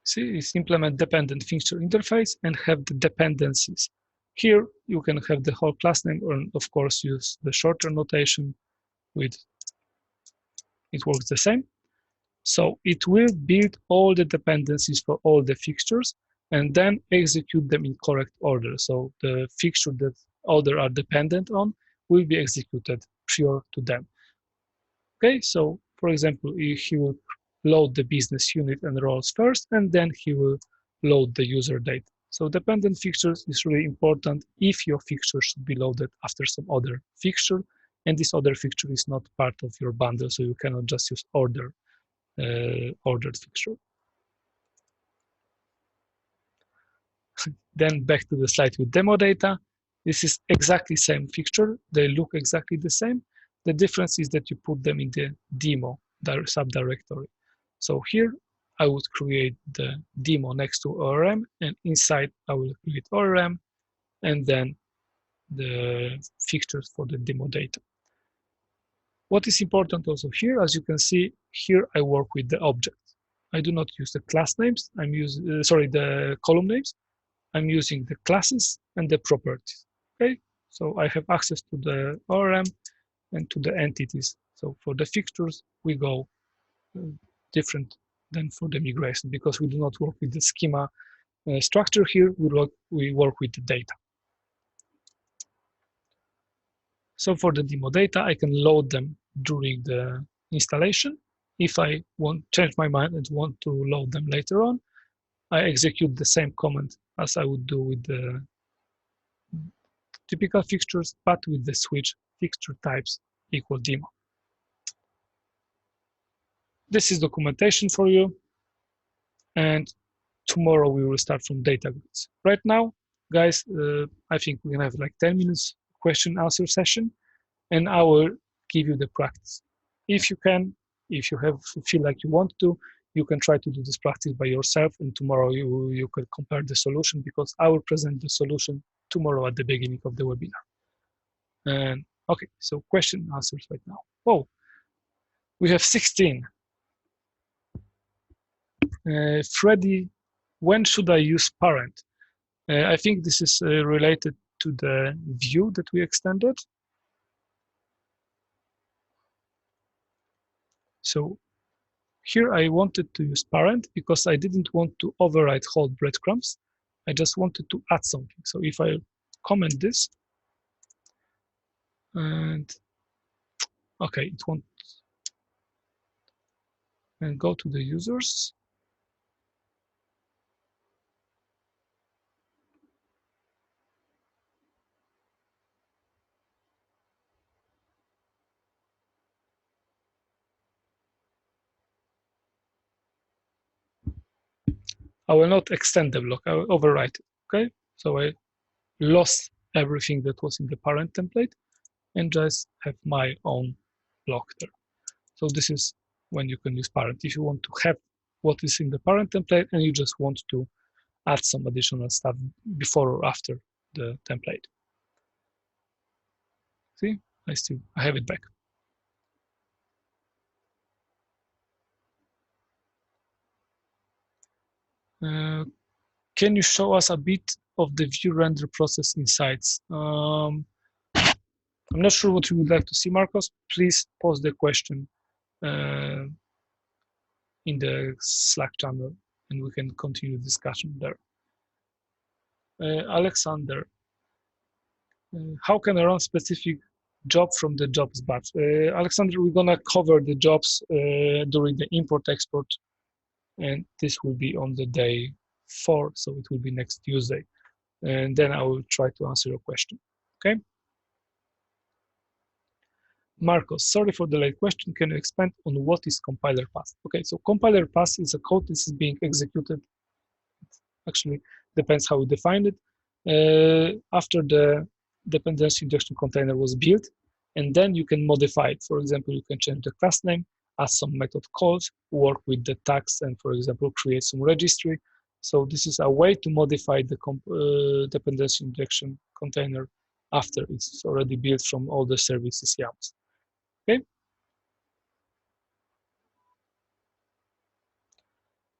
See, it's implement dependent fixture interface and have the dependencies. Here, you can have the whole class name, or of course, use the shorter notation with it works the same. So it will build all the dependencies for all the fixtures and then execute them in correct order. So the fixture that other are dependent on will be executed prior to them. Okay, so for example, he will load the business unit and roles first, and then he will load the user data. So dependent fixtures is really important if your fixture should be loaded after some other fixture, and this other fixture is not part of your bundle, so you cannot just use ordered fixture. Then back to the slide with demo data. This is exactly same fixture. They look exactly the same. The difference is that you put them in the demo subdirectory. So here I would create the demo next to ORM, and inside I will create ORM and then the fixtures for the demo data. What is important also here, as you can see, here I work with the objects. I do not use the class names. I'm using, the column names. I'm using the classes and the properties. Okay, so I have access to the ORM and to the entities. So for the fixtures, we go different than for the migration because we do not work with the schema structure here. We work with the data. So for the demo data, I can load them during the installation. If I want change my mind and want to load them later on, I execute the same command as I would do with the typical fixtures, but with the switch fixture types equal demo. This is documentation for you. And tomorrow we will start from Datagrids. Right now, guys, I think we're gonna have like 10 minutes question answer session, and I will give you the practice. If you can, if you feel like you want to, you can try to do this practice by yourself, and tomorrow you can compare the solution because I will present the solution tomorrow at the beginning of the webinar. And okay, so question answers right now. Oh, we have 16. Freddy, when should I use parent? I think this is related to the view that we extended. So here I wanted to use parent because I didn't want to override whole breadcrumbs. I just wanted to add something. So if I comment this, and okay, it won't, and go to the users. I will not extend the block, I will overwrite it, okay? So I lost everything that was in the parent template and just have my own block there. So this is when you can use parent. If you want to have what is in the parent template and you just want to add some additional stuff before or after the template. See, I have it back. Can you show us a bit of the view render process insights? I'm not sure what you would like to see, Marcos. Please post the question in the Slack channel and we can continue discussion there. Alexander, how can I run specific job from the jobs batch? Alexander, we're gonna cover the jobs during the import export, and this will be on the day 4, so it will be next Tuesday. And then I will try to answer your question, okay? Marcos, sorry for the late question. Can you expand on what is compiler pass? Okay, so compiler pass is a code that is being executed. Actually, depends how we define it. After the dependency injection container was built, and then you can modify it. For example, you can change the class name, add some method calls, work with the tags, and for example, create some registry. So this is a way to modify the dependency injection container after it's already built from all the services YAMLs. Okay.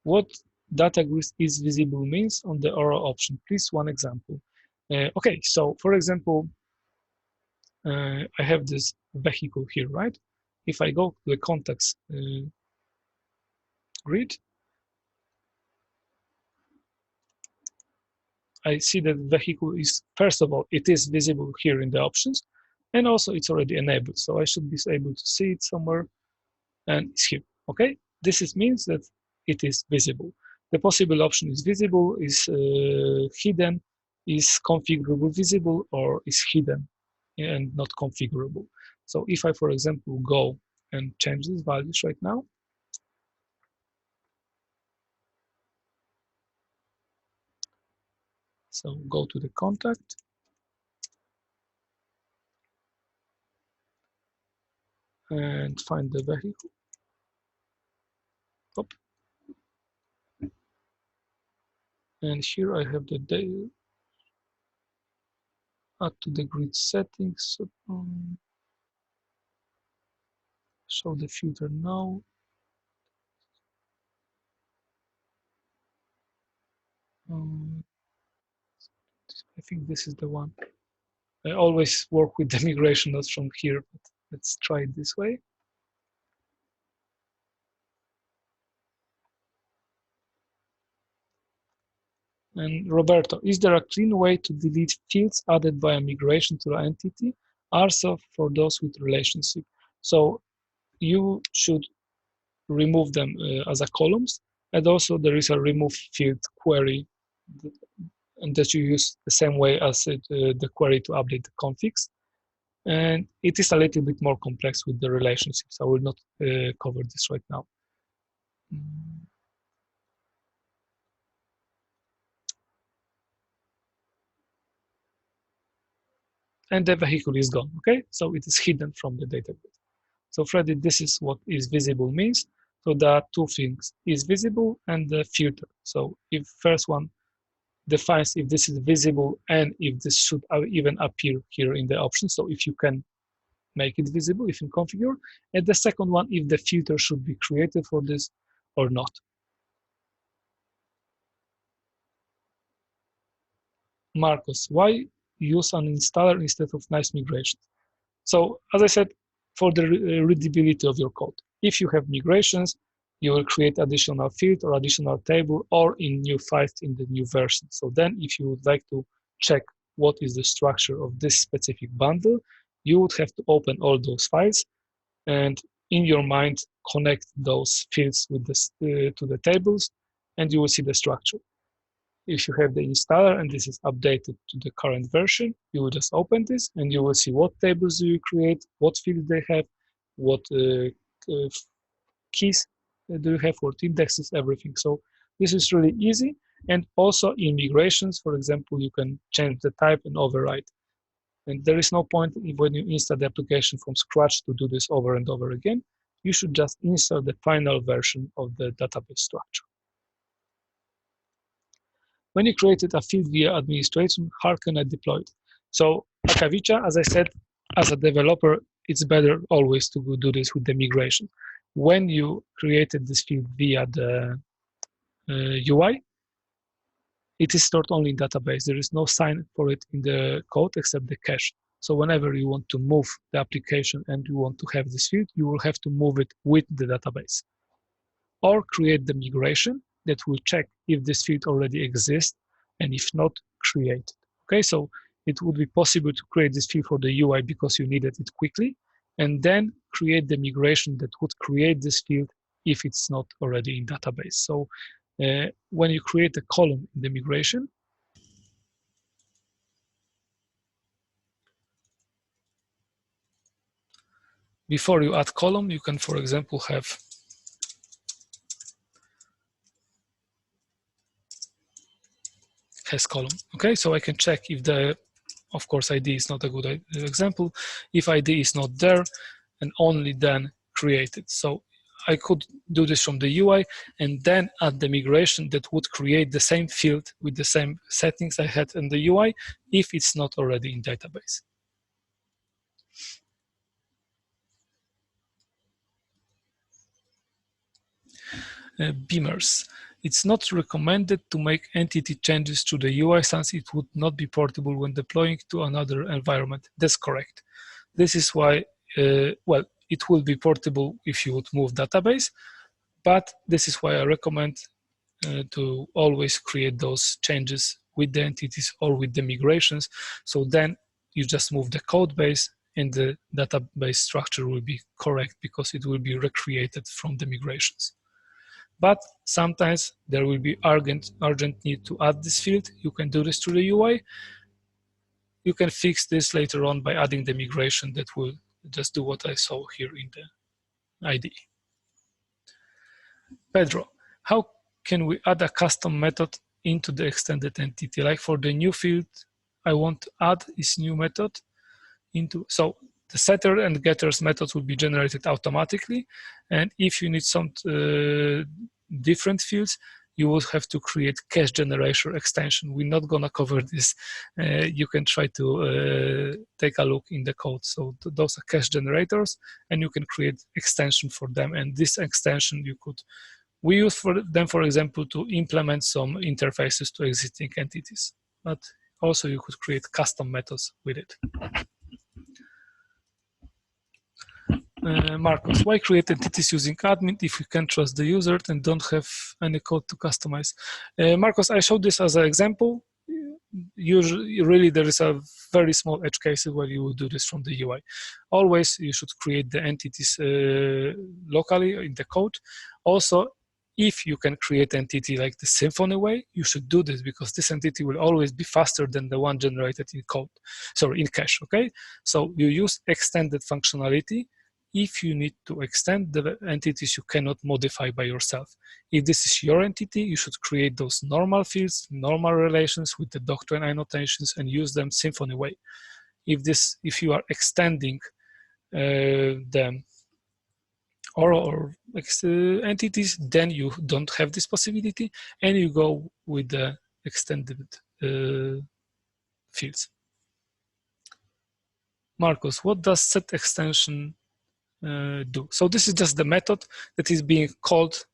What Datagrid is visible means on the Oro option. Please, one example. Okay, so for example, I have this vehicle here, right? If I go to the context grid, I see that vehicle is, first of all, it is visible here in the options, and also it's already enabled. So I should be able to see it somewhere, and it's here, okay? This means that it is visible. The possible option is visible, is hidden, is configurable visible, or is hidden and not configurable. So if I, for example, go and change these values right now, so go to the contact, and find the vehicle. Up. And here I have the data. Add to the grid settings. Show the filter now. I think this is the one. I always work with the migration notes from here, but let's try it this way. And Roberto, is there a clean way to delete fields added by a migration to an entity, also for those with relationship? So you should remove them as a columns, and also there is a remove field query, and that you use the same way as the query to update the configs. And it is a little bit more complex with the relationships. I will not cover this right now. And the vehicle is gone, okay? So it is hidden from the data grid. So Freddy, this is what is visible means. So there are two things, is visible and the filter. So if first one defines if this is visible and if this should even appear here in the options. So if you can make it visible, if you configure. And the second one, if the filter should be created for this or not. Marcos, why use an installer instead of nice migration? So as I said, for the readability of your code. If you have migrations, you will create additional field or additional table or in new files in the new version. So then if you would like to check what is the structure of this specific bundle, you would have to open all those files and in your mind connect those fields with this, to the tables, and you will see the structure. If you have the installer and this is updated to the current version, you will just open this and you will see what tables do you create, what fields they have, what keys do you have, what indexes, everything. So this is really easy. And also in migrations, for example, you can change the type and override. And there is no point when you install the application from scratch to do this over and over again. You should just install the final version of the database structure. When you created a field via administration, how can I deploy it? So Akavicha, as I said, as a developer, it's better always to do this with the migration. When you created this field via the UI, it is stored only in database. There is no sign for it in the code except the cache. So whenever you want to move the application and you want to have this field, you will have to move it with the database. Or create the migration that will check if this field already exists, and if not, create it. Okay, so it would be possible to create this field for the UI because you needed it quickly, and then create the migration that would create this field if it's not already in database. So when you create a column in the migration, before you add column, you can, for example, have has column. Okay, so I can check if the, of course, ID is not a good example. If ID is not there, and only then create it. So I could do this from the UI and then add the migration that would create the same field with the same settings I had in the UI if it's not already in database. Beamers. It's not recommended to make entity changes to the UI since it would not be portable when deploying to another environment. That's correct. This is why, well, it will be portable if you would move database, but this is why I recommend to always create those changes with the entities or with the migrations. So then you just move the code base and the database structure will be correct because it will be recreated from the migrations. But sometimes there will be urgent need to add this field. You can do this through the UI. You can fix this later on by adding the migration that will just do what I saw here in the IDE. Pedro, how can we add a custom method into the extended entity? Like for the new field, I want to add this new method into, so the setter and getters methods will be generated automatically. And if you need some different fields, you will have to create cache generation extension. We're not gonna cover this. You can try to take a look in the code. So those are cache generators, and you can create extension for them. And this extension we use for them, for example, to implement some interfaces to existing entities. But also you could create custom methods with it. Marcos, why create entities using admin if you can't trust the user and don't have any code to customize? Marcos, I showed this as an example. Usually, really, there is a very small edge cases where you will do this from the UI. Always, you should create the entities locally in the code. Also, if you can create entity like the Symfony way, you should do this because this entity will always be faster than the one generated in code, sorry, in cache, okay? So you use extended functionality if you need to extend the entities you cannot modify by yourself. If this is your entity, you should create those normal fields, normal relations with the Doctrine annotations and use them Symfony way. If you are extending the or entities, then you don't have this possibility, and you go with the extended fields. Marcos, what does set extension do? So this is just the method that is being called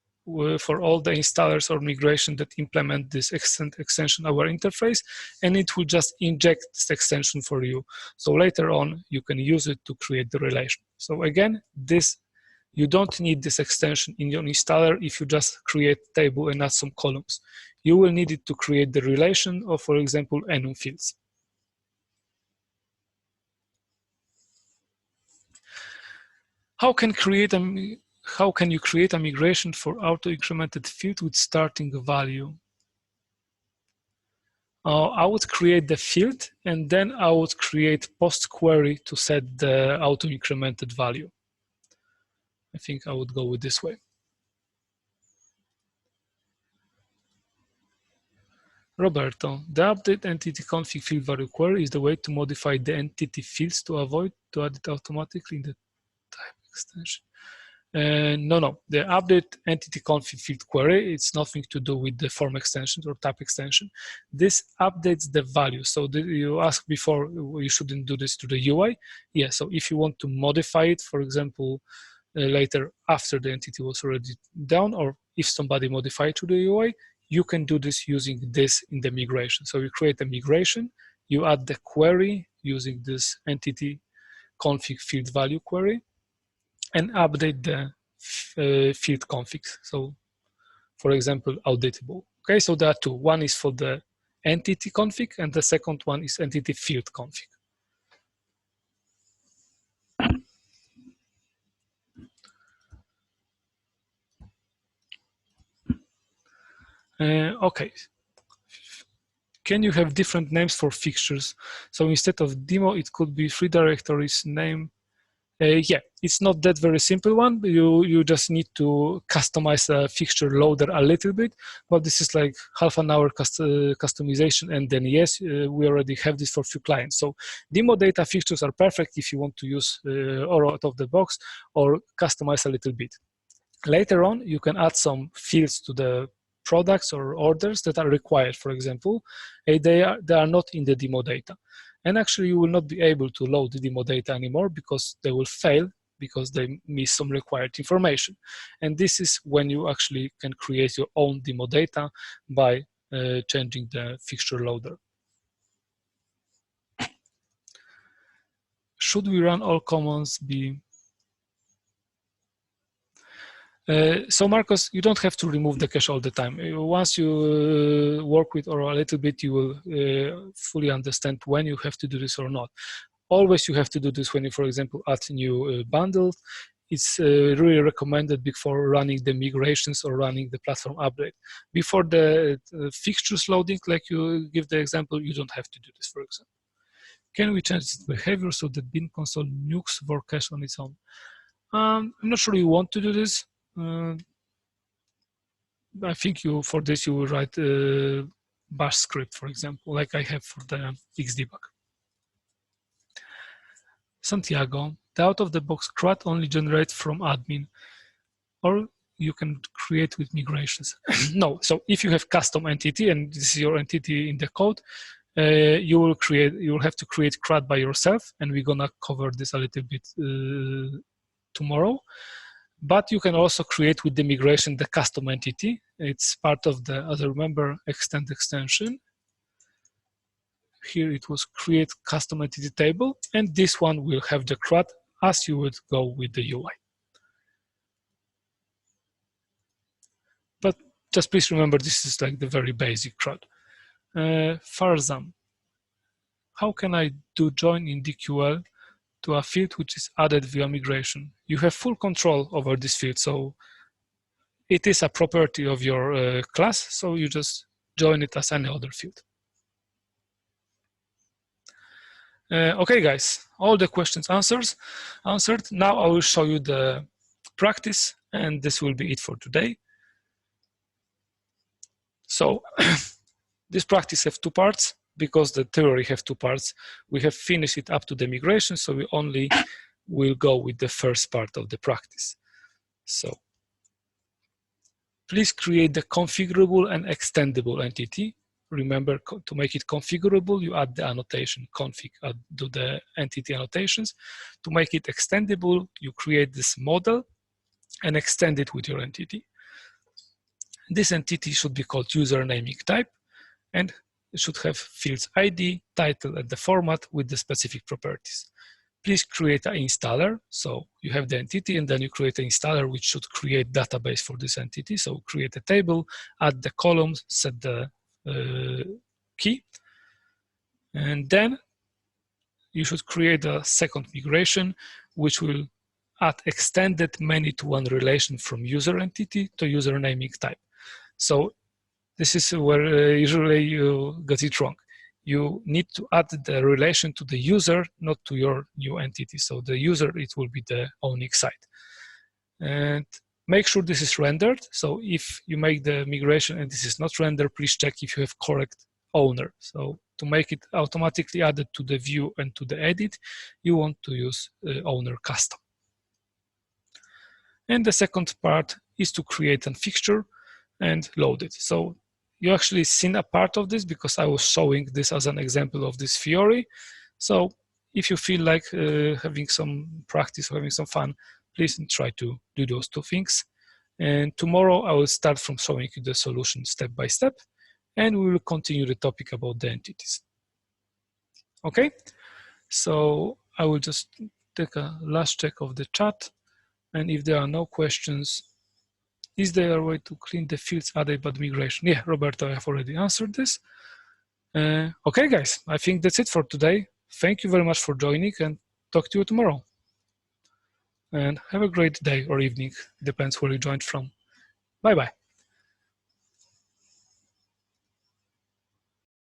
for all the installers or migration that implement this extension our interface, and it will just inject this extension for you. So later on, you can use it to create the relation. So again, you don't need this extension in your installer if you just create table and add some columns. You will need it to create the relation of, for example, enum fields. How can you create a migration for auto-incremented field with starting value? I would create the field, and then I would create post query to set the auto-incremented value. I think I would go with this way. Roberto, the update entity config field value query is the way to modify the entity fields to avoid to add it automatically in the type extension. No, the update entity config field query, it's nothing to do with the form extension or type extension. This updates the value. So you asked before, you shouldn't do this to the UI. Yeah, so if you want to modify it, for example, later after the entity was already down, or if somebody modified to the UI, you can do this using this in the migration. So you create a migration, you add the query using this entity config field value query, and update the field configs. So, for example, auditable. Okay, so there are two. One is for the entity config, and the second one is entity field config. Okay. Can you have different names for fixtures? So instead of demo, it could be 3 directories name. Yeah, it's not that very simple one. You just need to customize a fixture loader a little bit, but this is like half an hour customization, and then yes, we already have this for few clients. So demo data fixtures are perfect if you want to use Oro out of the box or customize a little bit. Later on, you can add some fields to the products or orders that are required, for example, they are not in the demo data. And actually, you will not be able to load the demo data anymore because they will fail because they miss some required information. And this is when you actually can create your own demo data by changing the fixture loader. Should we run all commands be? So Marcos, you don't have to remove the cache all the time. Once you work with Oro a little bit, you will fully understand when you have to do this or not. Always you have to do this when you, for example, add new bundle. It's really recommended before running the migrations or running the platform update. Before the fixtures loading, like you give the example, you don't have to do this, for example. Can we change its behavior so that bin console nukes for cache on its own? I'm not sure you want to do this. I think for this you will write a bash script, for example, like I have for the Xdebug. Santiago, the out-of-the-box CRUD only generates from admin, or you can create with migrations. No, so if you have custom entity and this is your entity in the code, you will have to create CRUD by yourself, and we're gonna cover this a little bit tomorrow. But you can also create with the migration the custom entity. It's part of the, as I remember, extend extension. Here it was create custom entity table, and this one will have the CRUD as you would go with the UI. But just please remember, this is like the very basic CRUD. Farzam, how can I do join in DQL to a field which is added via migration? You have full control over this field, so it is a property of your class, so you just join it as any other field. Okay, guys, all the questions answered. Now I will show you the practice, and this will be it for today. So this practice has two parts. Because the theory have two parts, we have finished it up to the migration, so we only will go with the first part of the practice. So please create the configurable and extendable entity. Remember, to make it configurable, you add the annotation config, do the entity annotations. To make it extendable, you create this model and extend it with your entity. This entity should be called user naming type, and it should have fields ID, title, and the format with the specific properties. Please create an installer. So you have the entity, and then you create an installer which should create database for this entity. So create a table, add the columns, set the key, and then you should create a second migration which will add extended many-to-one relation from user entity to user naming type. So this is where usually you get it wrong. You need to add the relation to the user, not to your new entity. So the user, it will be the owning side. And make sure this is rendered. So if you make the migration and this is not rendered, please check if you have correct owner. So to make it automatically added to the view and to the edit, you want to use owner custom. And the second part is to create a fixture and load it. So you actually seen a part of this because I was showing this as an example of this theory. So if you feel like having some practice or having some fun, please try to do those two things. And tomorrow I will start from showing you the solution step by step, and we will continue the topic about the entities. Okay, so I will just take a last check of the chat, and if there are no questions, is there a way to clean the fields added by migration? Yeah, Roberto, I have already answered this. Okay, guys, I think that's it for today. Thank you very much for joining, and talk to you tomorrow. And have a great day or evening, depends where you joined from. Bye-bye.